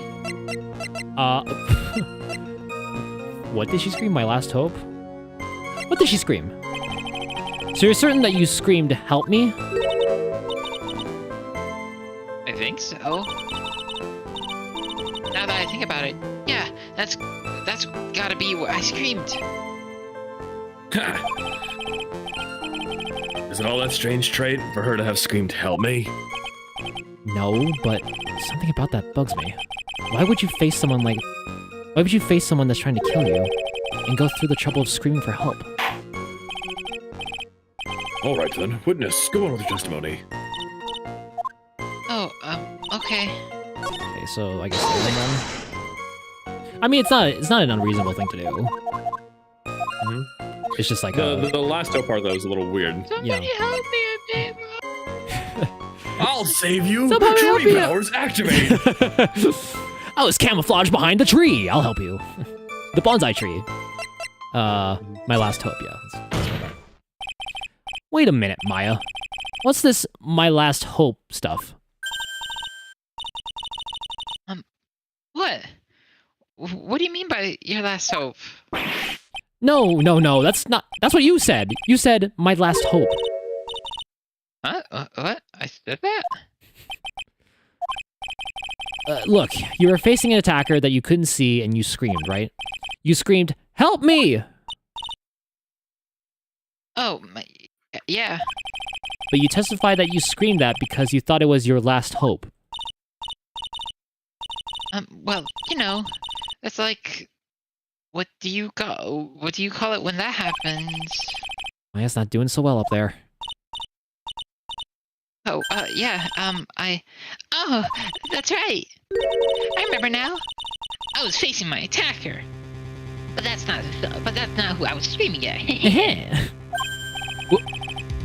Speaker 1: What did she scream? My last hope? What did she scream? So you're certain that you screamed, "Help me"?
Speaker 5: I think so. Now that I think about it, yeah, that's gotta be what I screamed.
Speaker 6: Ha! Is it all that strange trait for her to have screamed, "Help me"?
Speaker 1: No, but something about that bugs me. Why would you face someone that's trying to kill you and go through the trouble of screaming for help?
Speaker 6: All right then, witness, go on with your testimony.
Speaker 5: Oh, okay.
Speaker 1: Okay, so I guess then. I mean, it's not an unreasonable thing to do.
Speaker 6: Mhm.
Speaker 1: It's just like
Speaker 6: The last part though is a little weird.
Speaker 5: Somebody help me, I'm
Speaker 6: I'll save you!
Speaker 1: Somebody help
Speaker 6: Tree
Speaker 1: me.
Speaker 6: powers activate!
Speaker 1: I was camouflaged behind the tree. I'll help you. The bonsai tree. My last hope. Yeah. That's what I got. Wait a minute, Maya. What's this my last hope stuff?
Speaker 5: What? What do you mean by your last hope?
Speaker 1: No. That's what you said. You said my last hope.
Speaker 5: Huh? What? I said that?
Speaker 1: Look, you were facing an attacker that you couldn't see and you screamed, right? You screamed, "Help me!"
Speaker 5: Oh, yeah.
Speaker 1: But you testified that you screamed that because you thought it was your last hope.
Speaker 5: Well, you know, it's like, what do you call it when that happens?
Speaker 1: Maya's not doing so well up there.
Speaker 5: Oh, yeah, oh, that's right. I remember now. I was facing my attacker. But that's not who I was screaming at.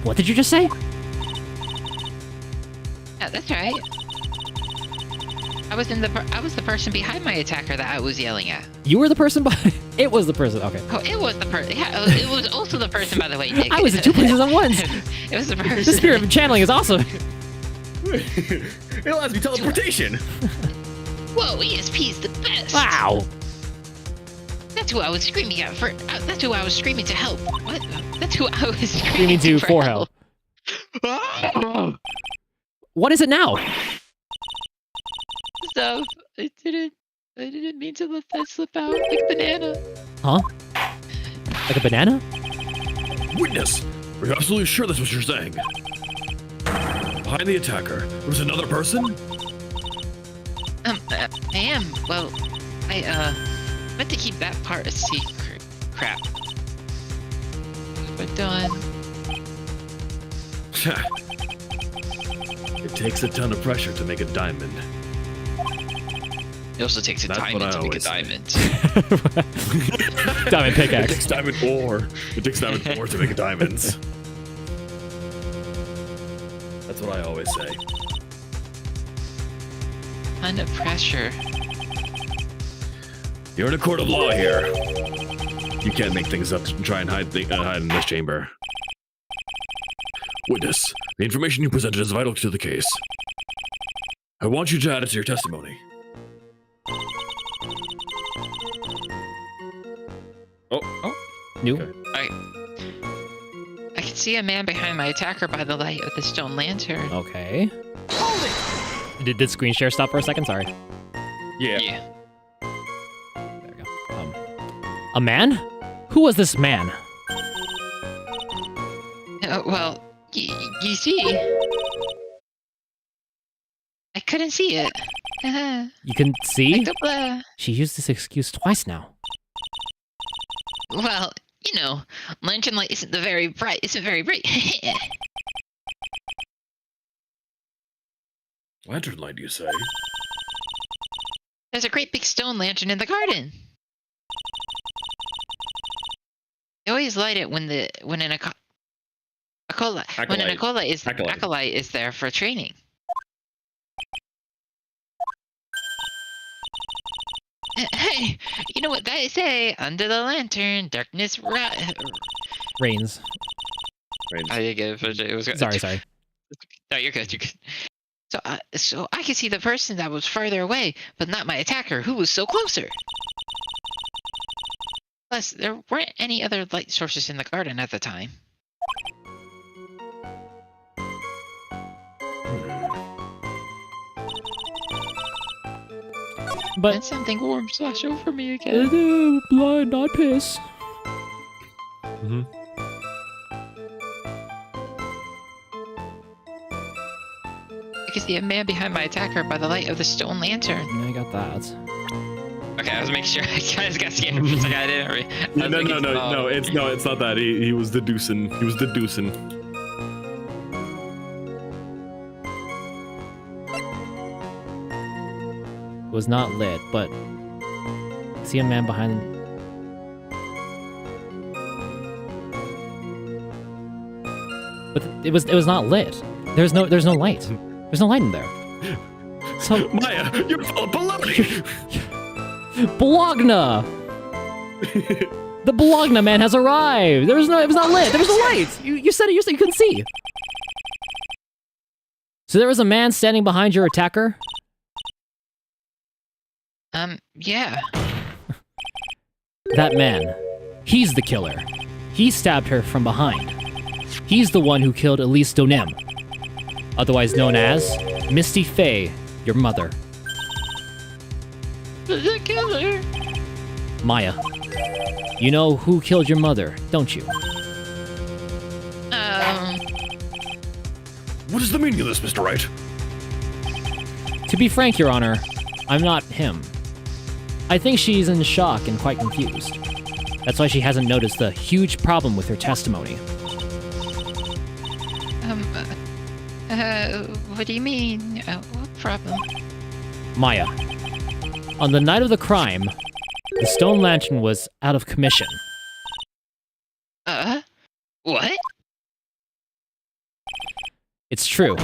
Speaker 1: What did you just say?
Speaker 5: Yeah, that's right. I was the person behind my attacker that I was yelling at.
Speaker 1: You were the person behind... It was the person, okay.
Speaker 5: Oh, it was the person. Yeah, it was also the person, by the way, Nick.
Speaker 1: I was in two places at once.
Speaker 5: It was the person.
Speaker 1: The spirit of channeling is awesome.
Speaker 6: It allows me teleportation!
Speaker 5: Whoa, ESP is the best.
Speaker 1: Wow.
Speaker 5: That's who I was screaming at for. That's who I was screaming to help. What? That's who I was
Speaker 1: Screaming to for help. What is it now?
Speaker 5: Stuff. I didn't mean to let that slip out like a banana.
Speaker 1: Huh? Like a banana?
Speaker 6: Witness, are you absolutely sure that's what you're saying? Behind the attacker, was another person?
Speaker 5: I am. Well, I meant to keep that part a secret. Crap. We're done.
Speaker 3: It takes a ton of pressure to make a diamond.
Speaker 8: It also takes a
Speaker 3: That's
Speaker 8: diamond
Speaker 3: what I
Speaker 8: to make a
Speaker 3: always say.
Speaker 8: diamond.
Speaker 1: Diamond
Speaker 3: It
Speaker 1: pickaxe.
Speaker 3: takes diamond ore. It takes diamond ore to make diamonds. That's what I always say.
Speaker 4: Under pressure.
Speaker 3: You're in a court of law here. You can't make things up and try and hide in this chamber. Witness, the information you presented is vital to the case. I want you to add it to your testimony.
Speaker 1: New.
Speaker 3: Okay.
Speaker 4: I can see a man behind my attacker by the light of the stone lantern.
Speaker 1: Okay. Did screen share stop for a second? Sorry.
Speaker 6: Yeah.
Speaker 8: Yeah.
Speaker 1: There we go. A man? Who was this man?
Speaker 4: Well, you see, I couldn't see it.
Speaker 1: You can see?
Speaker 4: Like the blur.
Speaker 1: She used this excuse twice now.
Speaker 4: Well, you know, lantern light isn't very bright.
Speaker 3: Lantern light, you say?
Speaker 4: There's a great big stone lantern in the garden. They always light it when an acolyte is there for training. Hey, you know what they say? Under the lantern, darkness
Speaker 1: Reigns.
Speaker 4: I didn't get it. It was
Speaker 1: Sorry.
Speaker 4: No, you're good. You're good. So I could see the person that was further away, but not my attacker, who was so closer. Plus, there weren't any other light sources in the garden at the time.
Speaker 1: But
Speaker 4: And something warm slashed over me again.
Speaker 1: blind, not piss.
Speaker 4: I could see a man behind my attacker by the light of the stone lantern.
Speaker 1: I got that.
Speaker 4: Okay, I was making sure. I just got scared for a second. I didn't.
Speaker 3: No, it's not that. He was deducing. He was deducing.
Speaker 1: It was not lit, but see a man behind. But it was not lit. There's no light. There's no light in there. So
Speaker 3: Maya, you're full of baloney.
Speaker 1: Bologna. The Bologna man has arrived. It was not lit. There was no light. You said it. You said you couldn't see. So there was a man standing behind your attacker.
Speaker 4: Yeah.
Speaker 1: That man, he's the killer. He stabbed her from behind. He's the one who killed Elise Donem, otherwise known as Misty Faye, your mother.
Speaker 4: The killer.
Speaker 1: Maya, you know who killed your mother, don't you?
Speaker 3: What is the meaning of this, Mr. Wright?
Speaker 1: To be frank, Your Honor, I'm not him. I think she's in shock and quite confused. That's why she hasn't noticed the huge problem with her testimony.
Speaker 4: What do you mean? What problem?
Speaker 1: Maya, on the night of the crime, the stone lantern was out of commission.
Speaker 4: What?
Speaker 1: It's true.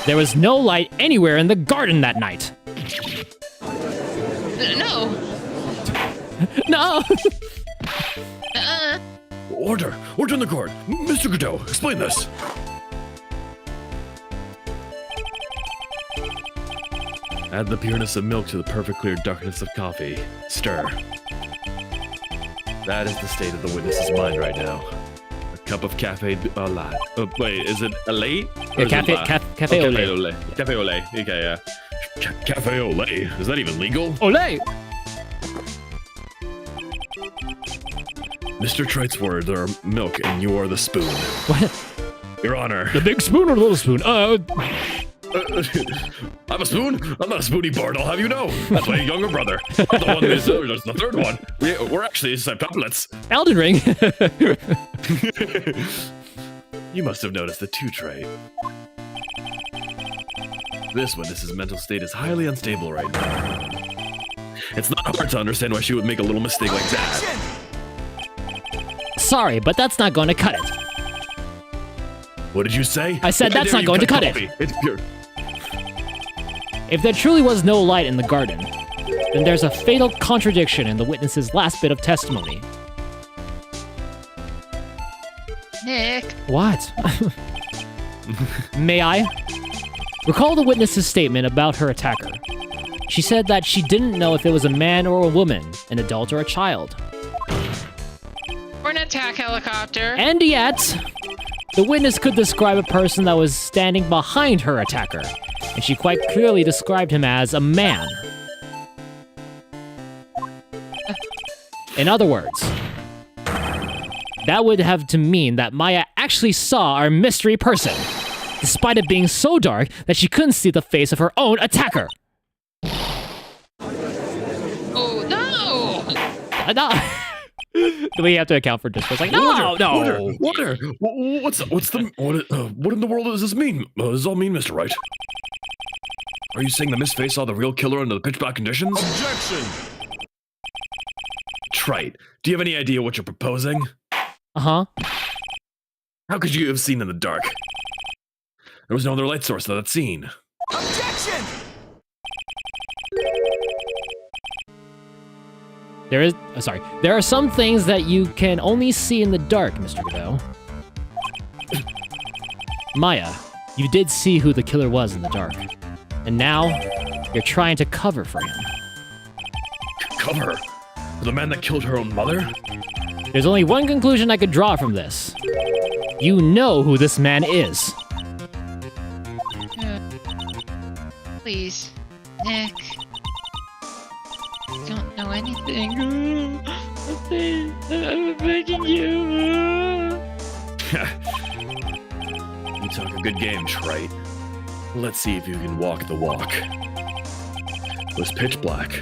Speaker 1: There was no light anywhere in the garden that night.
Speaker 4: No.
Speaker 1: No!
Speaker 3: Order in the court. Mr. Godot, explain this. Add the pureness of milk to the perfect clear darkness of coffee. Stir. That is the state of the witness's mind right now. A cup of cafe au lait. Oh, wait, is it a lait?
Speaker 1: Yeah, cafe au lait.
Speaker 3: Cafe au lait. Okay, yeah. Cafe au lait. Is that even legal?
Speaker 1: Olay!
Speaker 3: Mr. Tright's words are milk and you are the spoon.
Speaker 1: What?
Speaker 3: Your Honor.
Speaker 1: The big spoon or the little spoon?
Speaker 3: I'm a spoon? I'm not a spoony bard, I'll have you know. That's my younger brother. I'm the one who's the third one. We're actually septuplets.
Speaker 1: Elden Ring!
Speaker 3: You must have noticed the two trait. This witness's mental state is highly unstable right now. It's not hard to understand why she would make a little mistake like that.
Speaker 1: Sorry, but that's not going to cut it.
Speaker 3: What did you say?
Speaker 1: I said that's not going to cut it.
Speaker 3: It's pure.
Speaker 1: If there truly was no light in the garden, then there's a fatal contradiction in the witness's last bit of testimony.
Speaker 5: Nick.
Speaker 1: What? May I? Recall the witness's statement about her attacker. She said that she didn't know if it was a man or a woman, an adult or a child.
Speaker 5: Or an attack helicopter.
Speaker 1: And yet, the witness could describe a person that was standing behind her attacker, and she quite clearly described him as a man. In other words, that would have to mean that Maya actually saw our mystery person, despite it being so dark that she couldn't see the face of her own attacker.
Speaker 5: Oh, no!
Speaker 1: No. Do we have to account for discourse? Like, no.
Speaker 3: Water. What in the world does this mean? What does this all mean, Mr. Wright? Are you saying that Miss Faye saw the real killer under the pitch black conditions?
Speaker 7: Objection!
Speaker 3: Trite. Do you have any idea what you're proposing?
Speaker 1: Uh-huh.
Speaker 3: How could you have seen in the dark? There was no other light source to that scene.
Speaker 7: Objection!
Speaker 1: There are some things that you can only see in the dark, Mr. Godot. Maya, you did see who the killer was in the dark. And now, you're trying to cover for him.
Speaker 3: Cover? For the man that killed her own mother?
Speaker 1: There's only one conclusion I could draw from this. You know who this man is.
Speaker 5: Please, Nick. I don't know anything. Please, I'm begging you.
Speaker 3: You talk a good game, Trite. Let's see if you can walk the walk. It was pitch black.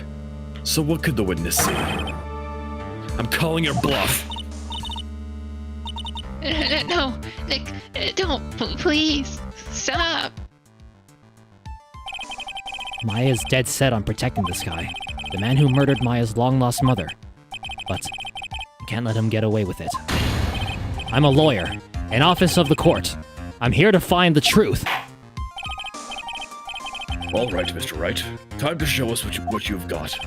Speaker 3: So what could the witness see? I'm calling your bluff.
Speaker 5: No, Nick, don't. Please, stop.
Speaker 1: Maya's dead set on protecting this guy. The man who murdered Maya's long-lost mother. But I can't let him get away with it. I'm a lawyer, an office of the court. I'm here to find the truth.
Speaker 3: All right, Mr. Wright. Time to show us what you've got.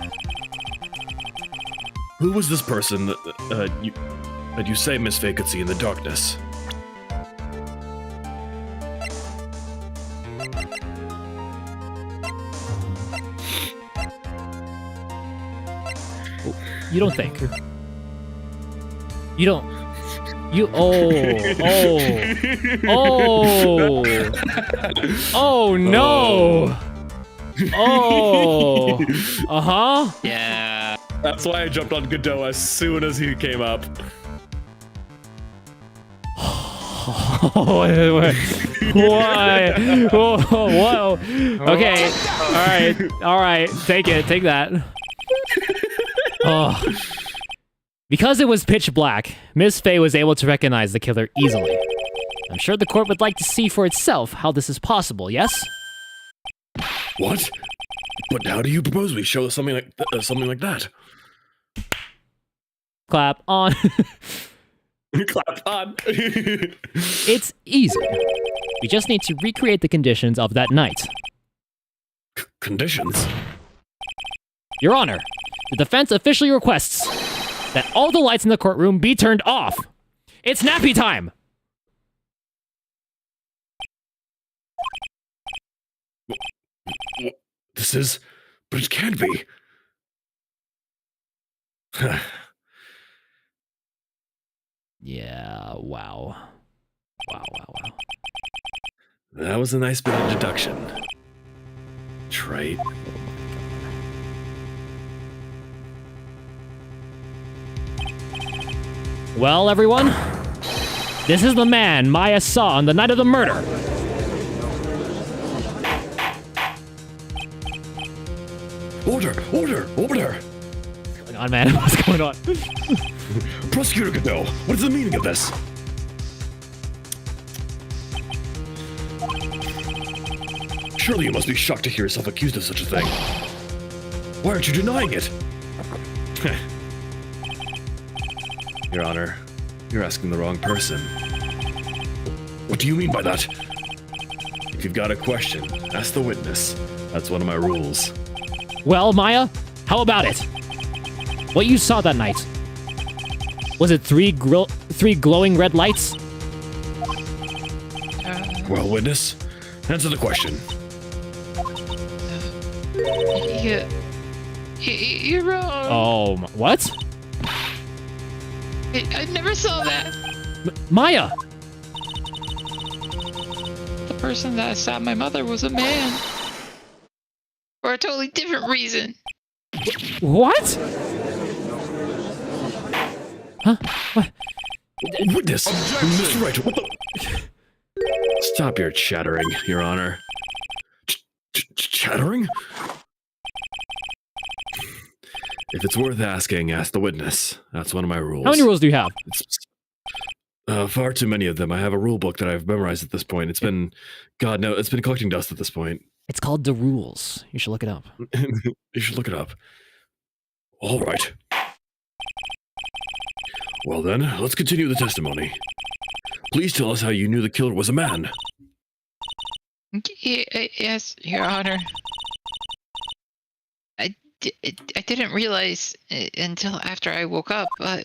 Speaker 3: Who was this person that you say Miss Faye could see in the darkness?
Speaker 1: You don't think. You don't. You. Oh no. Oh. Uh-huh.
Speaker 6: Yeah. That's why I jumped on Godot as soon as he came up.
Speaker 1: Why? Whoa. Okay. All right. Take that. Oh. Because it was pitch black, Miss Faye was able to recognize the killer easily. I'm sure the court would like to see for itself how this is possible, yes?
Speaker 3: What? But how do you propose we show something like that?
Speaker 1: Clap on.
Speaker 6: Clap on.
Speaker 1: It's easy. We just need to recreate the conditions of that night.
Speaker 3: Conditions?
Speaker 1: Your Honor, the defense officially requests that all the lights in the courtroom be turned off. It's nappy time!
Speaker 3: This is... But it can't be.
Speaker 1: Yeah, wow. Wow.
Speaker 3: That was a nice bit of deduction. Trite.
Speaker 1: Well, everyone, this is the man Maya saw on the night of the murder.
Speaker 3: Order!
Speaker 1: What's going on, man? What's going on?
Speaker 3: Prosecutor Godot, what is the meaning of this? Surely you must be shocked to hear yourself accused of such a thing. Why aren't you denying it? Your Honor, you're asking the wrong person. What do you mean by that? If you've got a question, ask the witness. That's one of my rules.
Speaker 1: Well, Maya, how about it? What you saw that night? Was it three glowing red lights?
Speaker 3: Well, witness, answer the question.
Speaker 5: You're wrong.
Speaker 1: Oh, what?
Speaker 5: I never saw that.
Speaker 1: Maya!
Speaker 5: The person that stabbed my mother was a man. For a totally different reason.
Speaker 1: What? Huh? What?
Speaker 3: Witness! Mr. Wright, what the... Stop your chattering, Your Honor. Chattering? If it's worth asking, ask the witness. That's one of my rules.
Speaker 1: How many rules do you have?
Speaker 3: Far too many of them. I have a rule book that I've memorized at this point. It's been... God, no, it's been collecting dust at this point.
Speaker 1: It's called The Rules. You should look it up.
Speaker 3: You should look it up. All right. Well then, let's continue the testimony. Please tell us how you knew the killer was a man.
Speaker 5: Yes, Your Honor. I didn't realize until after I woke up, but...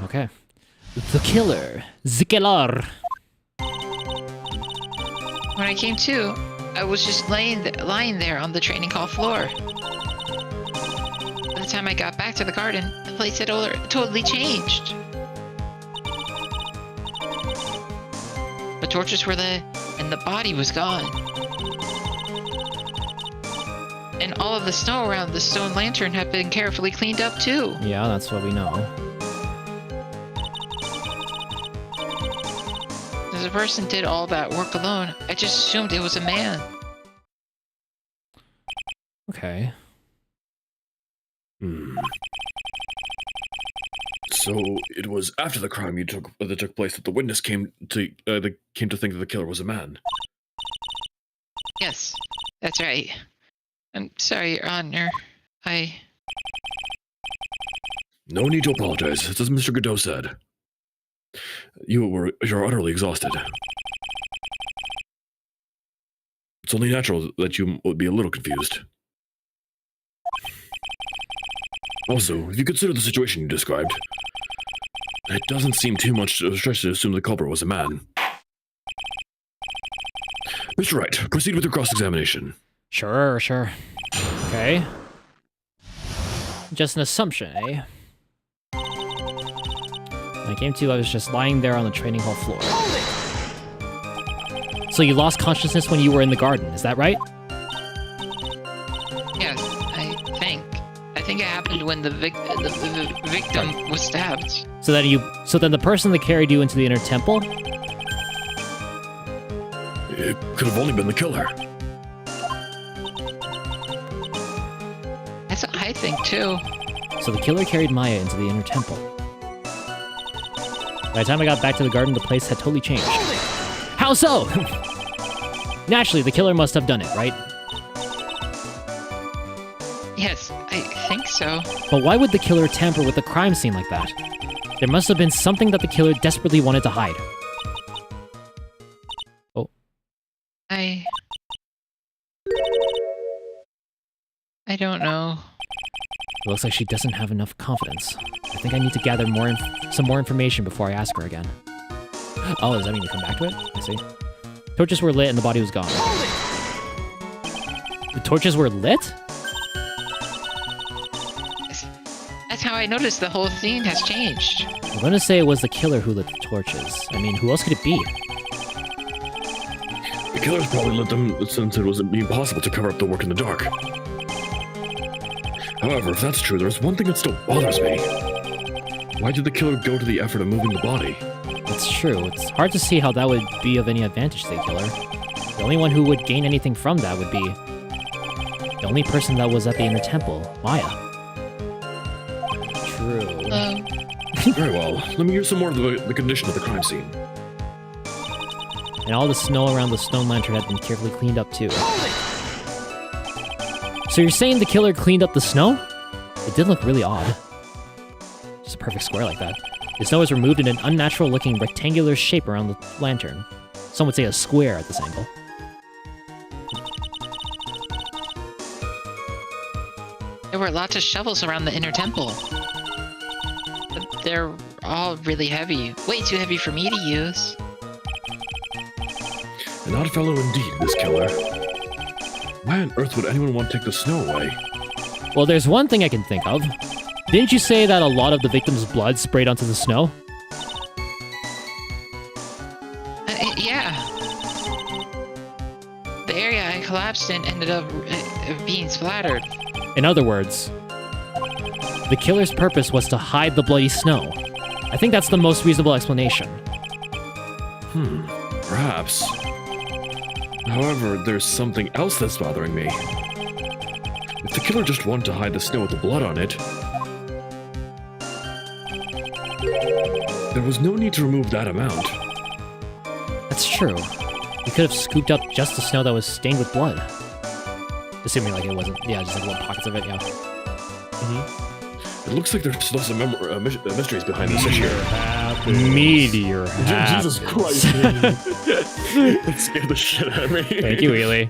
Speaker 1: Okay. The killer. The killer.
Speaker 5: When I came to, I was just lying there on the training hall floor. By the time I got back to the garden, the place had totally changed. The torches were there, and the body was gone. And all of the snow around the stone lantern had been carefully cleaned up too.
Speaker 1: Yeah, that's what we know.
Speaker 5: As a person did all that work alone, I just assumed it was a man.
Speaker 1: Okay.
Speaker 3: So it was after the crime that took place that the witness came to think that the killer was a man.
Speaker 5: Yes, that's right. I'm sorry, Your Honor.
Speaker 3: No need to apologize. It's as Mr. Godot said. You're utterly exhausted. It's only natural that you would be a little confused. Also, if you consider the situation you described, it doesn't seem too much of a stretch to assume the culprit was a man. Mr. Wright, proceed with your cross-examination.
Speaker 1: Sure. Okay. Just an assumption, eh? When I came to, I was just lying there on the training hall floor. So you lost consciousness when you were in the garden, is that right?
Speaker 5: Yes, I think it happened when the victim was stabbed.
Speaker 1: So then the person that carried you into the inner temple?
Speaker 3: It could have only been the killer.
Speaker 5: That's what I think too.
Speaker 1: So the killer carried Maya into the inner temple. By the time I got back to the garden, the place had totally changed. How so? Naturally, the killer must have done it, right?
Speaker 5: Yes, I think so.
Speaker 1: But why would the killer tamper with the crime scene like that? There must have been something that the killer desperately wanted to hide. Oh.
Speaker 5: I don't know.
Speaker 1: It looks like she doesn't have enough confidence. I think I need to gather some more information before I ask her again. Oh, does that mean to come back to it? I see. Torches were lit and the body was gone. The torches were lit?
Speaker 5: That's how I noticed the whole scene has changed.
Speaker 1: I'm gonna say it was the killer who lit the torches. I mean, who else could it be?
Speaker 3: The killers probably lit them since it was impossible to cover up the work in the dark. However, if that's true, there's one thing that still bothers me. Why did the killer go to the effort of moving the body?
Speaker 1: That's true. It's hard to see how that would be of any advantage to the killer. The only one who would gain anything from that would be the only person that was at the inner temple, Maya. True.
Speaker 3: Very well. Let me hear some more of the condition of the crime scene.
Speaker 1: and all the snow around the stone lantern had been carefully cleaned up too. So you're saying the killer cleaned up the snow? It did look really odd. Just a perfect square like that. The snow was removed in an unnatural-looking rectangular shape around the lantern. Some would say a square at this angle.
Speaker 4: There were lots of shovels around the inner temple. But they're all really heavy. Way too heavy for me to use.
Speaker 3: An odd fellow indeed, this killer. Why on earth would anyone want to take the snow away?
Speaker 1: Well, there's one thing I can think of. Didn't you say that a lot of the victim's blood sprayed onto the snow?
Speaker 4: Yeah. The area I collapsed in ended up being splattered.
Speaker 1: In other words, the killer's purpose was to hide the bloody snow. I think that's the most reasonable explanation.
Speaker 3: Perhaps. However, there's something else that's bothering me. If the killer just wanted to hide the snow with the blood on it, there was no need to remove that amount.
Speaker 1: That's true. He could have scooped up just the snow that was stained with blood. Assuming like it wasn't, yeah, just like little pockets of it, yeah.
Speaker 3: It looks like there's still some mysteries behind this issue.
Speaker 1: Meteor
Speaker 3: Jesus
Speaker 1: happens.
Speaker 3: Christ. That scared the shit out of me.
Speaker 1: Thank you, Wheelie.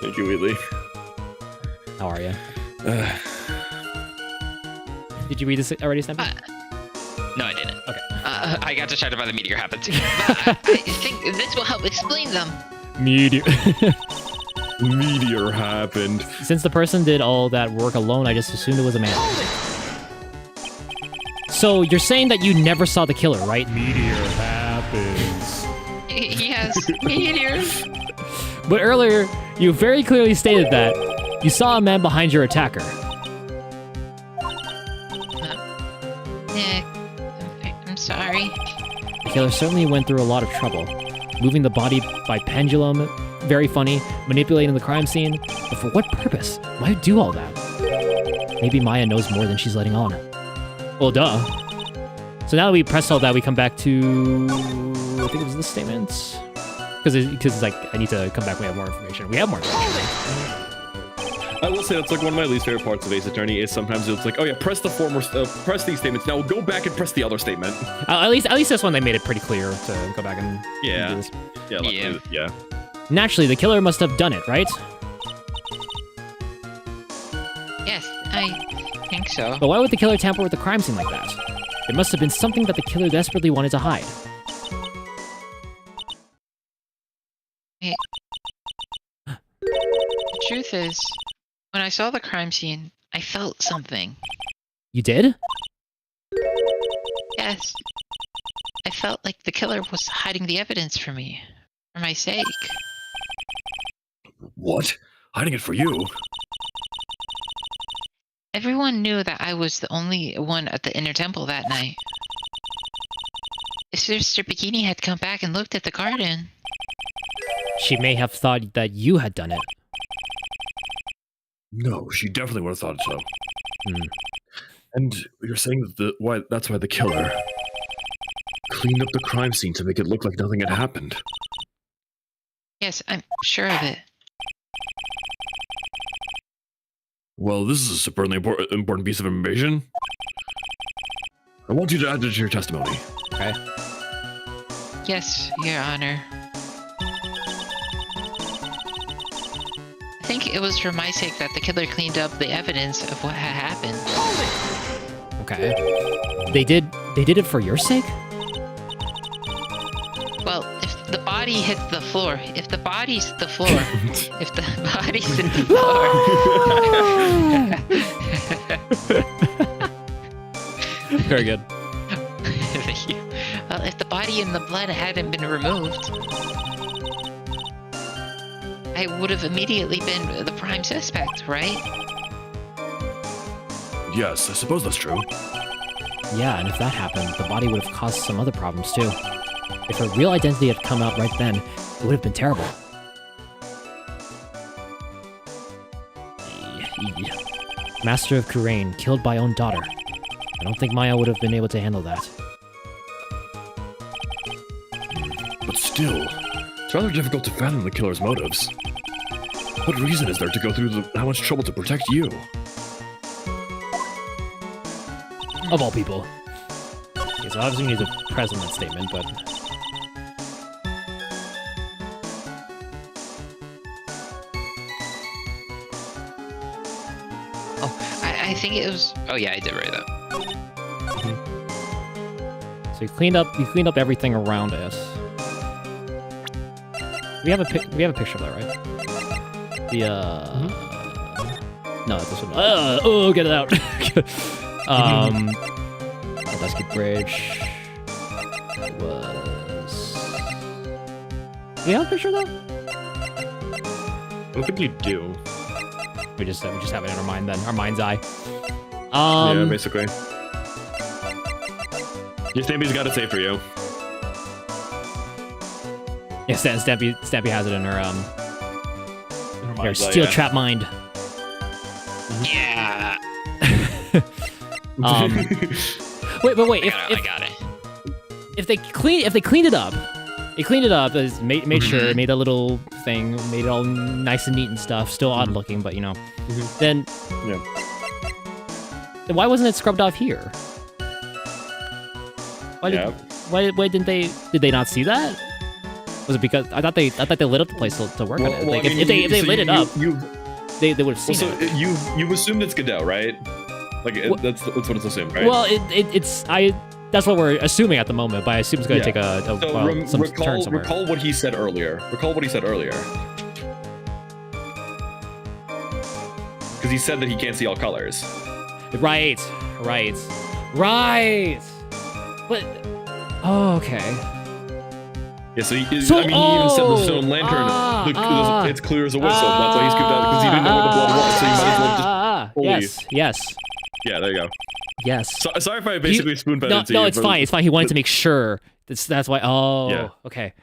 Speaker 3: Thank you, Wheatley.
Speaker 1: How are you? Did you read this already, Snappy?
Speaker 8: No, I didn't.
Speaker 1: Okay.
Speaker 8: I got distracted by the meteor happened. But I think this will help explain them.
Speaker 1: Meteor.
Speaker 3: Meteor happened.
Speaker 1: Since the person did all that work alone, I just assumed it was a man. So you're saying that you never saw the killer, right? Meteor happens.
Speaker 4: Yes, meteors.
Speaker 1: But earlier, you very clearly stated that you saw a man behind your attacker.
Speaker 4: I'm sorry.
Speaker 1: The killer certainly went through a lot of trouble. Moving the body by pendulum, very funny, manipulating the crime scene. But for what purpose? Why do all that? Maybe Maya knows more than she's letting on. Well, duh. So now that we pressed all that, we come back to... I think it was this statement? Because it's like, I need to come back when we have more information. We have more information.
Speaker 6: I will say that's like one of my least favorite parts of Ace Attorney is sometimes it's like, oh yeah, press the former, press these statements. Now we'll go back and press the other statement.
Speaker 1: At least this one they made it pretty clear to go back and do this.
Speaker 6: Yeah.
Speaker 1: Naturally, the killer must have done it, right?
Speaker 4: Yes, I think so.
Speaker 1: But why would the killer tamper with the crime scene like that? It must have been something that the killer desperately wanted to hide.
Speaker 4: The truth is, when I saw the crime scene, I felt something.
Speaker 1: You did?
Speaker 4: Yes. I felt like the killer was hiding the evidence from me. For my sake.
Speaker 3: What? Hiding it for you?
Speaker 4: Everyone knew that I was the only one at the inner temple that night. If Sister Bikini had come back and looked at the garden...
Speaker 1: She may have thought that you had done it.
Speaker 3: No, she definitely would have thought so. And you're saying that that's why the killer cleaned up the crime scene to make it look like nothing had happened.
Speaker 4: Yes, I'm sure of it.
Speaker 3: Well, this is a superbly important piece of information. I want you to add it to your testimony.
Speaker 1: Okay.
Speaker 4: Yes, Your Honor. I think it was for my sake that the killer cleaned up the evidence of what had happened.
Speaker 1: Okay. They did it for your sake?
Speaker 4: Well, if the body hits the floor, if the body's the floor, if the body's in the floor.
Speaker 1: Very good.
Speaker 4: Thank you. Well, if the body and the blood hadn't been removed, I would have immediately been the prime suspect, right?
Speaker 3: Yes, I suppose that's true.
Speaker 1: Yeah, and if that happened, the body would have caused some other problems too. If her real identity had come out right then, it would have been terrible. Master of Kurain, killed by own daughter. I don't think Maya would have been able to handle that.
Speaker 3: But still, Still, it's rather difficult to fathom the killer's motives. What reason is there to go through that much trouble to protect you?
Speaker 1: Of all people. Okay, so obviously we need to present that statement, but...
Speaker 4: I think it was. Oh yeah, I did write that.
Speaker 1: So you cleaned up everything around us. We have a picture of that, right? The no, this one. Oh, get it out. Dusky Bridge. It was. Do we have a picture of that?
Speaker 3: I don't think you do.
Speaker 1: We just have it in our mind then, our mind's eye.
Speaker 3: Yeah, basically. Your Stampy's got it saved for you.
Speaker 1: Yeah, Stampy has it in her her steel trap mind.
Speaker 8: Yeah.
Speaker 1: Wait.
Speaker 8: I got it.
Speaker 1: If they cleaned it up, made sure it made a little thing, made it all nice and neat and stuff. Still odd looking, but you know. Then why wasn't it scrubbed off here? Why didn't they? Did they not see that? Was it because I thought they lit up the place to work on it? Like if they lit it up, they would have seen it.
Speaker 6: You've assumed it's Godot, right? Like that's what it's assumed, right?
Speaker 1: Well, that's what we're assuming at the moment, but I assume it's going to take some turn somewhere.
Speaker 6: Recall what he said earlier. Because he said that he can't see all colors.
Speaker 1: Right. But okay.
Speaker 6: Yeah, so he even said the stone lantern. It's clear as a whistle. That's why he scooped out because he didn't know where the blood was. So you might as well just fully.
Speaker 1: Yes.
Speaker 6: Yeah, there you go.
Speaker 1: Yes.
Speaker 6: Sorry if I basically spoon-fed it to you.
Speaker 1: No, it's fine. It's fine. He wanted to make sure. That's why. Oh,
Speaker 6: Yeah.
Speaker 1: Okay.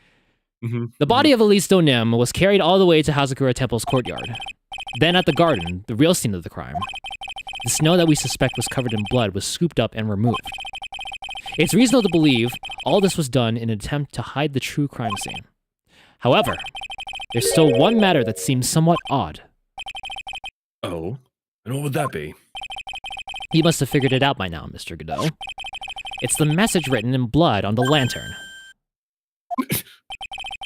Speaker 1: The body of Elise Donim was carried all the way to Hazakura Temple's courtyard. Then at the garden, the real scene of the crime, the snow that we suspect was covered in blood was scooped up and removed. It's reasonable to believe all this was done in an attempt to hide the true crime scene. However, there's still one matter that seems somewhat odd.
Speaker 3: Oh, and what would that be?
Speaker 1: You must have figured it out by now, Mr. Godot. It's the message written in blood on the lantern.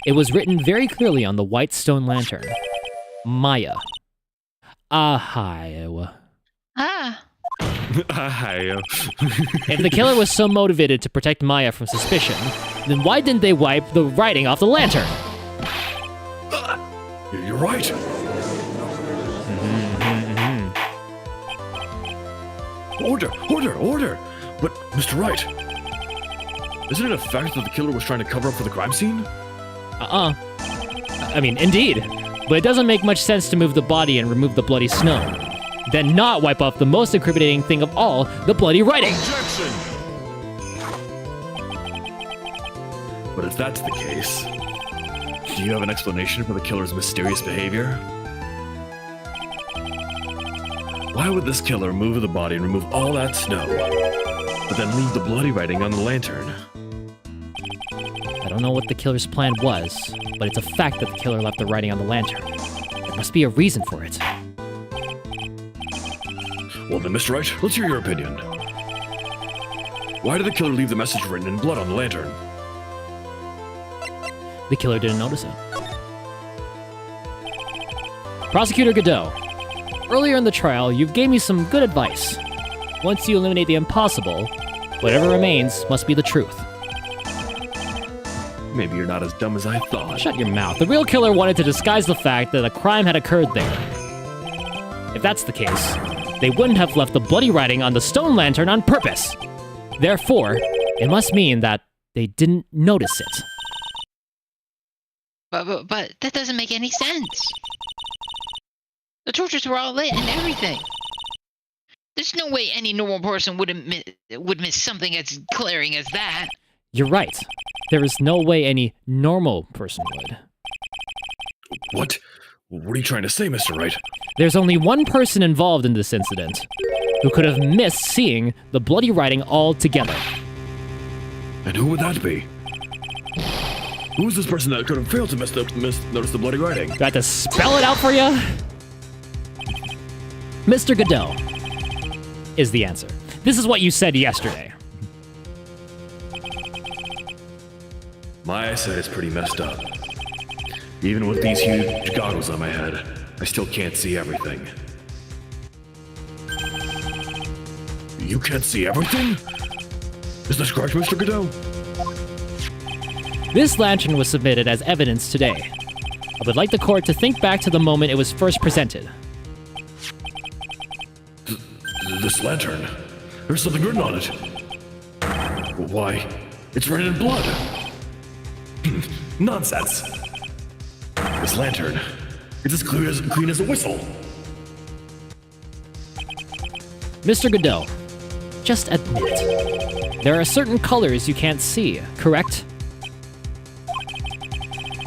Speaker 1: It was written very clearly on the white stone lantern. Maya. Ahio.
Speaker 5: Ah.
Speaker 1: If the killer was so motivated to protect Maya from suspicion, then why didn't they wipe the writing off the lantern?
Speaker 3: You're right. Order! But, Mr. Wright, isn't it a fact that the killer was trying to cover up for the crime scene?
Speaker 1: I mean, indeed. But it doesn't make much sense to move the body and remove the bloody snow. Then not wipe off the most incriminating thing of all, the bloody writing.
Speaker 7: Objection!
Speaker 3: But if that's the case, do you have an explanation for the killer's mysterious behavior? Why would this killer move the body and remove all that snow, but then leave the bloody writing on the lantern?
Speaker 1: I don't know what the killer's plan was, but it's a fact that the killer left the writing on the lantern. There must be a reason for it.
Speaker 3: Well then, Mr. Wright, let's hear your opinion. Why did the killer leave the message written in blood on the lantern?
Speaker 1: The killer didn't notice it. Prosecutor Godot, earlier in the trial, you gave me some good advice. Once you eliminate the impossible, whatever remains must be the truth.
Speaker 3: Maybe you're not as dumb as I thought.
Speaker 1: Shut your mouth. The real killer wanted to disguise the fact that a crime had occurred there. If that's the case, they wouldn't have left the bloody writing on the stone lantern on purpose. Therefore, it must mean that they didn't notice it.
Speaker 5: But that doesn't make any sense. The torches were all lit and everything. There's no way any normal person would miss something as glaring as that.
Speaker 1: You're right. There is no way any normal person would.
Speaker 3: What? What are you trying to say, Mr. Wright?
Speaker 1: There's only one person involved in this incident who could have missed seeing the bloody writing altogether.
Speaker 3: And who would that be? Who's this person that could have failed to notice the bloody writing?
Speaker 1: Do I have to spell it out for you? Mr. Godot is the answer. This is what you said yesterday.
Speaker 3: My eyesight is pretty messed up. Even with these huge goggles on my head, I still can't see everything. You can't see everything? Is this correct, Mr. Godot?
Speaker 1: This lantern was submitted as evidence today. I would like the court to think back to the moment it was first presented.
Speaker 3: This lantern? There's something written on it. Why? It's written in blood. Nonsense. This lantern, it's as clean as a whistle.
Speaker 1: Mr. Godot, just admit. There are certain colors you can't see, correct?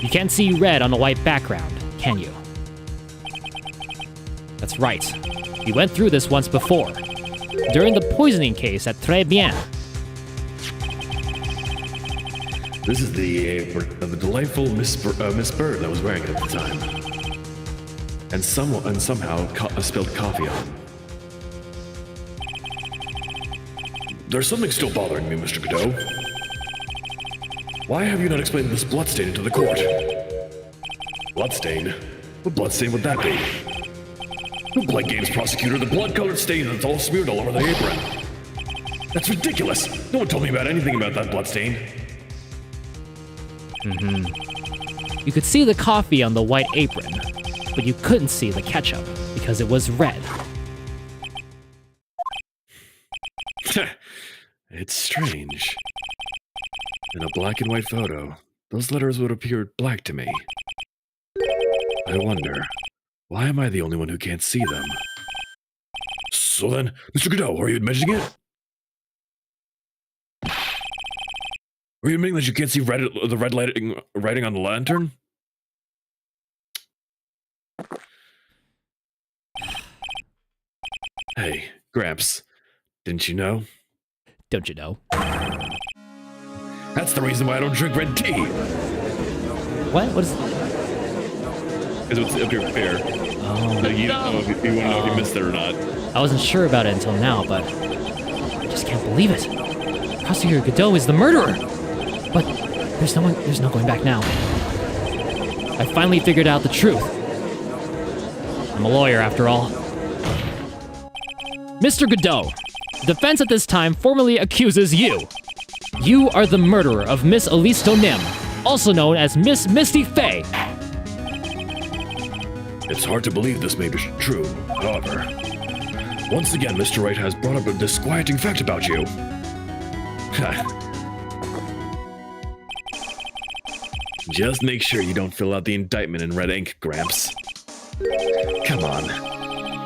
Speaker 1: You can't see red on a white background, can you? That's right. You went through this once before. During the poisoning case at Tribulations.
Speaker 3: This is the delightful Miss Bird that was wearing it at the time. And somehow spilled coffee on. There's something still bothering me, Mr. Godot. Why have you not explained this bloodstain to the court? Bloodstain? What bloodstain would that be? Who play games, prosecutor? The blood-colored stain that's all smeared all over the apron. That's ridiculous. No one told me about anything about that bloodstain.
Speaker 1: You could see the coffee on the white apron, but you couldn't see the ketchup because it was red.
Speaker 3: It's strange. In a black and white photo, those letters would appear black to me. I wonder, why am I the only one who can't see them? So then, Mr. Godot, are you admitting it? Are you admitting that you can't see the red writing on the lantern? Hey, Gramps, didn't you know?
Speaker 1: Don't you know?
Speaker 3: That's the reason why I don't drink red tea.
Speaker 1: What? What is...
Speaker 6: Because it's up your fair.
Speaker 1: Oh.
Speaker 6: Like, you don't know if you wouldn't know if you missed it or not.
Speaker 1: I wasn't sure about it until now, but I just can't believe it. Prosecutor Godot is the murderer. But there's no going back now. I finally figured out the truth. I'm a lawyer after all. Mr. Godot, the defense at this time formally accuses you. You are the murderer of Miss Elise Donim, also known as Miss Misty Faye.
Speaker 3: It's hard to believe this may be true, however. Once again, Mr. Wright has brought up a disquieting fact about you. Just make sure you don't fill out the indictment in red ink, Gramps. Come on.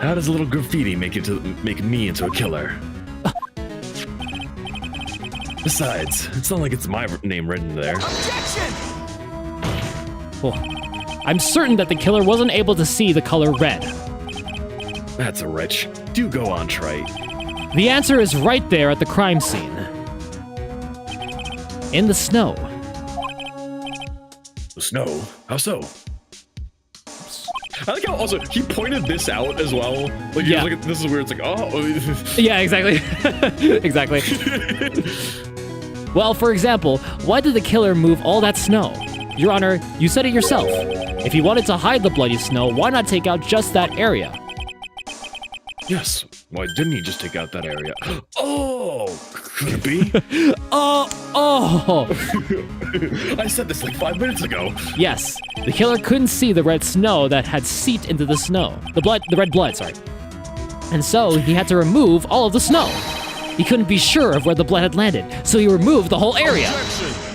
Speaker 3: How does a little graffiti make me into a killer? Besides, it's not like it's my name written there.
Speaker 7: Objection!
Speaker 1: Oh, I'm certain that the killer wasn't able to see the color red.
Speaker 3: That's a wretch. Do go on, Trite.
Speaker 1: The answer is right there at the crime scene. In the snow.
Speaker 3: The snow? How so?
Speaker 6: I like how also he pointed this out as well. Like,
Speaker 1: Yeah.
Speaker 6: like this is weird. It's like, oh.
Speaker 1: Yeah, exactly. Exactly. Well, for example, why did the killer move all that snow? Your Honor, you said it yourself. If he wanted to hide the bloody snow, why not take out just that area?
Speaker 3: Yes. Why didn't he just take out that area? Oh! Could it be?
Speaker 1: Oh!
Speaker 3: I said this like 5 minutes ago.
Speaker 1: Yes, the killer couldn't see the red snow that had seeped into the snow. The red blood, sorry. And so he had to remove all of the snow. He couldn't be sure of where the blood had landed, so he removed the whole area.
Speaker 7: Objection!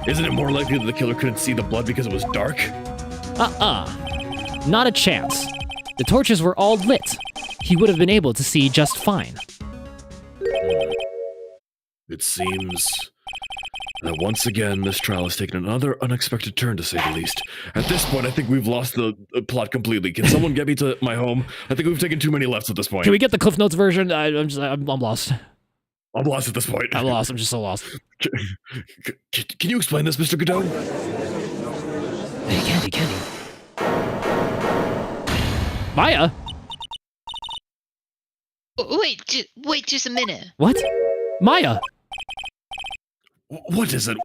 Speaker 3: Isn't it more likely that the killer couldn't see the blood because it was dark?
Speaker 1: Not a chance. The torches were all lit. He would have been able to see just fine.
Speaker 3: It seems that once again this trial has taken another unexpected turn, to say the least. At this point, I think we've lost the plot completely. Can someone get me to my home? I think we've taken too many lefts at this point.
Speaker 1: Can we get the Cliff Notes version? I'm lost.
Speaker 3: I'm lost at this point.
Speaker 1: I'm lost. I'm just so lost.
Speaker 3: Can you explain this, Mr. Godot?
Speaker 1: Hey, Candy. Maya?
Speaker 5: Wait just a minute.
Speaker 1: What? Maya?
Speaker 3: What is it?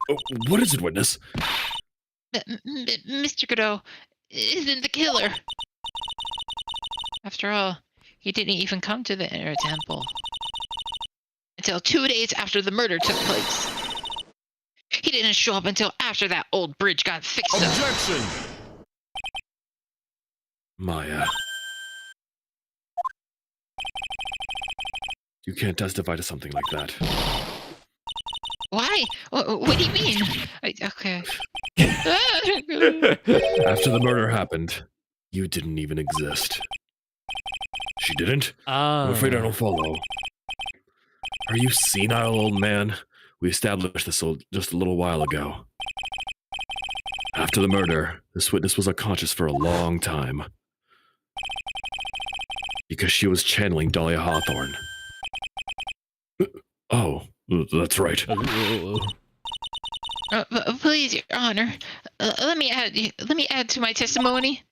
Speaker 3: What is it, witness?
Speaker 5: Mr. Godot isn't the killer. After all, he didn't even come to the inner temple until 2 days after the murder took place. He didn't show up until after that old bridge got fixed up.
Speaker 7: Objection!
Speaker 3: Maya. You can't testify to something like that.
Speaker 5: Why? What do you mean? Okay.
Speaker 3: After the murder happened, you didn't even exist. She didn't? I'm afraid I don't follow. Are you senile, old man? We established this just a little while ago. After the murder, this witness was unconscious for a long time. Because she was channeling Dahlia Hawthorne. Oh, that's right.
Speaker 5: Please, Your Honor, let me add to my testimony.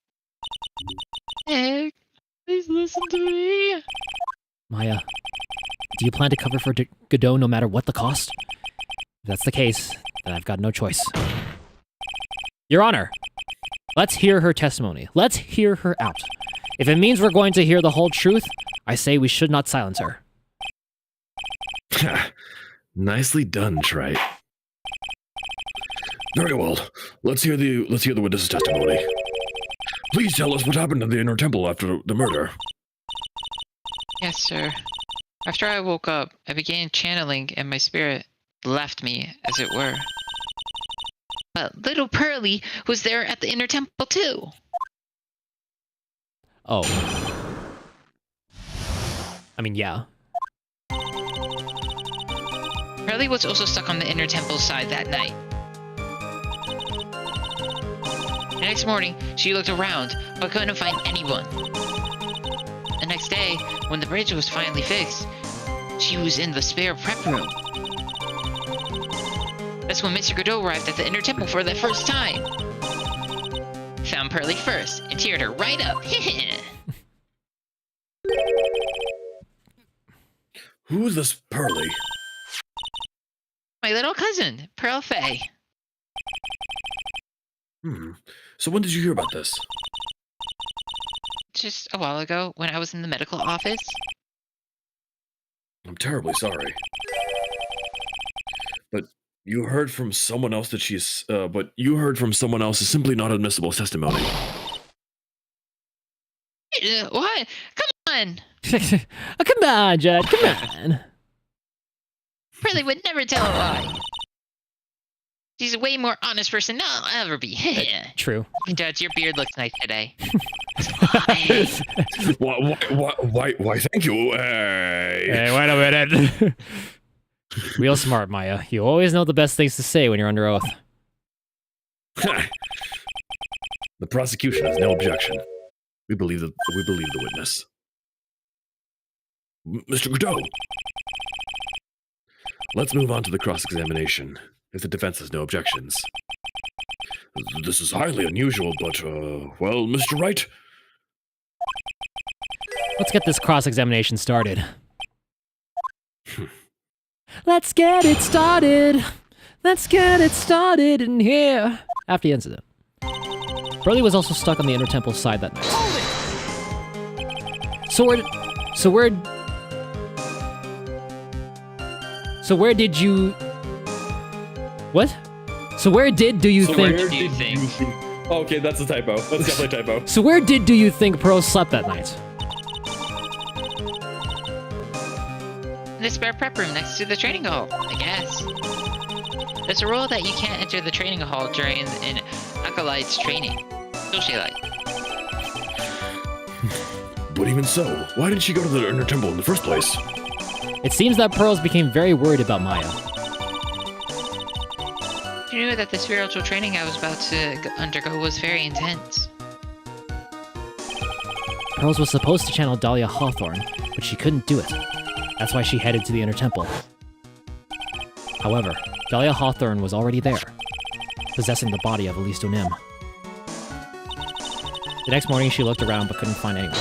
Speaker 5: Please listen to me.
Speaker 1: Maya, do you plan to cover for Godot no matter what the cost? If that's the case, then I've got no choice. Your Honor, let's hear her testimony. Let's hear her out. If it means we're going to hear the whole truth, I say we should not silence her.
Speaker 3: Nicely done, Wright. Very well. Let's hear the witness's testimony. Please tell us what happened in the inner temple after the murder.
Speaker 5: Yes, sir. After I woke up, I began channeling and my spirit left me, as it were. But little Pearly was there at the inner temple too.
Speaker 1: Oh. I mean, yeah.
Speaker 5: Pearly was also stuck on the inner temple side that night. The next morning, she looked around, but couldn't find anyone. The next day, when the bridge was finally fixed, she was in the spare prep room. That's when Mr. Godot arrived at the inner temple for the first time. Found Pearly first, and cheered her right up.
Speaker 3: Who's this Pearly?
Speaker 5: My little cousin, Pearl Faye.
Speaker 3: So when did you hear about this?
Speaker 5: Just a while ago, when I was in the medical office.
Speaker 3: I'm terribly sorry. But you heard from someone else that she's... but you heard from someone else is simply not admissible as testimony.
Speaker 5: What? Come on!
Speaker 1: Oh, come on, Judd, come on.
Speaker 5: Pearly would never tell a lie. She's a way more honest person than I'll ever be.
Speaker 1: True.
Speaker 5: Judge, your beard looks nice today.
Speaker 3: Why, thank you. Hey.
Speaker 1: Hey, wait a minute. Real smart, Maya. You always know the best things to say when you're under oath.
Speaker 3: The prosecution has no objection. We believe the witness. Mr. Godot. Let's move on to the cross-examination, if the defense has no objections. This is highly unusual, but, well, Mr. Wright?
Speaker 1: Let's get this cross-examination started. Let's get it started. Let's get it started in here. After the incident, Pearly was also stuck on the inner temple side that night. So where did you... What? So where did do you think...
Speaker 6: Where do you think? Oh, okay, that's a typo. That's definitely a typo.
Speaker 1: So where do you think Pearl slept that night?
Speaker 5: In the spare prep room next to the training hall, I guess. There's a rule that you can't enter the training hall during an acolyte's training. Socialite.
Speaker 3: But even so, why did she go to the inner temple in the first place?
Speaker 1: It seems that Pearls became very worried about Maya.
Speaker 5: She knew that the spiritual training I was about to undergo was very intense.
Speaker 1: Pearls was supposed to channel Dahlia Hawthorne, but she couldn't do it. That's why she headed to the inner temple. However, Dahlia Hawthorne was already there, possessing the body of Elise Donim. The next morning, she looked around but couldn't find anyone.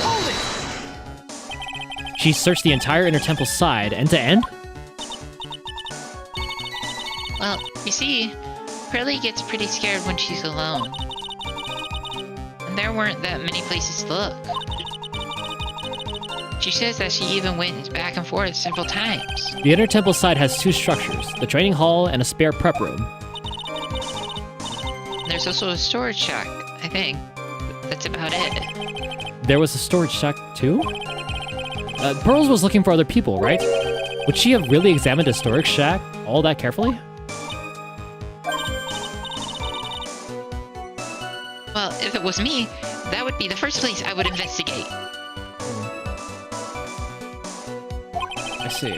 Speaker 1: She searched the entire inner temple side, end to end?
Speaker 5: Well, you see, Pearly gets pretty scared when she's alone. And there weren't that many places to look. She says that she even went back and forth several times.
Speaker 1: The inner temple side has 2 structures, the training hall and a spare prep room.
Speaker 5: There's also a storage shack, I think. That's about it.
Speaker 1: There was a storage shack too? Pearls was looking for other people, right? Would she have really examined a storage shack all that carefully?
Speaker 5: Well, if it was me, that would be the first place I would investigate.
Speaker 1: I see.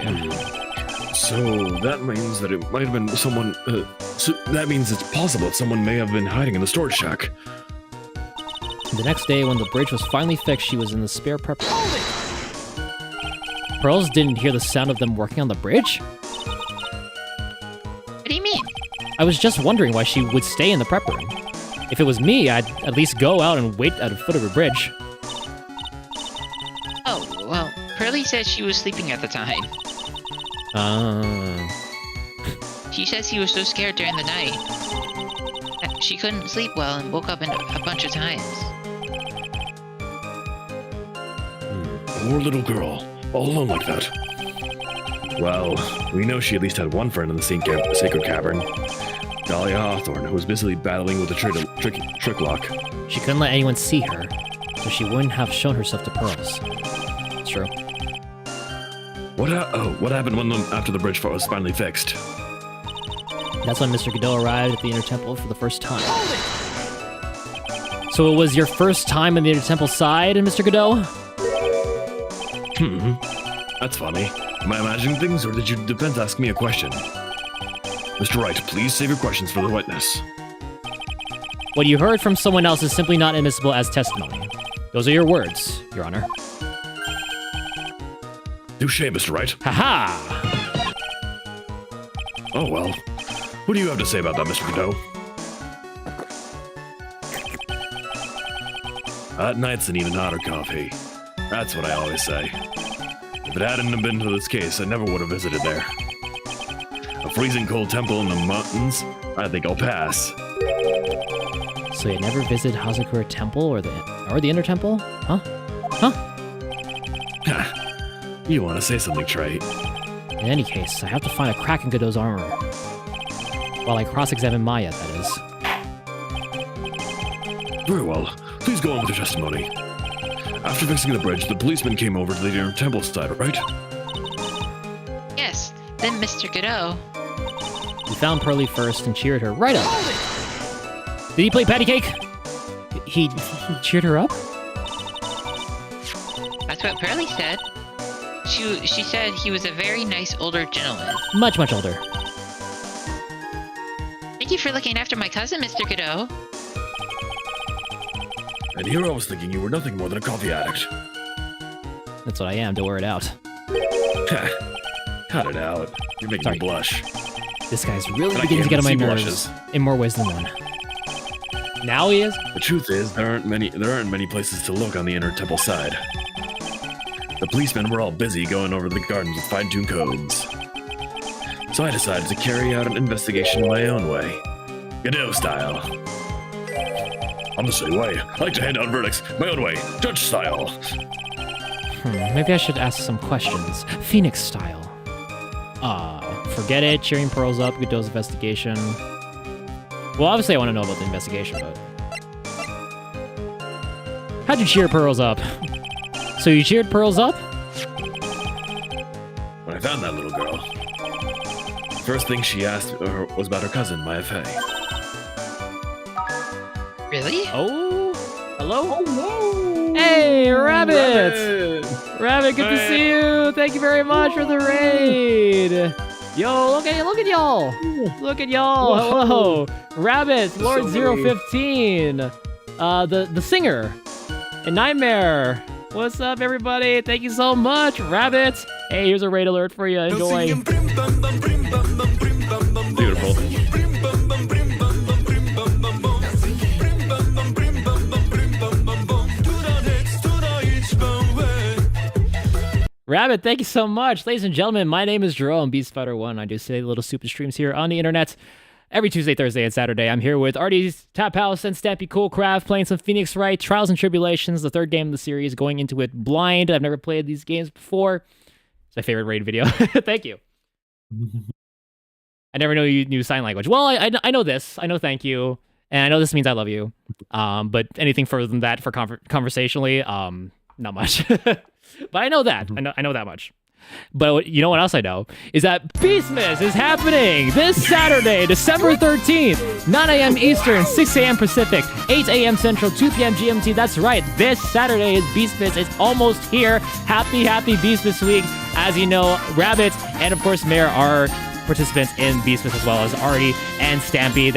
Speaker 3: So that means that it might have been someone. So that means it's possible that someone may have been hiding in the storage shack.
Speaker 1: The next day, when the bridge was finally fixed, she was in the spare prep room. Pearls didn't hear the sound of them working on the bridge?
Speaker 5: What do you mean?
Speaker 1: I was just wondering why she would stay in the prep room. If it was me, I'd at least go out and wait at the foot of the bridge.
Speaker 5: Oh, well, Pearly said she was sleeping at the time. She says she was so scared during the night that she couldn't sleep well and woke up a bunch of times.
Speaker 3: Poor little girl, all alone like that. Well, we know she at least had one friend in the sacred cavern. Dahlia Hawthorne, who was busily battling with the trick lock.
Speaker 1: She couldn't let anyone see her, so she wouldn't have shown herself to Pearls. It's true.
Speaker 3: What happened after the bridge was finally fixed?
Speaker 1: That's when Mr. Godot arrived at the Inner Temple for the first time. So it was your first time in the Inner Temple side, Mr. Godot?
Speaker 3: That's funny. Am I imagining things, or did you defense ask me a question? Mr. Wright, please save your questions for the witness.
Speaker 1: What you heard from someone else is simply not admissible as testimony. Those are your words, Your Honor.
Speaker 3: Touche, Mr. Wright.
Speaker 1: Haha!
Speaker 3: Oh well. What do you have to say about that, Mr. Godot? Hot nights and even hotter coffee. That's what I always say. If it hadn't have been for this case, I never would have visited there. A freezing cold temple in the mountains? I think I'll pass.
Speaker 1: So you never visited Hazakura Temple or the Inner Temple? Huh?
Speaker 3: You want to say something, Trey?
Speaker 1: In any case, I have to find a crack in Godot's armor. While I cross-examine Maya, that is.
Speaker 3: Very well. Please go on with your testimony. After fixing the bridge, the policeman came over to the Inner Temple side, right?
Speaker 5: Yes, then Mr. Godot.
Speaker 1: He found Pearly first and cheered her right up. Did he play patty cake? He cheered her up?
Speaker 5: That's what Pearly said. She said he was a very nice older gentleman.
Speaker 1: Much, much older.
Speaker 5: Thank you for looking after my cousin, Mr. Godot.
Speaker 3: And here I was thinking you were nothing more than a coffee addict.
Speaker 1: That's what I am, don't wear it out.
Speaker 3: Cut it out. You're making me blush.
Speaker 1: This guy's really
Speaker 3: And I
Speaker 1: beginning to
Speaker 3: can't
Speaker 1: get on my
Speaker 3: even see
Speaker 1: nerves
Speaker 3: blushes.
Speaker 1: in more ways than one. Now he is?
Speaker 3: The truth is, there aren't many places to look on the Inner Temple side. The policemen were all busy going over the gardens with fine-tuned codes. So I decided to carry out an investigation my own way. Godot style. I'm the same way. I like to hand out verdicts my own way, judge style.
Speaker 1: Maybe I should ask some questions. Phoenix style. Forget it. Cheering Pearls up. Godot's investigation. Well, obviously I want to know about the investigation, but... How'd you cheer Pearls up? So you cheered Pearls up?
Speaker 3: When I found that little girl, the first thing she asked her was about her cousin, Maya Fey.
Speaker 5: Really?
Speaker 1: Oh, hello? Hello! Hey, Rabbit! Rabbit, good to see you! Thank you very much for the raid! Yo, look at y'all! Look at y'all! Hello! Rabbit, Lord 015! The singer! And Nightmare! What's up, everybody? Thank you so much, Rabbit! Hey, here's a raid alert for you. Enjoy.
Speaker 6: beautiful.
Speaker 1: Rabbit, thank you so much. Ladies and gentlemen, my name is Jerome, BeastFighter1. I do silly little stupid streams here on the internet every Tuesday, Thursday, and Saturday. I'm here with Artie's Tap House and Stampy Coolcraft playing some Phoenix Wright, Trials and Tribulations, the third game of the series, going into it blind. I've never played these games before. It's my favorite raid video. Thank you. I never know you knew sign language. Well, I know this. I know thank you. And I know this means I love you. But anything further than that for conversationally, not much. But I know that. I know that much. But you know what else I know? Is that Beastmas is happening this Saturday, December 13th, 9 a.m. Eastern, 6 a.m. Pacific, 8 a.m. Central, 2 p.m. GMT. That's right. This Saturday is Beastmas. It's almost here. Happy Beastmas week. As you know, Rabbit and, of course, Mare are participants in Beastmas, as well as Artie and Stampy.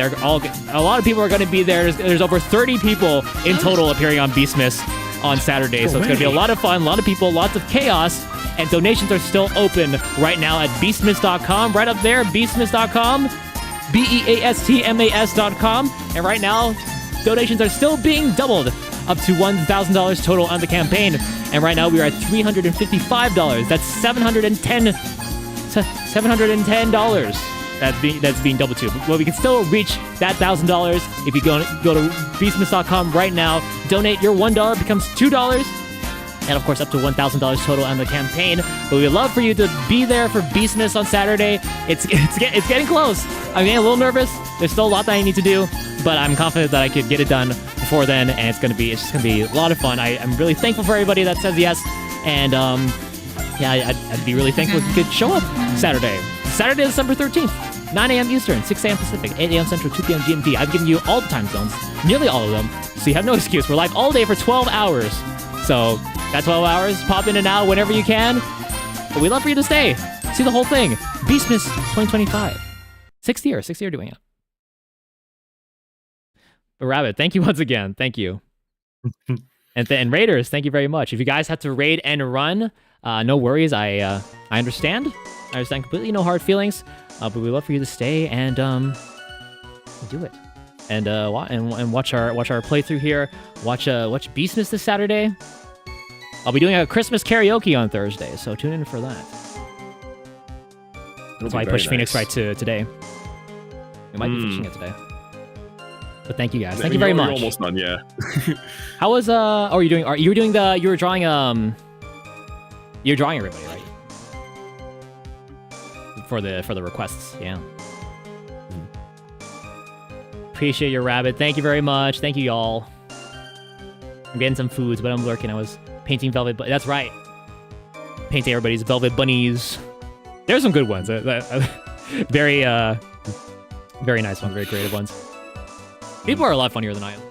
Speaker 1: A lot of people are going to be there. There's over 30 people in total appearing on Beastmas on Saturday. So it's going to be a lot of fun, a lot of people, lots of chaos. And donations are still open right now at beastmas.com. Right up there, beastmas.com, beastmas.com. And right now, donations are still being doubled up to $1,000 total on the campaign. And right now, we are at $355. That's $710 that's being doubled to. Well, we can still reach that $1,000 if you go to beastmas.com right now. Donate your $1 becomes $2. And of course, up to $1,000 total on the campaign. But we would love for you to be there for Beastmas on Saturday. It's getting close. I'm getting a little nervous. There's still a lot that I need to do, but I'm confident that I could get it done before then. And it's just gonna be a lot of fun. I'm really thankful for everybody that says yes. And yeah, I'd be really thankful if you could show up Saturday. Saturday, December 13th, 9 a.m. Eastern, 6 a.m. Pacific, 8 a.m. Central, 2 p.m. GMT. I've given you all the time zones, nearly all of them, so you have no excuse. We're live all day for 12 hours. So that 12 hours, pop in and out whenever you can. But we'd love for you to stay. See the whole thing. Beastmas 2025. Sixth year doing it. But Rabbit, thank you once again. Thank you. And Raiders, thank you very much. If you guys had to raid and run, no worries. I understand. I understand completely. No hard feelings. But we'd love for you to stay and do it. And watch our playthrough here. Watch Beastmas this Saturday. I'll be doing a Christmas karaoke on Thursday, so tune in for that. That's why I pushed Phoenix Wright to today. We might be finishing it today. But thank you guys. Thank you very much.
Speaker 6: You're almost done, yeah.
Speaker 1: How was oh, you were drawing everybody, right? For the requests, yeah. Appreciate your Rabbit. Thank you very much. Thank you, y'all. I'm getting some foods, but I'm lurking. I was painting velvet. That's right. Painting everybody's velvet bunnies. There's some good ones. Very nice ones. Very creative ones. People are a lot funnier than I am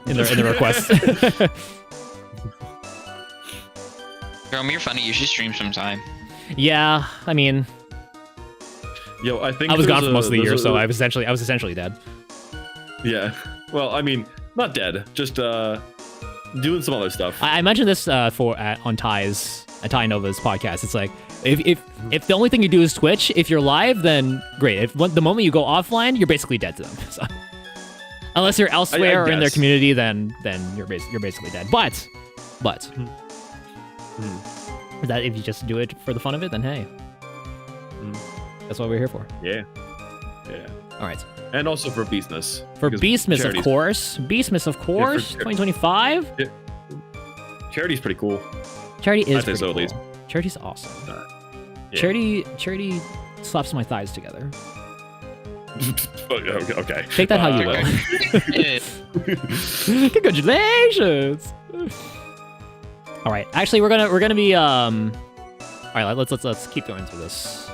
Speaker 1: in the requests.
Speaker 5: Jerome, you're funny. You should stream sometime.
Speaker 1: Yeah, I mean,
Speaker 6: Yo, I think
Speaker 1: I was gone for most of the year, so I was essentially dead.
Speaker 6: Yeah. Well, I mean, not dead, just doing some other stuff.
Speaker 1: I mentioned this on Ty Nova's podcast. It's like if the only thing you do is Twitch, if you're live, then great. If the moment you go offline, you're basically dead to them. So, unless you're elsewhere or in their community, then you're basically dead. But that if you just do it for the fun of it, then hey, that's what we're here for.
Speaker 6: Yeah.
Speaker 1: All right.
Speaker 6: And also for Beastmas.
Speaker 1: For Beastmas, of course. Beastmas, of course. 2025.
Speaker 6: Charity's pretty cool.
Speaker 1: Charity is
Speaker 6: I'd say
Speaker 1: pretty
Speaker 6: so,
Speaker 1: cool.
Speaker 6: at least.
Speaker 1: Charity's awesome.
Speaker 6: Yeah.
Speaker 1: Charity slaps my thighs together.
Speaker 6: Okay.
Speaker 1: Take that how you will. Congratulations. All right. Actually, we're gonna be All right. Let's keep going through this.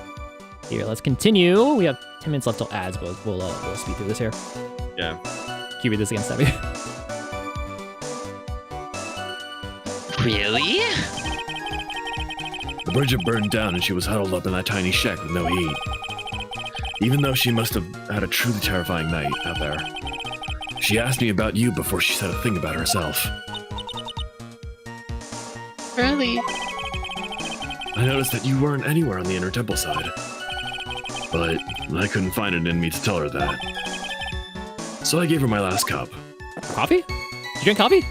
Speaker 1: Here, let's continue. We have 10 minutes left till ads, but we'll speed through this here.
Speaker 6: Yeah.
Speaker 1: Can you read this again, Stabby?
Speaker 5: Really?
Speaker 3: The bridge had burned down and she was huddled up in that tiny shack with no heat. Even though she must have had a truly terrifying night out there. She asked me about you before she said a thing about herself.
Speaker 5: Really?
Speaker 3: I noticed that you weren't anywhere on the inner temple side. but I couldn't find it in me to tell her that. So I gave her my last cup,
Speaker 1: Coffee? You drink coffee?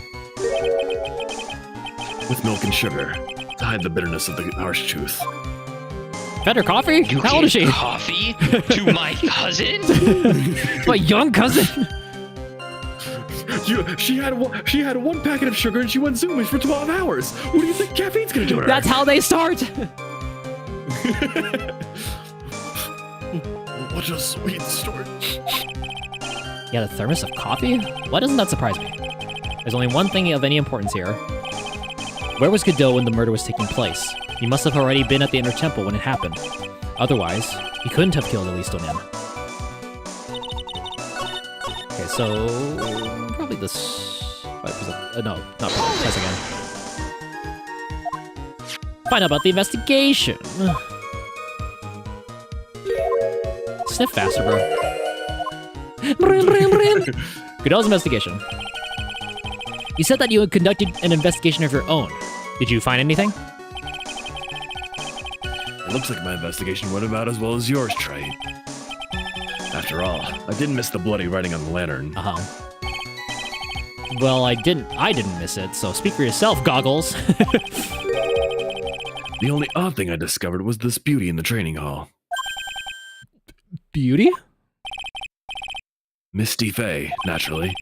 Speaker 3: with milk and sugar, to hide the bitterness of the harsh truth.
Speaker 1: Fed her coffee?
Speaker 8: You
Speaker 1: How old is
Speaker 8: gave
Speaker 1: she?
Speaker 8: coffee to my cousin?
Speaker 1: My young cousin?
Speaker 3: She had one packet of sugar and she went zoomies for 12 hours. What do you think caffeine's gonna do to her?
Speaker 1: That's how they start.
Speaker 3: What a sweet story.
Speaker 1: Yeah, the thermos of coffee? Why doesn't that surprise me? There's only one thing of any importance here. Where was Godot when the murder was taking place? He must have already been at the Inner Temple when it happened. Otherwise, he couldn't have killed Elise Donin. Okay, so... probably this... no, not probably. Press again. Find out about the investigation. Sniff faster, bro. Godot's investigation. You said that you had conducted an investigation of your own. Did you find anything?
Speaker 3: It looks like my investigation went about as well as yours, Trey. After all, I didn't miss the bloody writing on the lantern.
Speaker 1: Uh-huh. Well, I didn't miss it, so speak for yourself, Goggles.
Speaker 3: The only odd thing I discovered was this beauty in the training hall.
Speaker 1: Beauty?
Speaker 3: Misty Faye, naturally.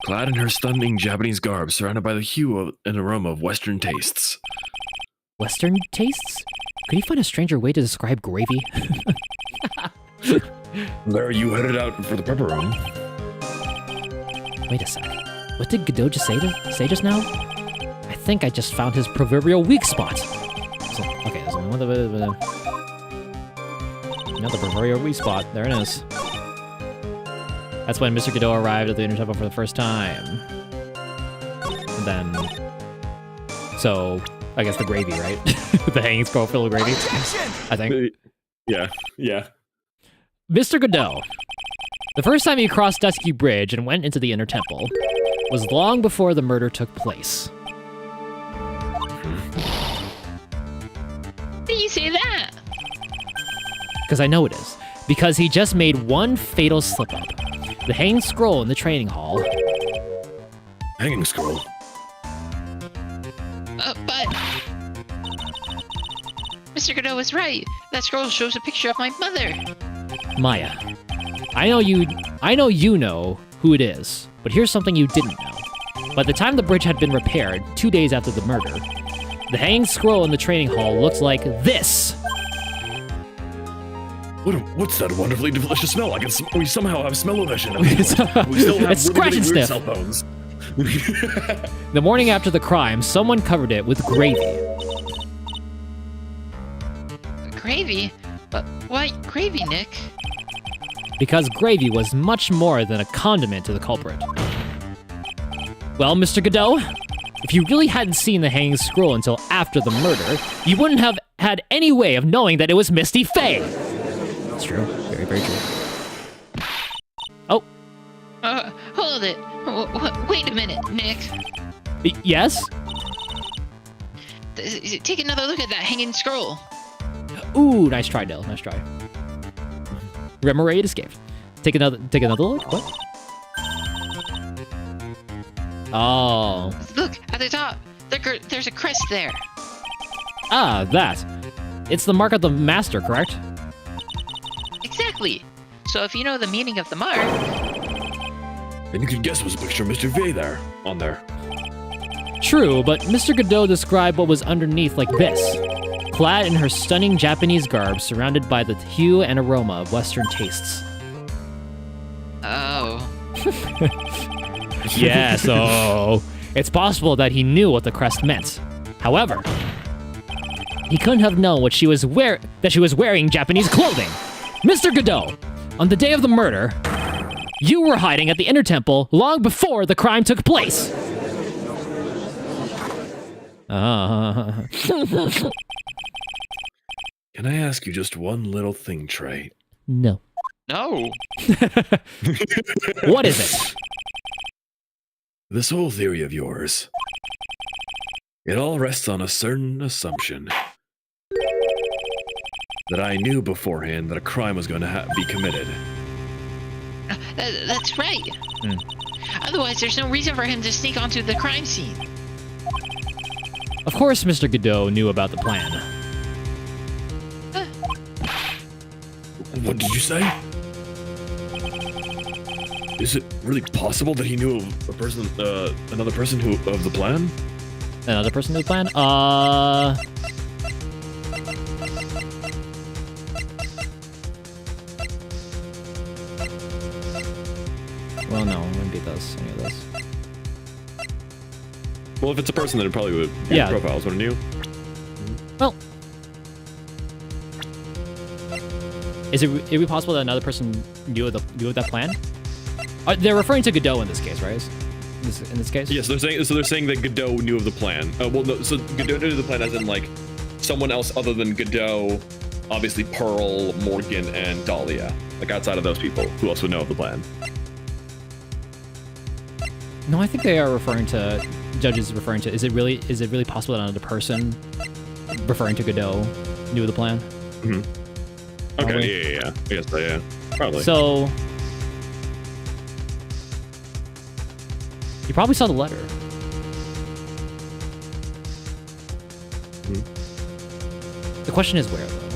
Speaker 3: Clad in her stunning Japanese garb, surrounded by the hue and aroma of Western tastes.
Speaker 1: Western tastes? Could you find a stranger way to describe gravy?
Speaker 3: There are you headed out for the prepper room.
Speaker 1: Wait a sec. What did Godot just say just now? I think I just found his proverbial weak spot. So, okay, there's only one of the... the proverbial weak spot. There it is. That's when Mr. Godot arrived at the Inner Temple for the first time. And then... so, I guess the gravy, right? The hanging scroll filled with gravy. I think.
Speaker 6: Yeah.
Speaker 1: Mr. Godot. The first time you crossed Dusky Bridge and went into the Inner Temple was long before the murder took place.
Speaker 5: How do you say that?
Speaker 1: Because I know it is. Because he just made one fatal slip-up. The hanging scroll in the training hall.
Speaker 3: Hanging scroll?
Speaker 5: But... Mr. Godot was right. That scroll shows a picture of my mother.
Speaker 1: Maya. I know you know who it is, but here's something you didn't know. By the time the bridge had been repaired, 2 days after the murder, the hanging scroll in the training hall looked like this.
Speaker 3: What's that wonderfully delicious smell? We somehow have smell-o-vision. We still have
Speaker 1: It's scratch and
Speaker 3: weird
Speaker 1: sniff.
Speaker 3: cell phones.
Speaker 1: The morning after the crime, someone covered it with gravy.
Speaker 5: Gravy? But why gravy, Nick?
Speaker 1: Because gravy was much more than a condiment to the culprit. Well, Mr. Godot, if you really hadn't seen the hanging scroll until after the murder, you wouldn't have had any way of knowing that it was Misty Faye. It's true. Very, very true. Oh.
Speaker 5: Hold it. Wait a minute, Nick.
Speaker 1: Yes?
Speaker 5: Take another look at that hanging scroll.
Speaker 1: Ooh, nice try, Dill. Nice try. Remember, it escaped. Take another look. What? Oh.
Speaker 5: Look, at the top. There's a crest there.
Speaker 1: Ah, that. It's the mark of the master, correct?
Speaker 5: Exactly. So if you know the meaning of the mark...
Speaker 3: And you could guess was a picture of Mr. V on there.
Speaker 1: True, but Mr. Godot described what was underneath like this. Clad in her stunning Japanese garb, surrounded by the hue and aroma of Western tastes.
Speaker 5: Oh.
Speaker 1: Yeah, so it's possible that he knew what the crest meant. However, he couldn't have known that she was wearing Japanese clothing. Mr. Godot, on the day of the murder, you were hiding at the Inner Temple long before the crime took place.
Speaker 3: Can I ask you just one little thing, Trey?
Speaker 1: No.
Speaker 8: No.
Speaker 1: What is it?
Speaker 3: This whole theory of yours, it all rests on a certain assumption. that I knew beforehand that a crime was going to be committed.
Speaker 5: That's right. Otherwise, there's no reason for him to sneak onto the crime scene.
Speaker 1: Of course, Mr. Godot knew about the plan.
Speaker 3: What did you say? Is it really possible that he knew of a person, another person of the plan?
Speaker 1: Another person knew the plan? Well, no, it wouldn't be any of those.
Speaker 3: Well, if it's a person, then it probably would be
Speaker 1: Yeah.
Speaker 3: profiles, wouldn't you?
Speaker 1: Well, is it possible that another person knew of that plan? They're referring to Godot in this case, right? In this case?
Speaker 3: Yes, they're saying that Godot knew of the plan. Well, no, so Godot knew of the plan as in like someone else other than Godot, obviously Pearl, Morgan, and Dahlia. Like outside of those people, who else would know of the plan?
Speaker 1: No, I think they are referring to judges referring to. Is it really possible that another person referring to Godot knew of the plan?
Speaker 3: Mm-hmm. Okay, yeah. I guess so, yeah. Probably.
Speaker 1: So you probably saw the letter. The question is where, though?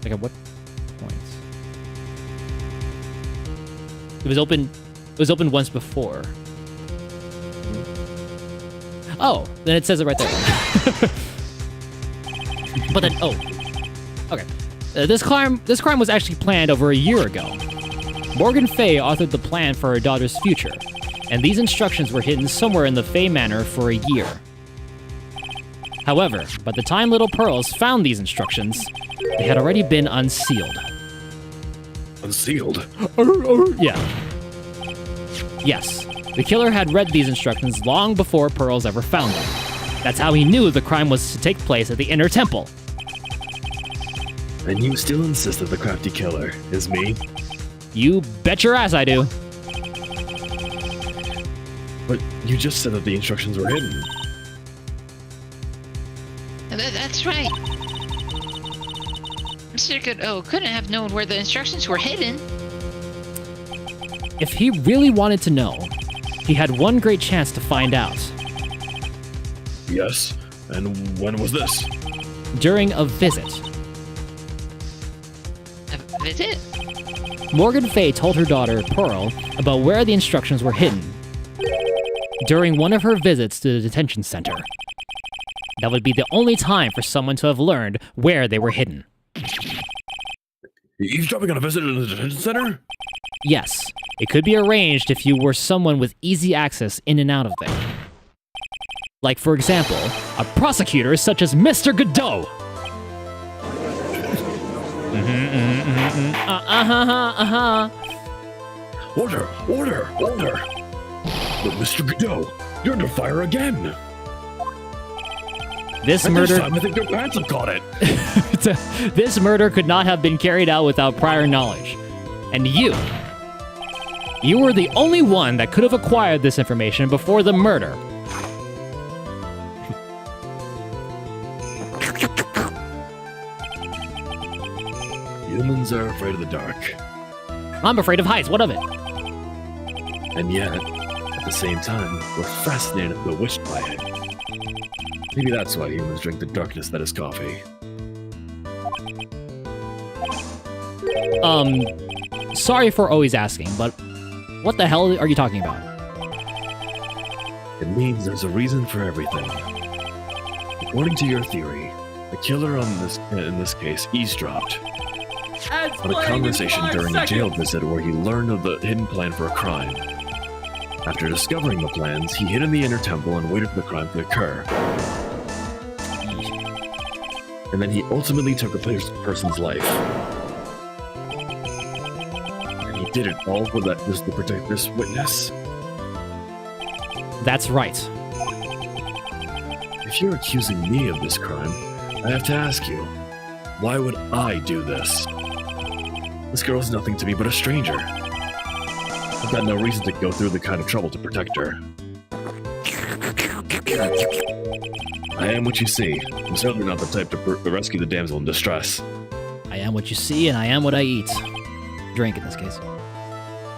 Speaker 1: Like at what points? It was open once before. Oh, then it says it right there. But then, okay. This crime was actually planned over a year ago. Morgan Fay authored the plan for her daughter's future, and these instructions were hidden somewhere in the Fay Manor for a year. However, by the time Little Pearls found these instructions, they had already been unsealed.
Speaker 3: Unsealed?
Speaker 1: Yeah. Yes, the killer had read these instructions long before Pearls ever found them. That's how he knew the crime was to take place at the Inner Temple.
Speaker 3: And you still insist that the crafty killer is me?
Speaker 1: You bet your ass I do.
Speaker 3: But you just said that the instructions were hidden.
Speaker 5: That's right. Mr. Godot couldn't have known where the instructions were hidden.
Speaker 1: If he really wanted to know, he had one great chance to find out.
Speaker 3: Yes, and when was this?
Speaker 1: During a visit.
Speaker 5: A visit?
Speaker 1: Morgan Fay told her daughter, Pearl, about where the instructions were hidden. During one of her visits to the detention center. That would be the only time for someone to have learned where they were hidden.
Speaker 3: Eavesdropping on a visit in the detention center?
Speaker 1: Yes, it could be arranged if you were someone with easy access in and out of there. Like, for example, a prosecutor such as Mr. Godot.
Speaker 3: Order! But Mr. Godot, you're under fire again!
Speaker 1: This
Speaker 3: At
Speaker 1: murder...
Speaker 3: This time, I think your pants have caught it!
Speaker 1: This murder could not have been carried out without prior knowledge. And you were the only one that could have acquired this information before the murder.
Speaker 3: Humans are afraid of the dark.
Speaker 1: I'm afraid of heights, what of it?
Speaker 3: And yet, at the same time, we're fascinated and bewitched by it. Maybe that's why humans drink the darkness that is coffee.
Speaker 1: Sorry for always asking, but what the hell are you talking about?
Speaker 3: It means there's a reason for everything. According to your theory, the killer in this case eavesdropped on a conversation during a jail visit where he learned of the hidden plan for a crime. After discovering the plans, he hid in the Inner Temple and waited for the crime to occur. And then he ultimately took a person's life. And he did it all for that just to protect this witness.
Speaker 1: That's right.
Speaker 3: If you're accusing me of this crime, I have to ask you, why would I do this? This girl's nothing to me but a stranger. I've got no reason to go through the kind of trouble to protect her. I am what you see. I'm certainly not the type to rescue the damsel in distress.
Speaker 1: I am what you see, and I am what I eat. Drink in this case.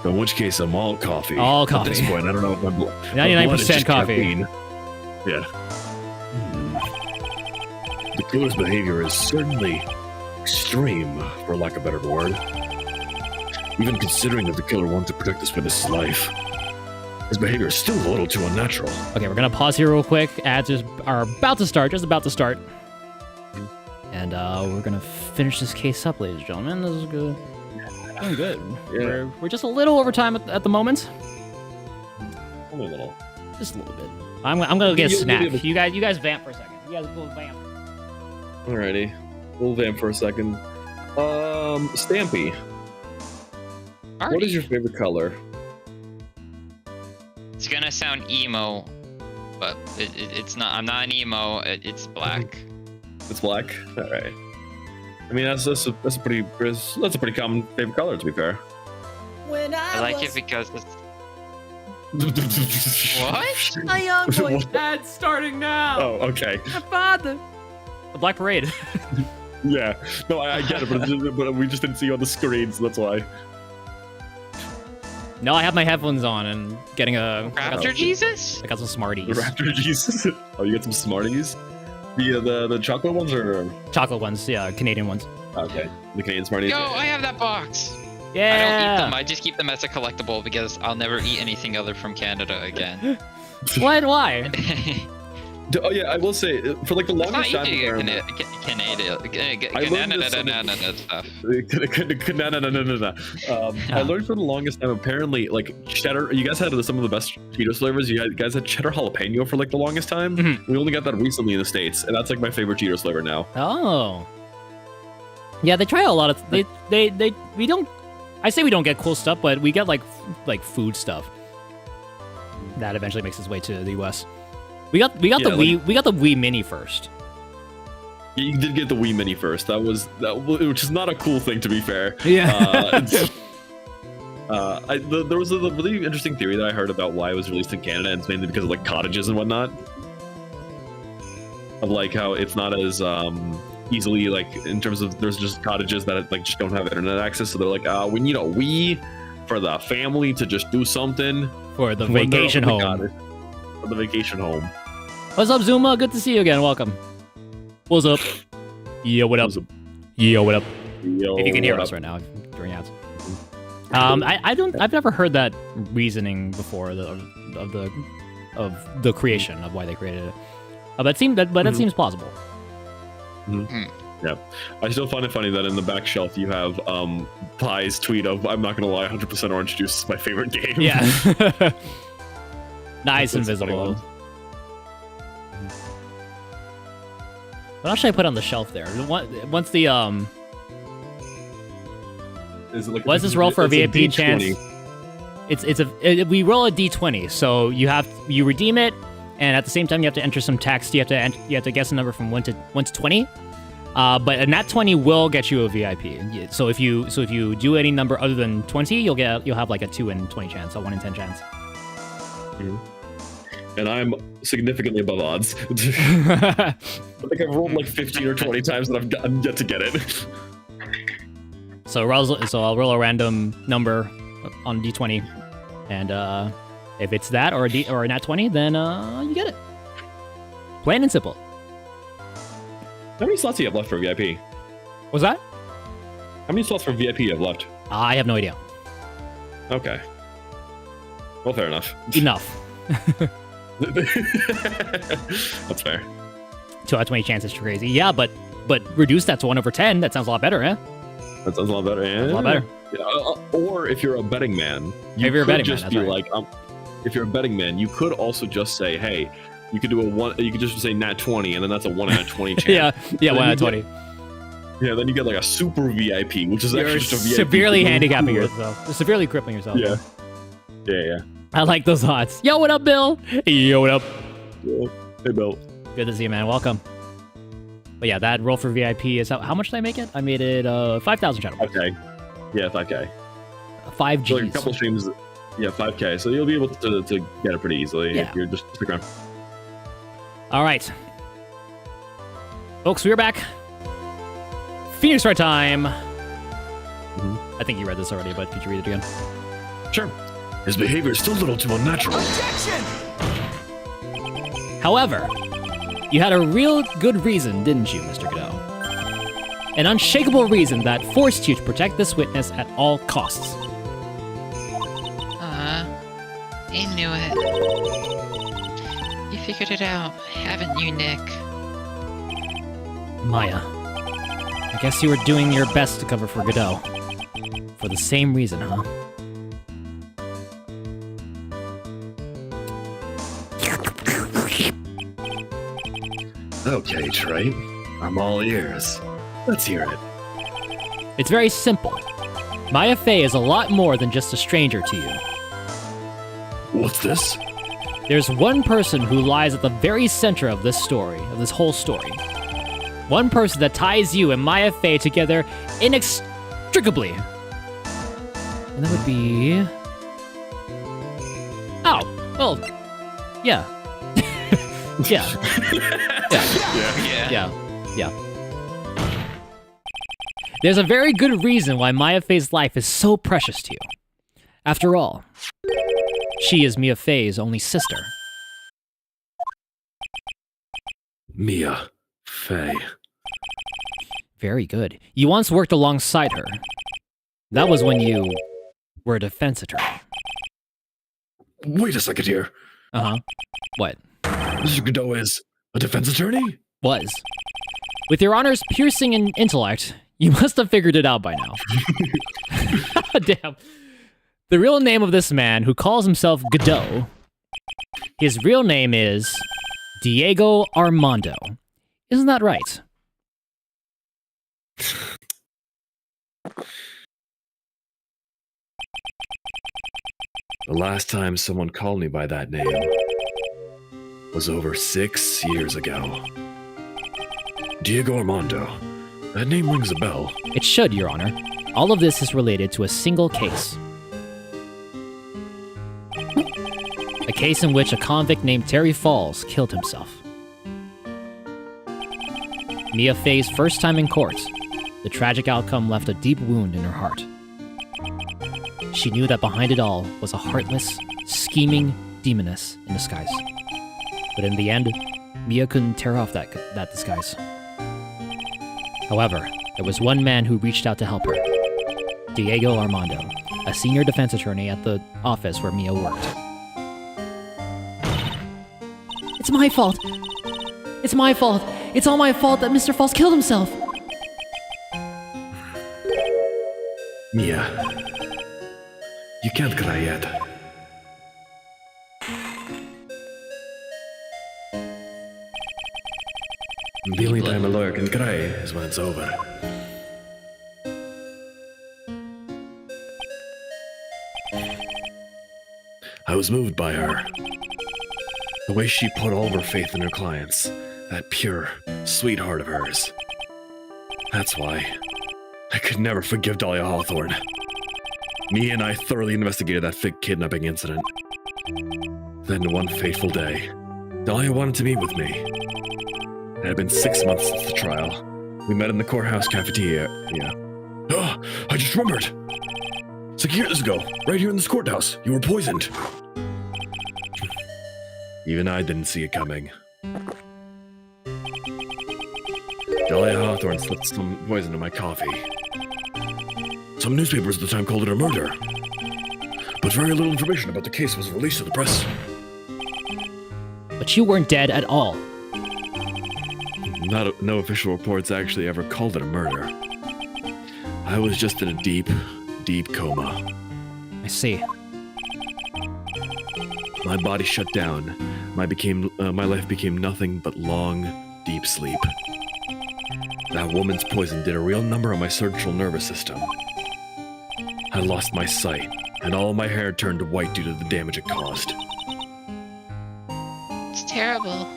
Speaker 3: In which case, I'm all coffee.
Speaker 1: All coffee.
Speaker 3: At this point, I don't know if my
Speaker 1: 99% coffee.
Speaker 3: caffeine. Yeah. The killer's behavior is certainly extreme, for lack of a better word. Even considering that the killer wanted to protect us with his life, his behavior is still a little too unnatural.
Speaker 1: Okay, we're gonna pause here real quick. Ads are about to start, just about to start. And we're gonna finish this case up, ladies and gentlemen. This is good. Doing good.
Speaker 3: Yeah.
Speaker 1: We're just a little over time at the moment.
Speaker 6: Only a little.
Speaker 1: Just a little bit. I'm gonna get a
Speaker 6: You'll
Speaker 1: snack.
Speaker 6: be able-
Speaker 1: You guys vamp for a second. You guys go vamp.
Speaker 6: Alrighty. We'll vamp for a second. Stampy. What is your favorite color?
Speaker 4: It's gonna sound emo, but it's not. I'm not an emo. It's black.
Speaker 6: It's black. All right. I mean, that's a pretty common favorite color, to be fair.
Speaker 4: I like it because it's. What?
Speaker 2: A young boy.
Speaker 1: Ads starting now.
Speaker 6: Oh, okay.
Speaker 2: My father.
Speaker 1: The Black Parade.
Speaker 6: Yeah. No, I get it, but we just didn't see you on the screen, so that's why.
Speaker 1: No, I have my headphones on and getting a.
Speaker 4: Raptor Jesus?
Speaker 1: I got some Smarties.
Speaker 6: The Raptor Jesus. Oh, you get some Smarties? The chocolate ones or?
Speaker 1: Chocolate ones, yeah, Canadian ones.
Speaker 6: Okay. The Canadian Smarties.
Speaker 4: Yo, I have that box.
Speaker 1: Yeah.
Speaker 4: I don't eat them. I just keep them as a collectible because I'll never eat anything other from Canada again.
Speaker 1: What? Why?
Speaker 6: Oh yeah, I will say for like the
Speaker 4: It's not
Speaker 6: longest time.
Speaker 4: eating
Speaker 6: I learned for the longest time apparently like cheddar. You guys had some of the best Cheetos flavors. You guys had cheddar jalapeno for like the longest time.
Speaker 1: Mm-hmm.
Speaker 6: We only got that recently in the States, and that's like my favorite Cheetos flavor now.
Speaker 1: Oh. Yeah, they try a lot of we don't. I say we don't get cool stuff, but we get like food stuff that eventually makes its way to the US. We got the Wii Mini first.
Speaker 6: You did get the Wii Mini first. Which is not a cool thing, to be fair.
Speaker 1: Yeah.
Speaker 6: There was a really interesting theory that I heard about why it was released in Canada, and it's mainly because of like cottages and whatnot. Of like how it's not as easily like in terms of there's just cottages that like just don't have internet access, so they're like, we need a Wii for the family to just do something
Speaker 1: For the vacation home.
Speaker 6: For the vacation home.
Speaker 1: What's up, Zuma? Good to see you again. Welcome. What's up? Yo, what up? Yo, what up?
Speaker 6: Yo,
Speaker 1: If you can hear
Speaker 6: what
Speaker 1: us
Speaker 6: up?
Speaker 1: right now during ads. I've never heard that reasoning before of the creation of why they created it. That seems plausible.
Speaker 6: Yeah, I still find it funny that in the back shelf you have Pie's tweet of "I'm not gonna lie, 100% orange juice is my favorite game."
Speaker 1: Yeah. Nice
Speaker 6: That's a funny
Speaker 1: invisible.
Speaker 6: one.
Speaker 1: What else should I put on the shelf there? Once the
Speaker 6: Is it like
Speaker 1: what does this roll for a
Speaker 6: it's
Speaker 1: VIP
Speaker 6: D20.
Speaker 1: chance? We roll a d20, so you redeem it, and at the same time you have to enter some text. You have to guess a number from 1 to 20. But a nat 20 will get you a VIP. So if you do any number other than 20, you'll have like a 2 in 20 chance, a 1 in 10 chance.
Speaker 6: And I'm significantly above odds. I think I've rolled like 15 or 20 times, and I've gotten yet to get it.
Speaker 1: So I'll roll a random number on d20, and if it's that or a nat 20, then you get it. Plain and simple.
Speaker 6: How many slots do you have left for VIP?
Speaker 1: What's that?
Speaker 6: How many slots for VIP you have left?
Speaker 1: I have no idea.
Speaker 6: Okay. Well, fair enough.
Speaker 1: Enough.
Speaker 6: That's fair.
Speaker 1: 2 out of 20 chance is crazy. Yeah, but reduce that to 1 over 10. That sounds a lot better, eh?
Speaker 6: That sounds a lot better. Yeah.
Speaker 1: A lot better.
Speaker 6: Yeah, or if you're a betting man,
Speaker 1: If you're a betting man,
Speaker 6: just
Speaker 1: that's
Speaker 6: be
Speaker 1: right.
Speaker 6: like, if you're a betting man, you could also just say, hey, you could do a 1. You could just say nat 20, and then that's a 1 out of 20 chance.
Speaker 1: yeah, 1 out of
Speaker 6: you
Speaker 1: 20.
Speaker 6: Yeah, then you get like a super VIP, which is
Speaker 1: You're
Speaker 6: actually just a VIP.
Speaker 1: severely handicapping
Speaker 6: cooler.
Speaker 1: yourself. You're severely crippling yourself.
Speaker 6: Yeah. Yeah.
Speaker 1: I like those odds. Yo, what up, Bill? Yo, what up?
Speaker 6: Hey, Bill.
Speaker 1: Good to see you, man. Welcome. But yeah, that roll for VIP is how much did I make it? I made it 5,000 shadow points.
Speaker 6: 5K. Yeah, 5K.
Speaker 1: 5
Speaker 6: So like a
Speaker 1: Gs.
Speaker 6: couple streams. Yeah, 5K. So you'll be able to get it pretty easily
Speaker 1: Yeah.
Speaker 6: if you're just stick around.
Speaker 1: All right. Folks, we're back. Phoenix Wright time.
Speaker 3: Mm-hmm.
Speaker 1: I think you read this already, but could you read it again?
Speaker 3: Sure. His behavior is still a little too unnatural.
Speaker 1: However, you had a real good reason, didn't you, Mr. Godot? An unshakable reason that forced you to protect this witness at all costs.
Speaker 5: I knew it. You figured it out, haven't you, Nick?
Speaker 1: Maya, I guess you were doing your best to cover for Godot. For the same reason, huh?
Speaker 3: Okay, Trey. I'm all ears. Let's hear it.
Speaker 1: It's very simple. Maya Fey is a lot more than just a stranger to you.
Speaker 3: What's this?
Speaker 1: There's one person who lies at the very center of this story, of this whole story. One person that ties you and Maya Fey together inextricably. And that would be... Oh, well, yeah. Yeah. Yeah. There's a very good reason why Maya Fey's life is so precious to you. After all, she is Mia Fey's only sister.
Speaker 3: Mia Fey.
Speaker 1: Very good. You once worked alongside her. That was when you were a defense attorney.
Speaker 3: Wait a second here.
Speaker 1: Uh-huh. What?
Speaker 3: Mr. Godot is a defense attorney?
Speaker 1: Was. With your honor's piercing in intellect, you must have figured it out by now. Damn. The real name of this man, who calls himself Godot, his real name is Diego Armando. Isn't that right?
Speaker 3: The last time someone called me by that name was over 6 years ago. Diego Armando. That name rings a bell.
Speaker 1: It should, Your Honor. All of this is related to a single case. A case in which a convict named Terry Falls killed himself. Mia Fey's first time in court, the tragic outcome left a deep wound in her heart. She knew that behind it all was a heartless, scheming demoness in disguise. But in the end, Mia couldn't tear off that disguise. However, there was one man who reached out to help her. Diego Armando, a senior defense attorney at the office where Mia worked. It's my fault! It's my fault! It's all my fault that Mr. Falls killed himself!
Speaker 3: Mia, you can't cry yet. The only time a lawyer can cry is when it's over. I was moved by her. The way she put all of her faith in her clients. That pure, sweet heart of hers. That's why I could never forgive Dahlia Hawthorne. Me and I thoroughly investigated that fake kidnapping incident. Then one fateful day, Dahlia wanted to meet with me. It had been 6 months since the trial. We met in the courthouse cafeteria. Oh, I just remembered. 6 years ago, right here in this courthouse, you were poisoned. Even I didn't see it coming. Dahlia Hawthorne slipped some poison in my coffee. Some newspapers at the time called it a murder. But very little information about the case was released to the press.
Speaker 1: But you weren't dead at all.
Speaker 3: No official reports actually ever called it a murder. I was just in a deep, deep coma.
Speaker 1: I see.
Speaker 3: My body shut down. My life became nothing but long, deep sleep. That woman's poison did a real number on my central nervous system. I lost my sight, and all my hair turned white due to the damage it caused.
Speaker 5: It's terrible.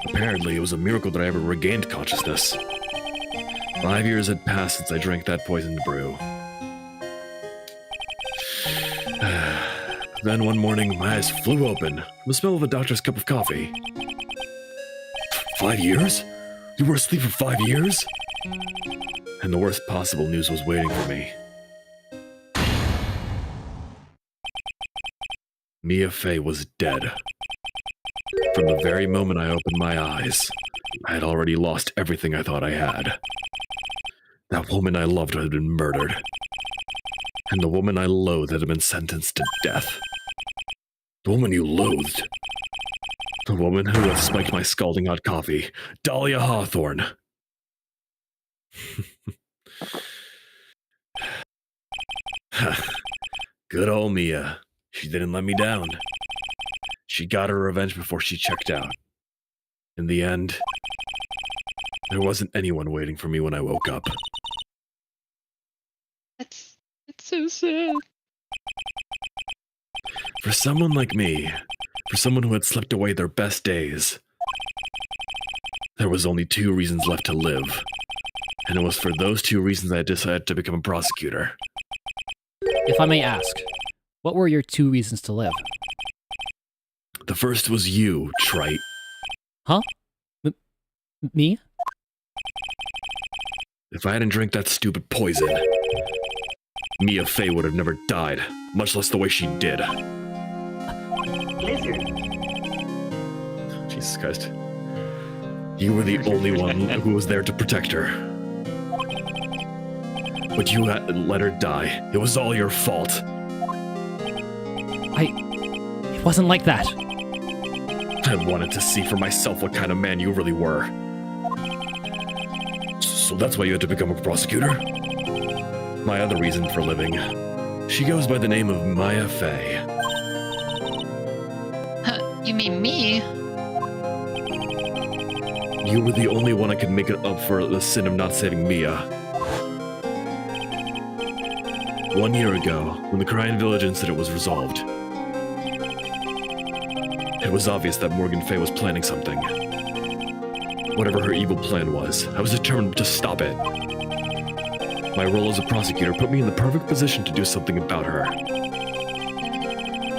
Speaker 3: Apparently, it was a miracle that I ever regained consciousness. 5 years had passed since I drank that poisoned brew. Then one morning, my eyes flew open from the smell of the doctor's cup of coffee. 5 years? You were asleep for 5 years? And the worst possible news was waiting for me. Mia Fey was dead. From the very moment I opened my eyes, I had already lost everything I thought I had. That woman I loved had been murdered. And the woman I loathed had been sentenced to death. The woman you loathed. The woman who had spiked my scalding hot coffee. Dahlia Hawthorne. Good old Mia. She didn't let me down. She got her revenge before she checked out. In the end, there wasn't anyone waiting for me when I woke up.
Speaker 4: It's so sad.
Speaker 3: For someone like me, for someone who had slipped away their best days, there was only 2 reasons left to live. And it was for those 2 reasons I decided to become a prosecutor.
Speaker 1: If I may ask, what were your 2 reasons to live?
Speaker 3: The first was you, Trite.
Speaker 1: Huh? Me?
Speaker 3: If I hadn't drank that stupid poison, Mia Fey would have never died, much less the way she did. Jesus Christ. You were the only one who was there to protect her. But you had to let her die. It was all your fault.
Speaker 1: It wasn't like that.
Speaker 3: I wanted to see for myself what kind of man you really were. So that's why you had to become a prosecutor? My other reason for living. She goes by the name of Maya Fey.
Speaker 4: You mean me?
Speaker 3: You were the only one I could make it up for the sin of not saving Mia. 1 year ago, when the Cryan Village incident was resolved, it was obvious that Morgan Fey was planning something. Whatever her evil plan was, I was determined to stop it. My role as a prosecutor put me in the perfect position to do something about her.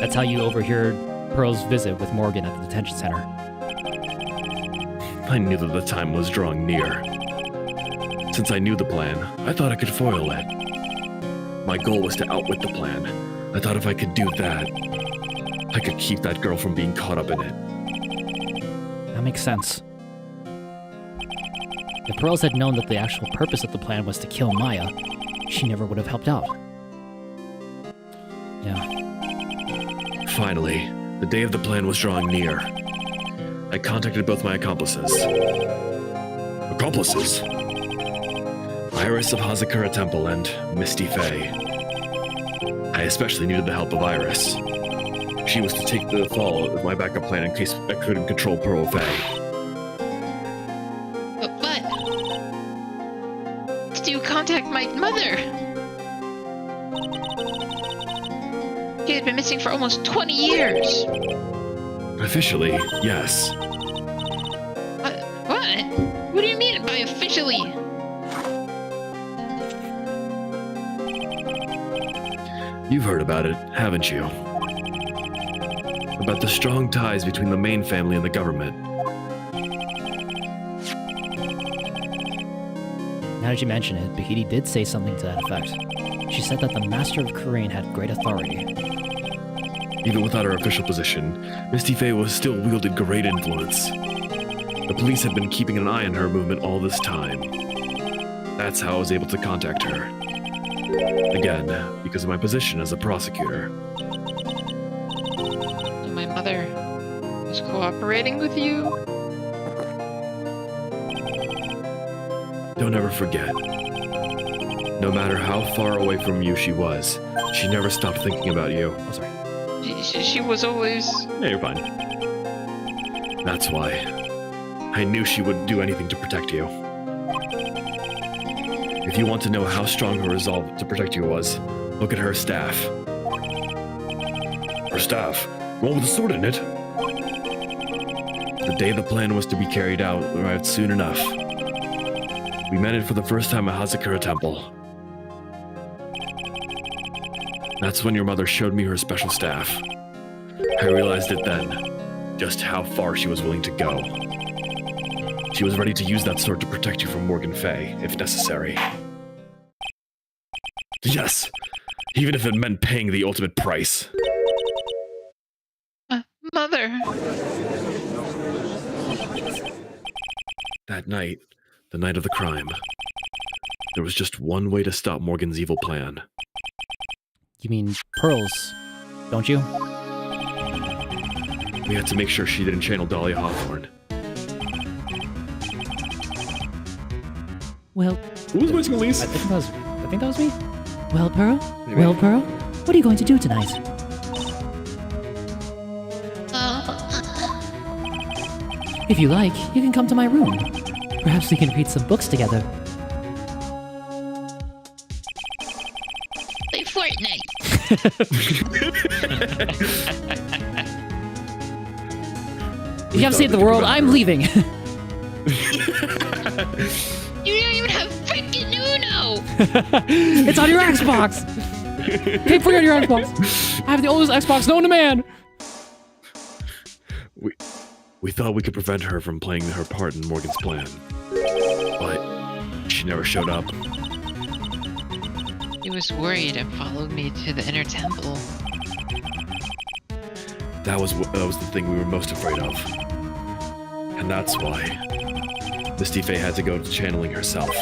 Speaker 1: That's how you overheard Pearl's visit with Morgan at the detention center.
Speaker 3: I knew that the time was drawing near. Since I knew the plan, I thought I could foil it. My goal was to outwit the plan. I thought if I could do that, I could keep that girl from being caught up in it.
Speaker 1: That makes sense. If Pearls had known that the actual purpose of the plan was to kill Maya, she never would have helped out. Yeah.
Speaker 3: Finally, the day of the plan was drawing near. I contacted both my accomplices. Accomplices? Iris of Hazakura Temple and Misty Fey. I especially needed the help of Iris. She was to take the fall of my backup plan in case I couldn't control Pearl Fey.
Speaker 4: But did you contact my mother? She had been missing for almost 20 years.
Speaker 3: Officially, yes.
Speaker 4: What? What do you mean by officially?
Speaker 3: You've heard about it, haven't you? About the strong ties between the main family and the government.
Speaker 1: Now that you mention it, Bahiti did say something to that effect. She said that the Master of Korean had great authority.
Speaker 3: Even without her official position, Misty Fey was still wielded great influence. The police had been keeping an eye on her movement all this time. That's how I was able to contact her. Again, because of my position as a prosecutor.
Speaker 4: My mother was cooperating with you?
Speaker 3: Don't ever forget. No matter how far away from you she was, she never stopped thinking about you.
Speaker 1: Oh, sorry.
Speaker 4: She was always...
Speaker 3: Yeah, you're fine. That's why. I knew she would do anything to protect you. If you want to know how strong her resolve to protect you was, look at her staff. Her staff? The one with the sword in it? The day the plan was to be carried out arrived soon enough. We met it for the first time at Hazakura Temple. That's when your mother showed me her special staff. I realized it then, just how far she was willing to go. she was ready to use that sword to protect you from Morgan Fay, if necessary. Yes, even if it meant paying the ultimate price.
Speaker 5: Mother.
Speaker 3: That night, the night of the crime, there was just one way to stop Morgan's evil plan.
Speaker 1: You mean pearls, don't you?
Speaker 3: We had to make sure she didn't channel Dahlia Hawthorne.
Speaker 1: Well,
Speaker 6: Who was voicing Elise?
Speaker 1: I think that was me. Well, Pearl? Well, Pearl? What are you going to do tonight? If you like, you can come to my room. Perhaps we can read some books together.
Speaker 5: Play Fortnite.
Speaker 1: If you have to save the world, I'm leaving.
Speaker 5: You don't even have freaking Uno.
Speaker 1: It's on your Xbox. Pay for it on your Xbox. I have the oldest Xbox known to man.
Speaker 3: We thought we could prevent her from playing her part in Morgan's plan. But she never showed up.
Speaker 4: He was worried and followed me to the inner temple.
Speaker 3: That was the thing we were most afraid of. And that's why Misty Faye had to go to channeling herself.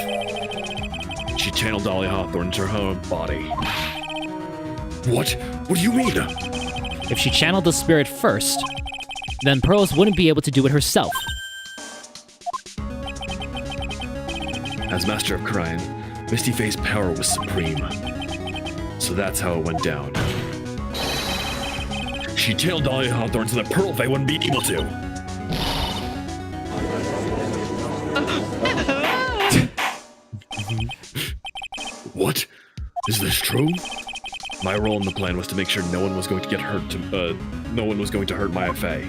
Speaker 3: She channeled Dahlia Hawthorne into her own body. What? What do you mean?
Speaker 1: If she channeled the spirit first, then Pearls wouldn't be able to do it herself.
Speaker 3: As Master of Crime, Misty Faye's power was supreme. So that's how it went down. She channeled Dahlia Hawthorne so that Pearl Faye wouldn't be able to. What? Is this true? My role in the plan was to make sure no one was going to get hurt no one was going to hurt Maya Fey.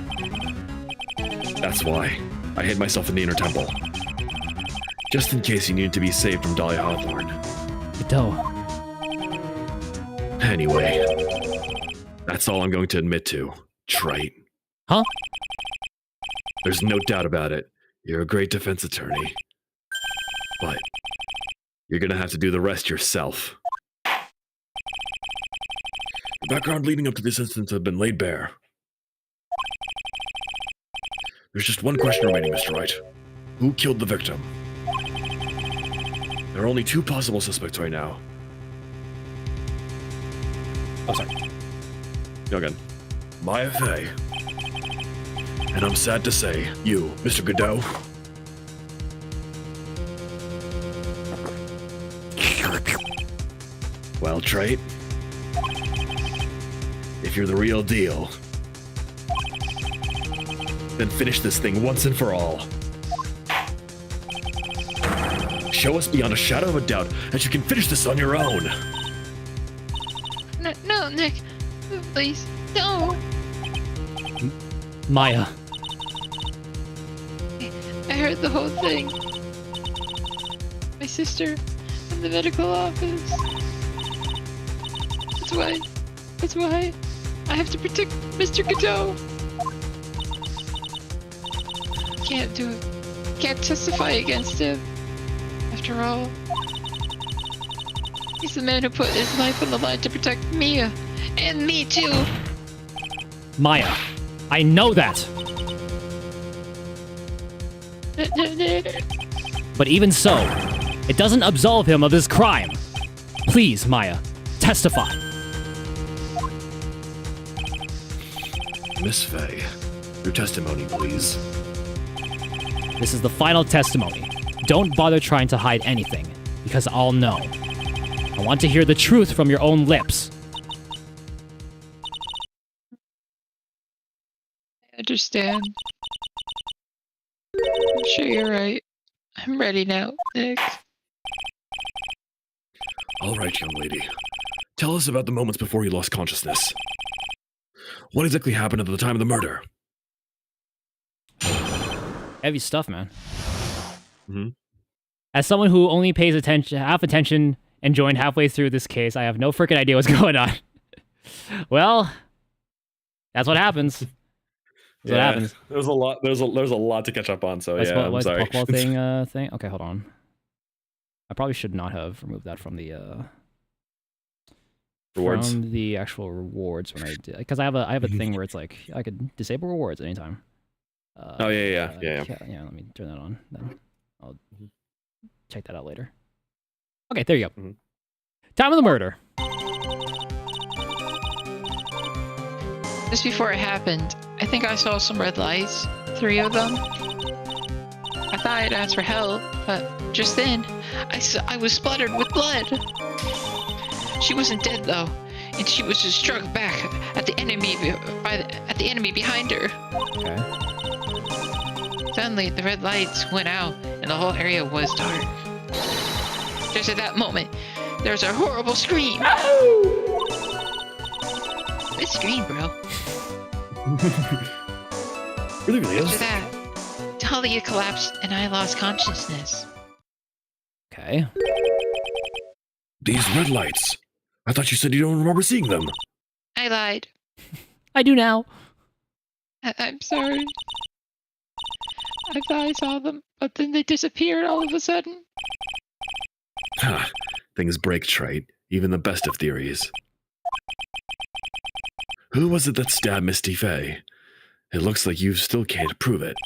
Speaker 3: That's why I hid myself in the inner temple. Just in case you needed to be saved from Dahlia Hawthorne.
Speaker 1: Doe.
Speaker 3: Anyway, that's all I'm going to admit to, Trite.
Speaker 1: Huh?
Speaker 3: There's no doubt about it. You're a great defense attorney. But you're gonna have to do the rest yourself. The background leading up to this instance has been laid bare. There's just one question remaining, Mr. Wright. Who killed the victim? There are only two possible suspects right now.
Speaker 1: Oh, sorry.
Speaker 3: Go again. Maya Fey. And I'm sad to say, you, Mr. Godot. Well, Trite, if you're the real deal, then finish this thing once and for all. Show us beyond a shadow of a doubt that you can finish this on your own.
Speaker 5: No, Nick. Please, no.
Speaker 1: Maya.
Speaker 5: I heard the whole thing. My sister in the medical office. That's why I have to protect Mr. Godot. Can't do it. Can't testify against him. After all, he's the man who put his life on the line to protect Mia. And me too.
Speaker 1: Maya. I know that. But even so, it doesn't absolve him of his crime. Please, Maya, testify.
Speaker 3: Miss Fey, your testimony, please.
Speaker 1: This is the final testimony. Don't bother trying to hide anything, because I'll know. I want to hear the truth from your own lips.
Speaker 5: I understand. I'm sure you're right. I'm ready now, Nick.
Speaker 3: All right, young lady. Tell us about the moments before you lost consciousness. What exactly happened at the time of the murder?
Speaker 1: Heavy stuff, man.
Speaker 3: Mm-hmm.
Speaker 1: As someone who only pays half attention and joined halfway through this case, I have no freaking idea what's going on. Well, that's what happens. That's what happens.
Speaker 6: There's a lot. There's a lot to catch up on. So
Speaker 1: What's
Speaker 6: yeah, I'm
Speaker 1: the
Speaker 6: sorry.
Speaker 1: Pokeball thing? Okay, hold on. I probably should not have removed that from the
Speaker 6: Rewards?
Speaker 1: from the actual rewards when I did, because I have a thing where it's like I could disable rewards anytime.
Speaker 6: Oh yeah.
Speaker 1: Yeah. Let me turn that on. Then I'll check that out later. Okay, there you go.
Speaker 6: Mhm.
Speaker 1: Time of the murder.
Speaker 5: Just before it happened, I think I saw some red lights. 3 of them. I thought I'd ask for help, but just then, I was splattered with blood. She wasn't dead though, and she was just struck back at the enemy at the enemy behind her.
Speaker 1: Okay.
Speaker 5: Suddenly, the red lights went out, and the whole area was dark. Just at that moment, there was a horrible scream. Good scream, bro.
Speaker 6: Really
Speaker 5: After
Speaker 6: is.
Speaker 5: that, Talia collapsed, and I lost consciousness.
Speaker 1: Okay.
Speaker 3: These red lights. I thought you said you don't remember seeing them.
Speaker 5: I lied.
Speaker 1: I do now.
Speaker 5: I'm sorry. I thought I saw them, but then they disappeared all of a sudden.
Speaker 3: Ha, things break, Trite. Even the best of theories. Who was it that stabbed Misty Faye? It looks like you still can't prove it.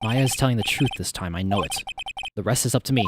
Speaker 1: Maya's telling the truth this time. I know it. The rest is up to me.